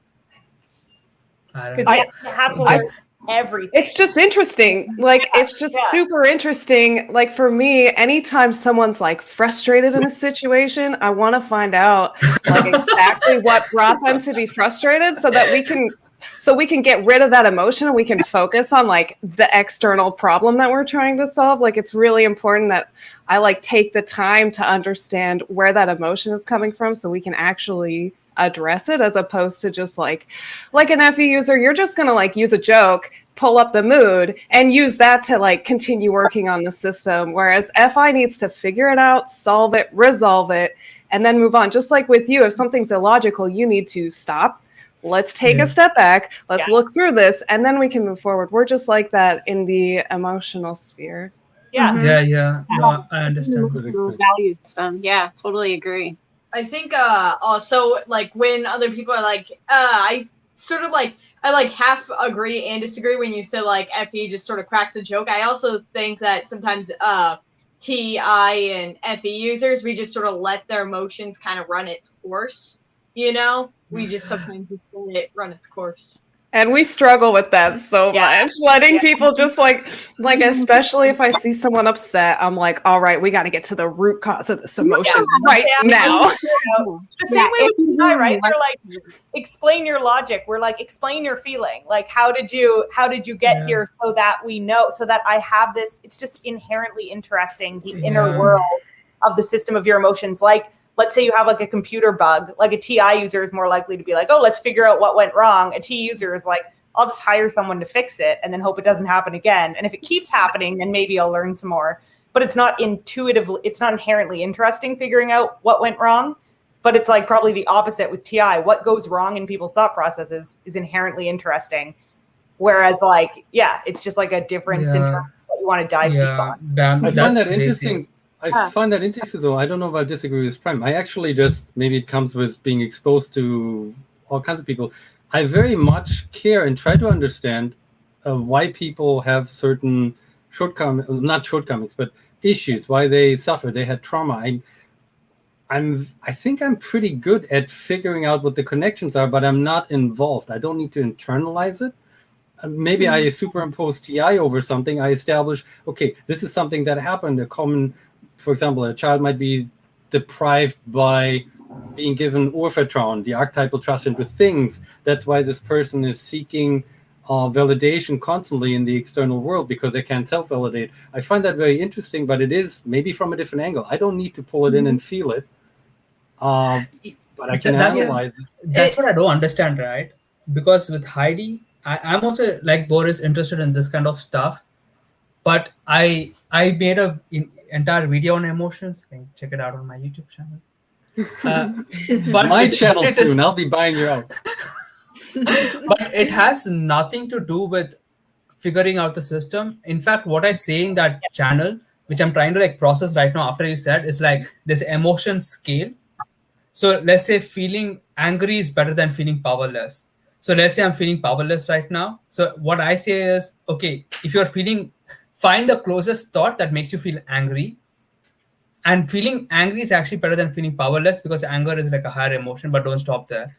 Because you have to learn everything. It's just interesting. Like, it's just super interesting. Like, for me, anytime someone's like frustrated in a situation, I want to find out like exactly what brought them to be frustrated so that we can get rid of that emotion and we can focus on like the external problem that we're trying to solve. Like, it's really important that I like take the time to understand where that emotion is coming from so we can actually address it, as opposed to just like an FE user, you're just going to like use a joke, pull up the mood and use that to like continue working on the system. Whereas FI needs to figure it out, solve it, resolve it, and then move on. Just like with you, if something's illogical, you need to stop. Let's take a step back. Let's look through this, and then we can move forward. We're just like that in the emotional sphere. Yeah. No, I understand. Value system. Yeah, totally agree. I think also like when other people are like I half agree and disagree when you say like FE just sort of cracks a joke. I also think that sometimes TI and FE users, we just sort of let their emotions kind of run its course. You know, we just sometimes just let it run its course. And we struggle with that so much, letting people just like, especially if I see someone upset, I'm like, all right, we got to get to the root cause of this emotion now. The same way with TI, right? They're like, explain your logic. We're like, explain your feeling. Like, how did you get here so that we know, so that I have this, it's just inherently interesting, the inner world of the system of your emotions. Like, let's say you have like a computer bug, like a TI user is more likely to be like, oh, let's figure out what went wrong. A T user is like, I'll just hire someone to fix it and then hope it doesn't happen again. And if it keeps happening, then maybe I'll learn some more. But it's not intuitively, it's not inherently interesting figuring out what went wrong. But it's like probably the opposite with TI. What goes wrong in people's thought processes is inherently interesting. Whereas like, it's just like a difference in terms of what you want to dive deep on. I find that interesting. I find that interesting, though. I don't know if I disagree with Prime. I actually just, maybe it comes with being exposed to all kinds of people. I very much care and try to understand why people have certain not shortcomings, but issues, why they suffer. They had trauma. I think I'm pretty good at figuring out what the connections are, but I'm not involved. I don't need to internalize it. Maybe I superimpose TI over something. I establish, okay, this is something that happened, a common. For example, a child might be deprived by being given orphatron, the archetypal trust into things. That's why this person is seeking validation constantly in the external world because they can't self-validate. I find that very interesting, but it is maybe from a different angle. I don't need to pull it in and feel it, but I can analyze it. That's what I don't understand, right? Because with Heidi, I'm also, like Boris, interested in this kind of stuff. But I made an entire video on emotions. Check it out on my YouTube channel. But my channel soon. I'll be buying you out. But it has nothing to do with figuring out the system. In fact, what I say in that channel, which I'm trying to like process right now after you said, is like this emotion scale. So let's say feeling angry is better than feeling powerless. So let's say I'm feeling powerless right now. So what I say is, okay, if you're find the closest thought that makes you feel angry. And feeling angry is actually better than feeling powerless because anger is like a higher emotion, but don't stop there.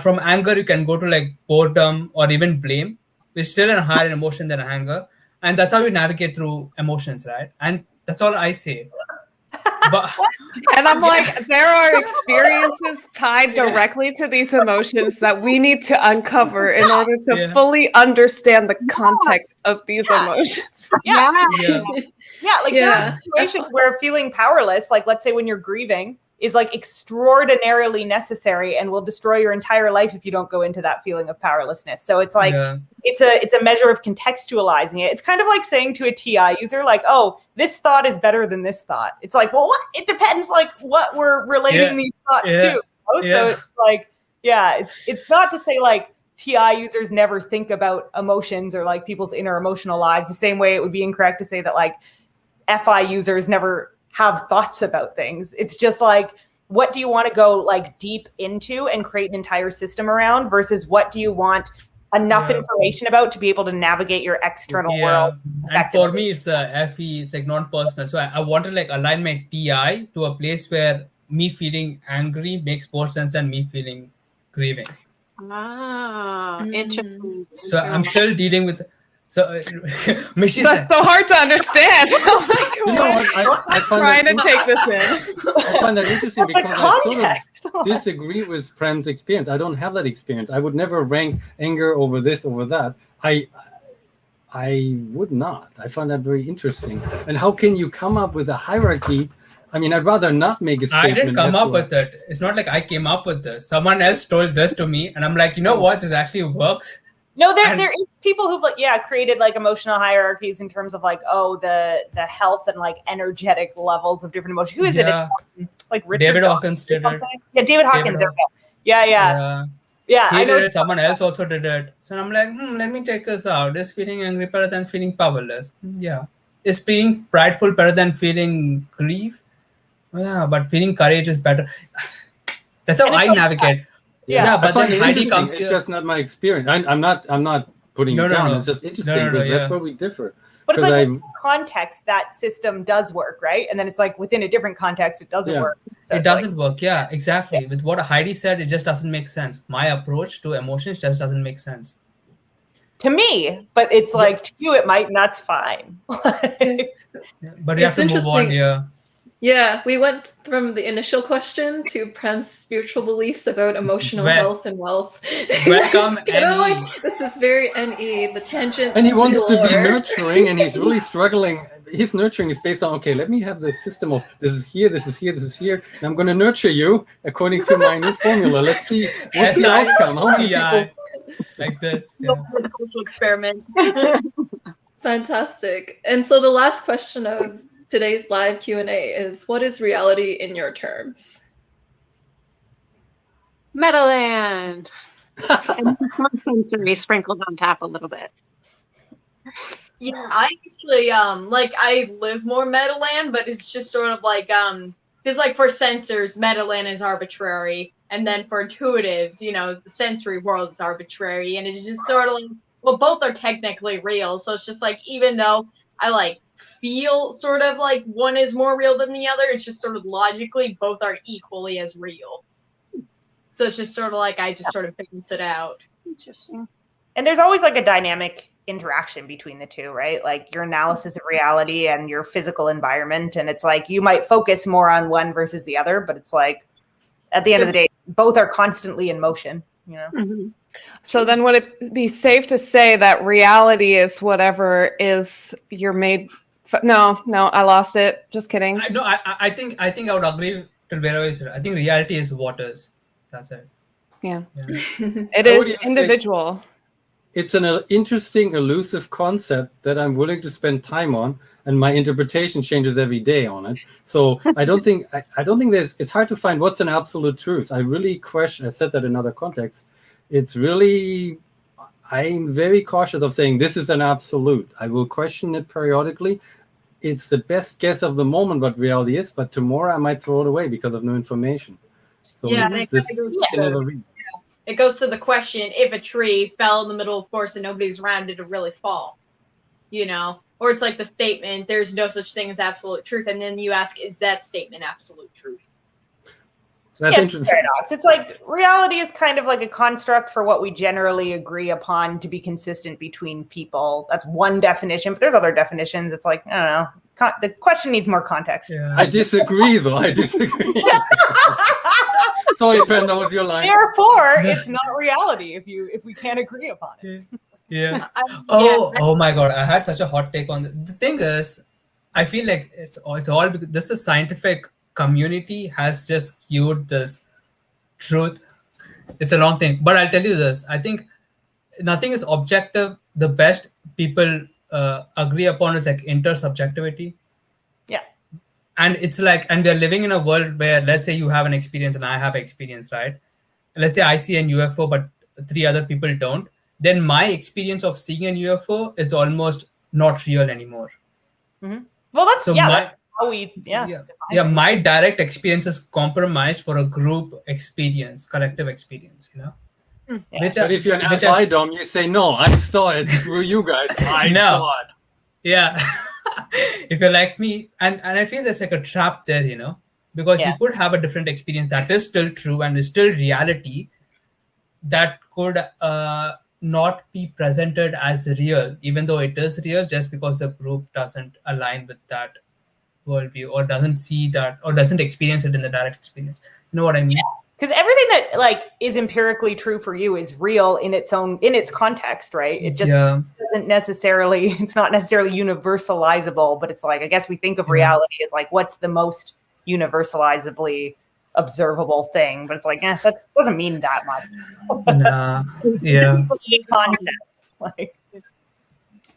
From anger, you can go to like boredom or even blame, which is still a higher emotion than anger. And that's how we navigate through emotions, right? And that's all I say. But, and I'm like, there are experiences tied directly to these emotions that we need to uncover in order to fully understand the context of these emotions. There are situations where feeling powerless, like let's say when you're grieving, is like extraordinarily necessary and will destroy your entire life if you don't go into that feeling of powerlessness. So it's like it's a measure of contextualizing it. It's kind of like saying to a TI user, like, oh, this thought is better than this thought. It's like, well, what? It depends like what we're relating these thoughts to. So it's like, it's not to say like TI users never think about emotions or like people's inner emotional lives the same way it would be incorrect to say that like FI users never have thoughts about things. It's just like, what do you want to go like deep into and create an entire system around versus what do you want enough information about to be able to navigate your external world? And for me, it's FE, it's like non-personal. So I want to like align my TI to a place where me feeling angry makes more sense than me feeling grieving. Interesting. So I'm still dealing with. So Michi That's so hard to understand. I find trying to that take this in. I find that interesting because I sort Context. of disagree with Prem's experience. I don't have that experience. I would never rank anger over this, over that. I would not. I find that very interesting. And how can you come up with a hierarchy? I mean, I'd rather not make a statement. I didn't come up with it. It's not like I came up with this. Someone else told this to me, and I'm like, you know what? This actually works. No, there is people who've like created like emotional hierarchies in terms of like the health and like energetic levels of different emotions. Who is it? It's, like Richard David Hawkins did it. Yeah, David Hawkins. Yeah. He I know. did it. Someone else also did it. So I'm like, let me check this out. Is feeling angry better than feeling powerless? Yeah. Is being prideful better than feeling grief? Yeah, but feeling courage is better. That's how I navigate. Yeah, but then Heidi comes It's here. just not my experience. I'm not putting it down. It's just interesting because that's where we differ. But it's like in context, that system does work, right? And then it's like within a different context, it doesn't work. So it doesn't work. Yeah, exactly. With what Heidi said, it just doesn't make sense. My approach to emotions just doesn't make sense. To me, but it's like to you, it might, and that's fine. But you have to move on here. Yeah, we went from the initial question to Prem's spiritual beliefs about emotional health and wealth. Welcome, this is very NE, the tangent. And he wants to be nurturing, and he's really struggling. His nurturing is based on, okay, let me have the system of this is here, this is here, this is here, and I'm going to nurture you according to my new formula. Let's see what's the outcome. How many people... Like this. Social experiment. Fantastic. And so the last question of today's live Q&A is, what is reality in your terms? Meadowland. And one sensory sprinkled on top a little bit. Yeah, I actually I live more Meadowland, but it's just sort of like because like for sensors, Meadowland is arbitrary, and then for intuitives, the sensory world is arbitrary, and it's just sort of like, well, both are technically real, so it's just like, even though I like feel sort of like one is more real than the other, it's just sort of logically both are equally as real. So it's just sort of like I just sort of balance it out. Interesting. And there's always like a dynamic interaction between the two, right? Like your analysis of reality and your physical environment. And it's like you might focus more on one versus the other, but it's like at the end of the day, both are constantly in motion, Mm-hmm. So then would it be safe to say that reality is whatever is you're made... No, I lost it. Just kidding. I think I would agree to wherever you said. I think reality is what is. That's it. Yeah. It is individual. It's an interesting, elusive concept that I'm willing to spend time on, and my interpretation changes every day on it. So I don't think it's hard to find what's an absolute truth. I really question. I said that in other contexts. It's really, I'm very cautious of saying this is an absolute. I will question it periodically. It's the best guess of the moment what reality is, but tomorrow I might throw it away because of new information. So it goes to the question, if a tree fell in the middle of forest and nobody's around, did it really fall? Or it's like the statement, there's no such thing as absolute truth. And then you ask, is that statement absolute truth? That's interesting. Paradox. It's like reality is kind of like a construct for what we generally agree upon to be consistent between people. That's one definition, but there's other definitions. It's like, I don't know. The question needs more context. Yeah. I disagree, though. I disagree. Sorry, Prem, that was your line. Therefore, it's not reality if we can't agree upon it. Yeah. Oh my God! I had such a hot take on it. The thing is, I feel like it's all because this is scientific community has just skewed this truth. It's a long thing, but I'll tell you this. I think nothing is objective. The best people agree upon is like intersubjectivity. Yeah. And it's like, and we're living in a world where, let's say you have an experience and I have experience, right? Let's say I see an UFO, but three other people don't, then my experience of seeing an UFO is almost not real anymore. Well, that's that's how we my direct experience is compromised for a group experience, collective experience, you know. But if you're an alpha-dom, you say, no, I saw it through you guys. I saw it. Yeah. If you're like me, and I feel there's like a trap there, you know, because you could have a different experience that is still true and is still reality, that could not be presented as real, even though it is real, just because the group doesn't align with that worldview, or doesn't see that, or doesn't experience it in the direct experience. You know what I mean? Because everything that like is empirically true for you is real in its context, right? It just doesn't necessarily, it's not necessarily universalizable, but it's like, I guess we think of reality as like, what's the most universalizably observable thing? But it's like, that doesn't mean that much. Concept. Like,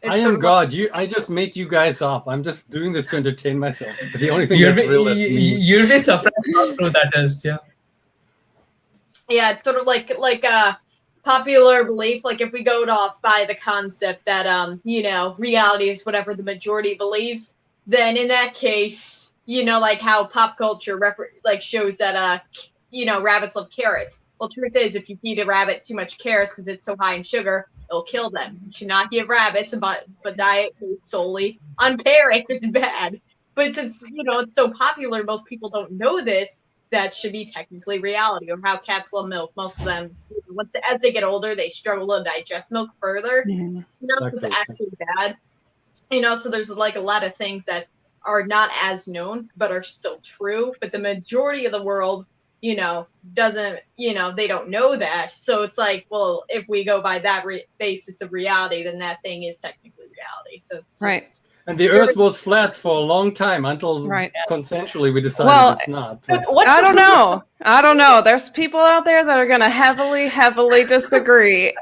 I am God. I just made you guys up. I'm just doing this to entertain myself. But the only thing that's real is me. You'll be surprised how true that is. Yeah, it's sort of like a popular belief. Like if we go off by the concept that reality is whatever the majority believes, then in that case, like how pop culture shows that rabbits love carrots. Well, truth is, if you feed a rabbit too much carrots because it's so high in sugar, it'll kill them. You should not give rabbits but diet based solely on carrots. It's bad. But since it's so popular, most people don't know this. That should be technically reality. Or how cats love milk. Most of them, as they get older, they struggle to digest milk further. So it's actually bad. So there's like a lot of things that are not as known but are still true. But the majority of the world, doesn't, they don't know that. So it's like, well, if we go by that basis of reality, then that thing is technically reality. So it's just, And the Earth was flat for a long time until consensually we decided it's not. I don't know. There's people out there that are going to heavily disagree.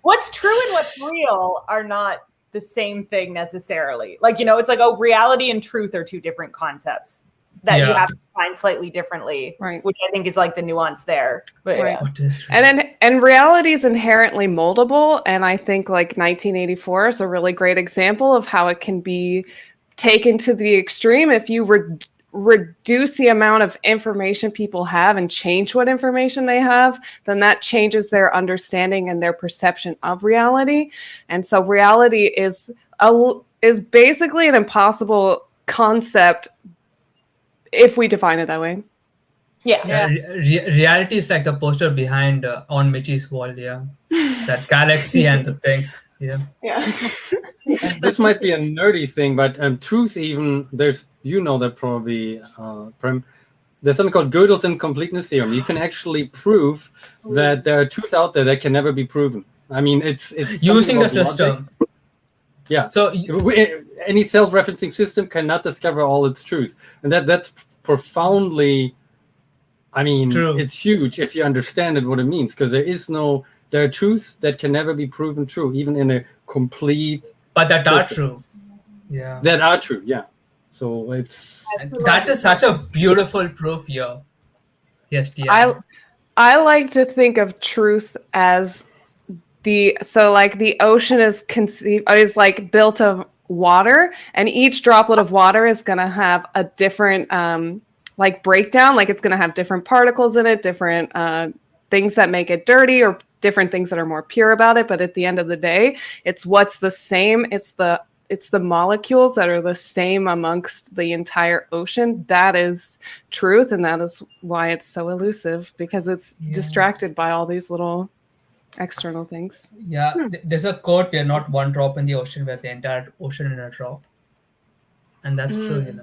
What's true and what's real are not the same thing necessarily. Like, it's like, reality and truth are two different concepts that you have to find slightly differently, which I think is like the nuance there. But and reality is inherently moldable, and I think like 1984 is a really great example of how it can be taken to the extreme. If you reduce the amount of information people have and change what information they have, then that changes their understanding and their perception of reality. And so reality is basically an impossible concept if we define it that way. Reality is like the poster behind on Michi's wall. That galaxy and the thing. This might be a nerdy thing, but truth, even there's that probably Prem, there's something called Gödel's incompleteness theorem. You can actually prove that there are truths out there that can never be proven. I mean, it's using the system. So any self-referencing system cannot discover all its truths, and that's profoundly, true. It's huge if you understand it, what it means, because there are truths that can never be proven true, even in a complete. But that are true. That are true. So that is such a beautiful proof here. Yes, I like to think of truth as the ocean is like built of water, and each droplet of water is going to have a different breakdown. Like it's going to have different particles in it, different things that make it dirty, or different things that are more pure about it. But at the end of the day, it's what's the same. It's the molecules that are the same amongst the entire ocean. That is truth, and that is why it's so elusive, because it's distracted by all these little external things. There's a quote, we are not one drop in the ocean, we're the entire ocean in a drop. And that's true,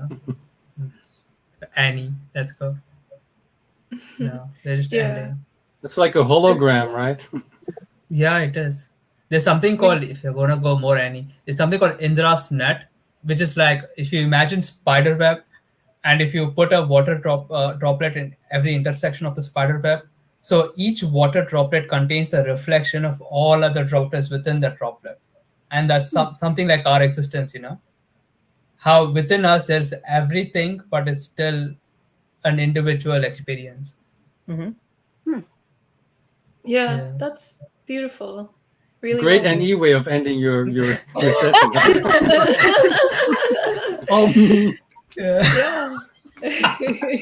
Annie, let's go. No, they're just ending. It's like a hologram, right? It is. There's something called, if you're going to go more Annie, there's something called Indra's net, which is like, if you imagine spider web, and if you put a water droplet in every intersection of the spider web, so each water droplet contains a reflection of all other droplets within that droplet. And that's something like our existence, How within us there's everything, but it's still an individual experience. Yeah, that's beautiful. Really Great well NE way of ending your session. Oh, Yeah. the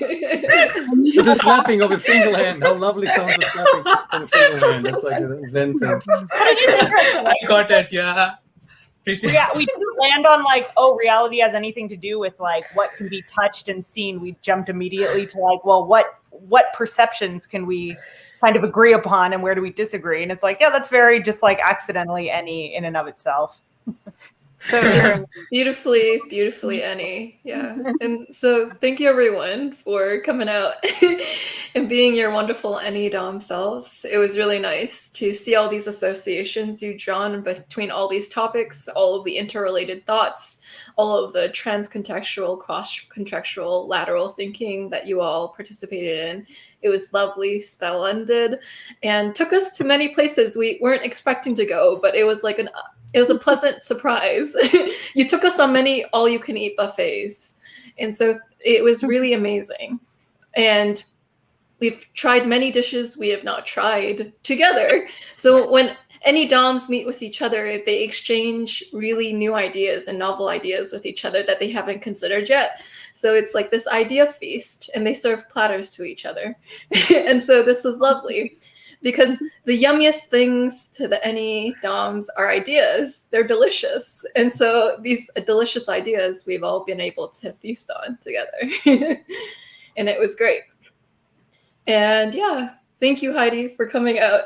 slapping of a single hand. How lovely sounds the slapping of a single hand. That's like a Zen thing. I got it. Yeah. Appreciate Yeah, we didn't land on like, oh, reality has anything to do with like what can be touched and seen. We jumped immediately to like, well, what perceptions can we kind of agree upon and where do we disagree? And it's like, yeah, that's very just like accidentally any in and of itself. So beautifully Annie. Yeah. And so thank you everyone for coming out and being your wonderful Annie Dom selves. It was really nice to see all these associations you've drawn between all these topics, all of the interrelated thoughts, all of the trans-contextual, cross-contextual, lateral thinking that you all participated in. It was lovely, splendid, and took us to many places we weren't expecting to go, but it was like it was a pleasant surprise. You took us on many all-you-can-eat buffets. And so it was really amazing. And we've tried many dishes we have not tried together. So when any DOMs meet with each other, they exchange really new ideas and novel ideas with each other that they haven't considered yet. So it's like this idea feast, and they serve platters to each other. And so this was lovely. Because the yummiest things to the any DOMs are ideas. They're delicious. And so these delicious ideas we've all been able to feast on together. And it was great. And yeah, thank you, Heidi, for coming out.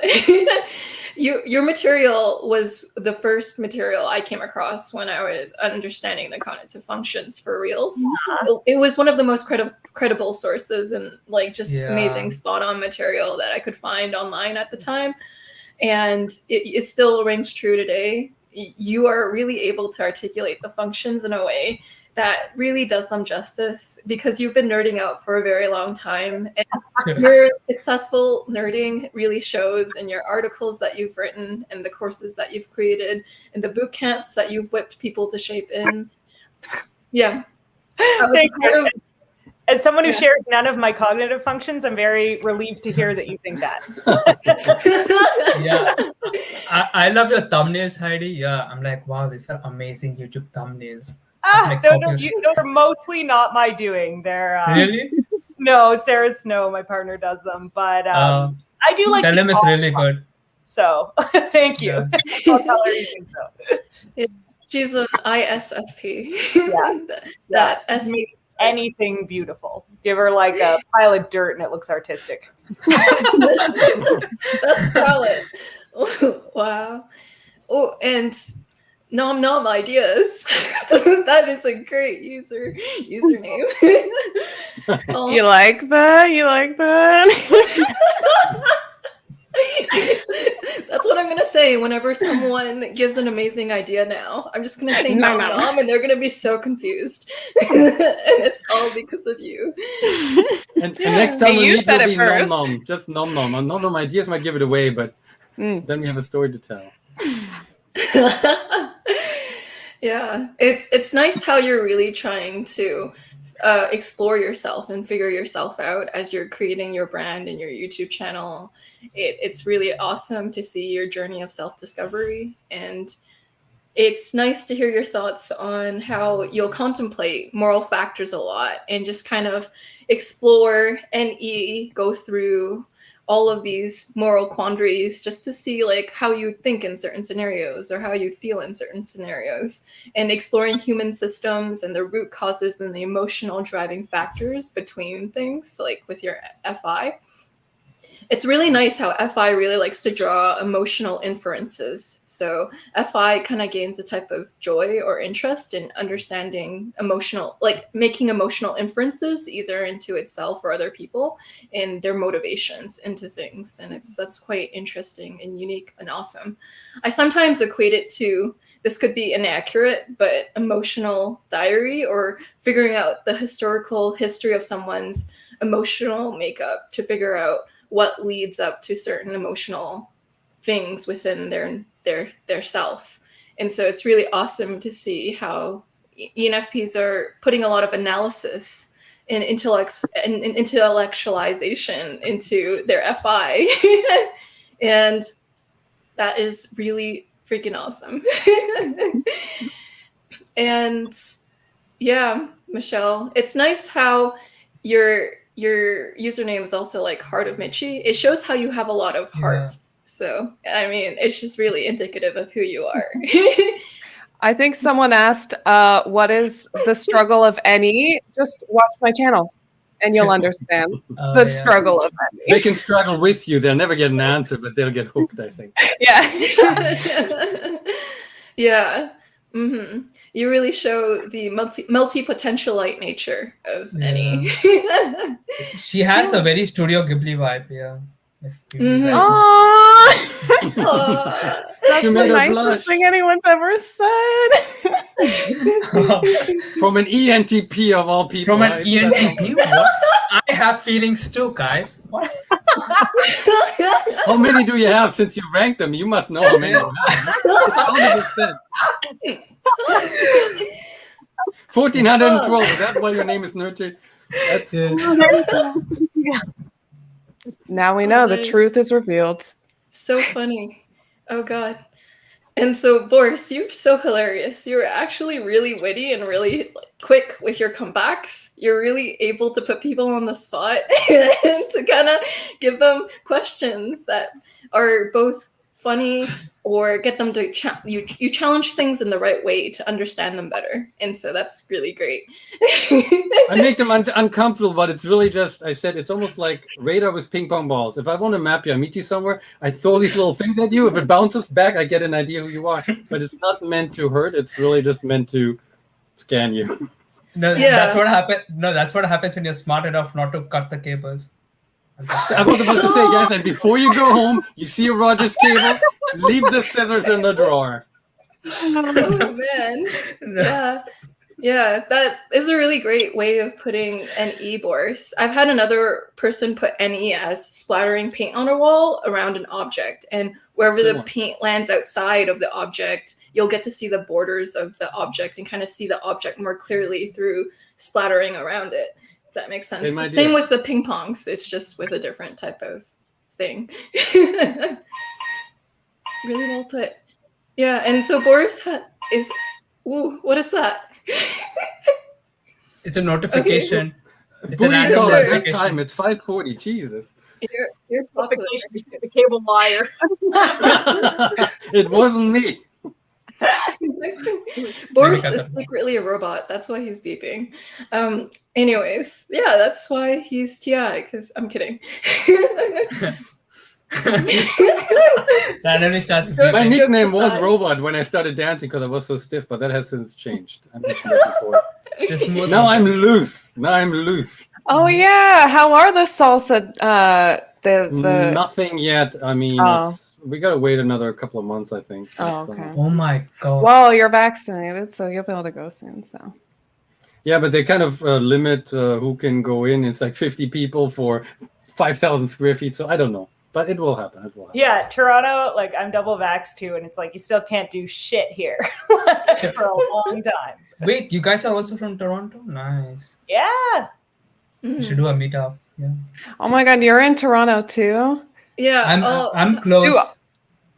Your material was the first material I came across when I was understanding the cognitive functions for reals. It was one of the most credible sources and like just amazing spot on material that I could find online at the time. And it still rings true today. You are really able to articulate the functions in a way that really does them justice because you've been nerding out for a very long time. And your successful nerding really shows in your articles that you've written and the courses that you've created and the boot camps that you've whipped people to shape in. Yeah. Thank you. As someone who shares none of my cognitive functions, I'm very relieved to hear that you think that. Yeah. I love your thumbnails, Heidi. Yeah. I'm like, wow, these are amazing YouTube thumbnails. Those are mostly not my doing. They're really? No, Sarah Snow, my partner, does them. But I do like. Tell him it's really good. So thank you. Yeah. I'll tell her you think so. Yeah. She's an ISFP. That makes anything beautiful. Give her like a pile of dirt and it looks artistic. That's solid. Wow. Oh, and nom ideas. That is a great username. You like that? You like that? That's what I'm gonna say whenever someone gives an amazing idea now. I'm just gonna say nom, and they're gonna be so confused. And it's all because of you. And next time we meet, will be nom. Just nom. Nom ideas might give it away, but then we have a story to tell. Yeah, it's nice how you're really trying to explore yourself and figure yourself out as you're creating your brand and your YouTube channel. It's really awesome to see your journey of self-discovery, and it's nice to hear your thoughts on how you'll contemplate moral factors a lot and just kind of explore and go through all of these moral quandaries just to see like how you think in certain scenarios or how you'd feel in certain scenarios, and exploring human systems and the root causes and the emotional driving factors between things, like with your FI. It's really nice how FI really likes to draw emotional inferences. So FI kind of gains a type of joy or interest in understanding emotional, like making emotional inferences either into itself or other people and their motivations into things. And that's quite interesting and unique and awesome. I sometimes equate it to, this could be inaccurate, but emotional diary, or figuring out the historical history of someone's emotional makeup to figure out what leads up to certain emotional things within their self. And so it's really awesome to see how ENFPs are putting a lot of analysis and intellectualization into their FI. And that is really freaking awesome. And yeah, Michelle, it's nice how your username is also like Heart of Michi. It shows how you have a lot of hearts. So, I mean, it's just really indicative of who you are. I think someone asked, what is the struggle of any? Just watch my channel and you'll understand the struggle of any. They can struggle with you. They'll never get an answer, but they'll get hooked, I think. Yeah. Yeah. Mm-hmm. You really show the multi-potentialite nature of any. She has a very Studio Ghibli vibe, yeah. Aww. That's the nicest thing anyone's ever said. From an ENTP of all people. From an ENTP? What? I have feelings too, guys. What? How many do you have since you ranked them? You must know how many you have. 100%. 1412. Is that why your name is Nurture? That's Now we know the truth is revealed. So funny. Oh God. And so Boris, you're so hilarious. You're actually really witty and really quick with your comebacks. You're really able to put people on the spot and to kind of give them questions that are both funny or get them to you challenge things in the right way to understand them better. And so that's really great. I make them uncomfortable, but it's really just, I said, it's almost like radar with ping pong balls. If I want to map you, I meet you somewhere, I throw these little things at you. If it bounces back, I get an idea who you are. But it's not meant to hurt. It's really just meant to scan you. No, that's what happened. No, that's what happens when you're smart enough not to cut the cables. I was about to say, guys, and before you go home, you see a Rogers cable, leave the scissors in the drawer. Oh man, yeah, that is a really great way of putting NE, Boris. I've had another person put NE as splattering paint on a wall around an object, and wherever the paint lands outside of the object, you'll get to see the borders of the object and kind of see the object more clearly through splattering around it. That makes sense. Same with the ping pongs. It's just with a different type of thing. Really well put. Yeah, and so Boris is. Ooh, what is that? It's a notification. Okay. It's an actual notification. Time. It's 5:40. Jesus. You're the cable liar. It wasn't me. Boris is secretly a robot. That's why he's beeping. Anyways, yeah, that's why he's TI, because I'm kidding. My nickname was Robot when I started dancing because I was so stiff, but that has since changed. I mentioned that before. Now I'm loose. Oh yeah, how are the salsa? The nothing yet. I mean, we gotta wait another couple of months, I think. Oh, okay. Oh my God. Well, you're vaccinated, so you'll be able to go soon. So. Yeah, but they kind of limit who can go in. It's like 50 people for 5,000 square feet. So I don't know, but it will happen. Yeah, Toronto, like I'm double vaxxed too, and it's like you still can't do shit here for a long time. Wait, you guys are also from Toronto? Nice. Yeah. We should do a meetup. Yeah. Oh my God, you're in Toronto too? Yeah, I'm close.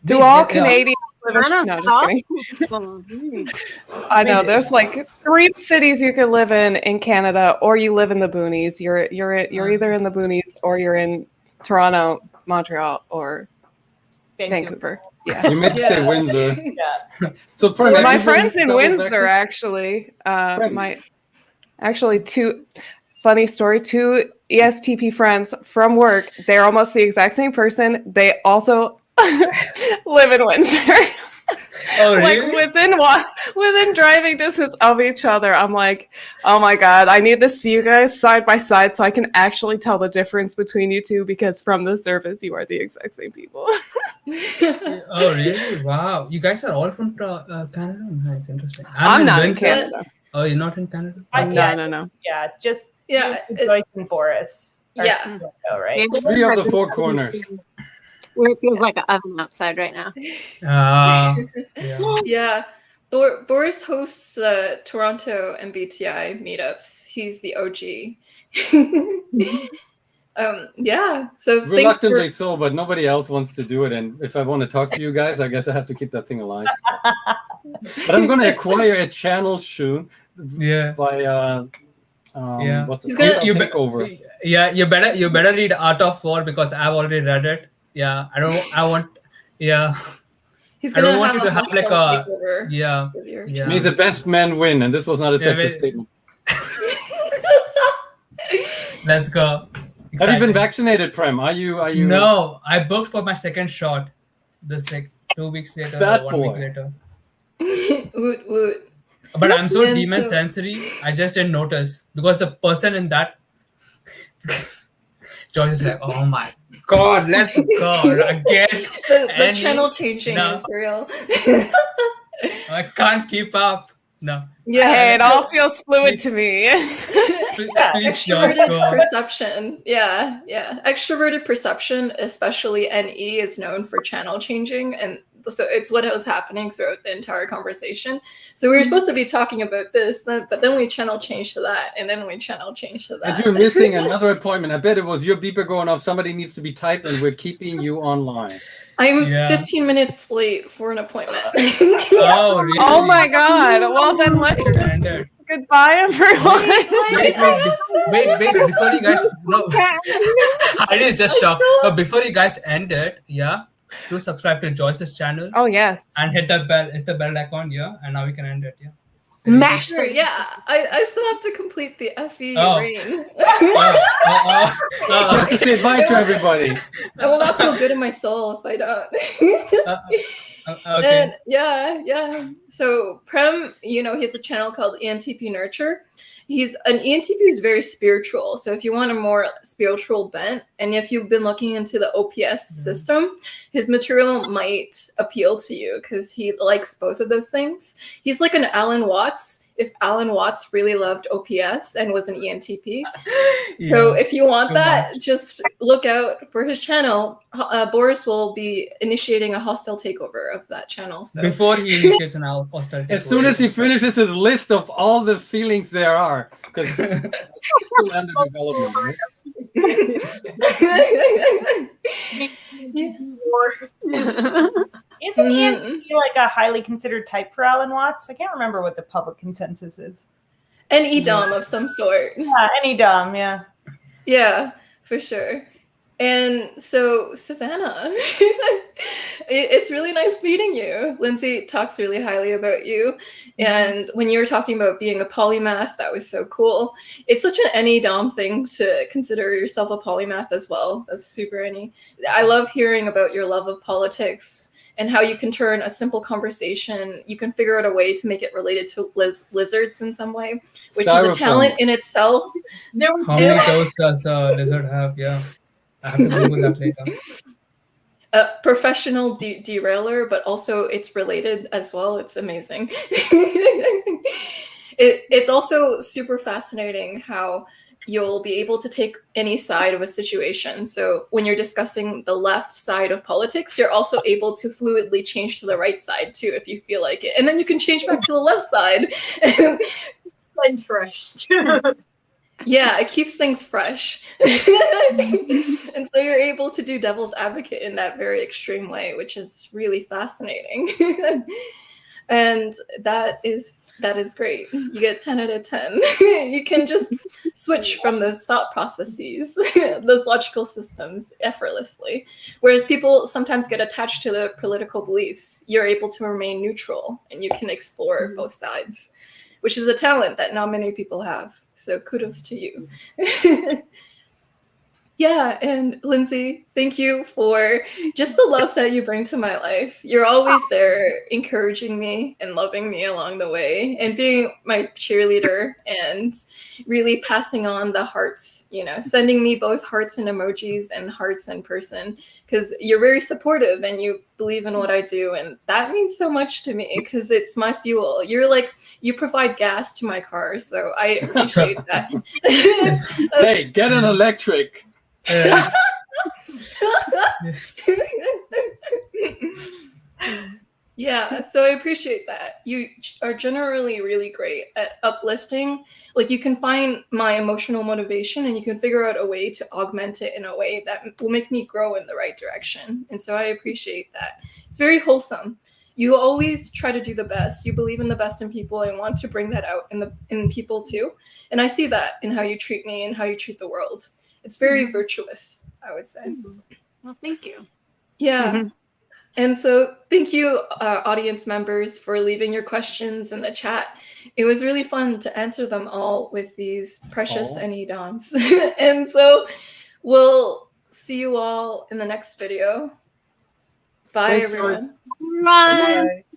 Do all Canadians live in? No, just kidding. I know there's like 3 cities you can live in Canada, or you live in the boonies. You're either in the boonies or you're in Toronto, Montreal, or Vancouver. Yeah, you meant to say Windsor. Yeah. So my friends in Windsor actually. Funny story. 2 ESTP friends from work. They're almost the exact same person. They also live in Windsor. Oh, really? Like within driving distance of each other. I'm like, oh my God, I need to see you guys side by side so I can actually tell the difference between you two, because from the surface you are the exact same people. Oh really? Wow. You guys are all from Canada? Nice, interesting. I'm not in Canada. Oh, you're not in Canada? No. Yeah, just Yeah, Joyce and Boris. Yeah. Right. 3 of the 4 corners. Where it feels like an oven outside right now. Yeah. Boris hosts the Toronto MBTI meetups. He's the OG. Yeah. So thanks Reluctantly so, but nobody else wants to do it. And if I want to talk to you guys, I guess I have to keep that thing alive. But I'm going to acquire a channel soon. Yeah. By what's it? Takeover. You better read Art of War because I've already read it. Yeah, I want. Yeah. He's gonna want have you a to have like hostile a takeover yeah. May the best man win, and this was not a sexist statement. Let's go. Exciting. Have you been vaccinated, Prem? Are you? No, I booked for my second shot. This like 2 weeks later, Bad or 1 boy. week later. Woot woot. But I'm so And demon so- sensory. I just didn't notice because the person in that Joyce is like, oh my god, let's go again. The channel changing is real. I can't keep up. No. Yeah, Hey, it all feels fluid Please. to me. Yeah, Please, Joyce, extroverted go. perception. Yeah. Extroverted perception, especially NE, is known for channel changing, and so it's what was happening throughout the entire conversation. So we were supposed to be talking about this, but then we channel changed to that, and then we channel changed to that. And you're missing another appointment. I bet it was your beeper going off. Somebody needs to be typed, and we're keeping you online. I'm Yeah. 15 minutes late for an appointment. Oh, really? Oh my god. Well, then let's just Ended. goodbye, everyone. Wait, before you guys Heidi is just shocked. But before you guys end it, do subscribe to Joyce's channel Oh, yes. and hit the bell icon, and now we can end it, Smash Sure, yeah. I still have to complete the FE Oh. reign. Say bye to everybody. I will not feel good in my soul if I don't. Okay. And yeah. So Prem, he has a channel called ENTP Nurture. He's an ENTP who's very spiritual. So if you want a more spiritual bent, and if you've been looking into the OPS system, his material might appeal to you because he likes both of those things. He's like an Alan Watts, if Alan Watts really loved OPS and was an ENTP. So if you want that, just look out for his channel. Boris will be initiating a hostile takeover of that channel. So Before he initiates an hostile As soon as he finishes his list of all the feelings there are, because still under development, right? Isn't ENFP like a highly considered type for Alan Watts? I can't remember what the public consensus is. An EDOM of some sort. Yeah, any dumb, yeah. Yeah, for sure. And so, Savanna, it's really nice meeting you. Lindsay talks really highly about you. And when you were talking about being a polymath, that was so cool. It's such an NE-DOM thing to consider yourself a polymath as well. That's super NE. I love hearing about your love of politics and how you can turn a simple conversation, you can figure out a way to make it related to lizards in some way, which is a talent in itself. How many toes does a lizard have? Yeah. I have to Google that later. A professional derailer, but also it's related as well. It's amazing. It's also super fascinating how you'll be able to take any side of a situation. So when you're discussing the left side of politics, you're also able to fluidly change to the right side too, if you feel like it. And then you can change back to the left side. Interest. Yeah, it keeps things fresh. And so you're able to do devil's advocate in that very extreme way, which is really fascinating. And that is great. You get 10 out of 10. You can just switch from those thought processes, those logical systems effortlessly. Whereas people sometimes get attached to the political beliefs. You're able to remain neutral and you can explore both sides, which is a talent that not many people have. So kudos to you. Yeah, and Lindsay, thank you for just the love that you bring to my life. You're always there encouraging me and loving me along the way and being my cheerleader and really passing on the hearts, sending me both hearts and emojis and hearts in person because you're very supportive and you believe in what I do. And that means so much to me because it's my fuel. You provide gas to my car. So I appreciate that. Hey, get an electric. Yeah, so I appreciate that. You are generally really great at uplifting. Like, you can find my emotional motivation and you can figure out a way to augment it in a way that will make me grow in the right direction. And so I appreciate that. It's very wholesome. You always try to do the best. You believe in the best in people and want to bring that out in people too. And I see that in how you treat me and how you treat the world. It's very virtuous, I would say. Well, thank you. Yeah. Mm-hmm. And so thank you, audience members, for leaving your questions in the chat. It was really fun to answer them all with these precious NE DOMs. And so we'll see you all in the next video. Bye, Thanks, everyone. Joyce. Run. Bye.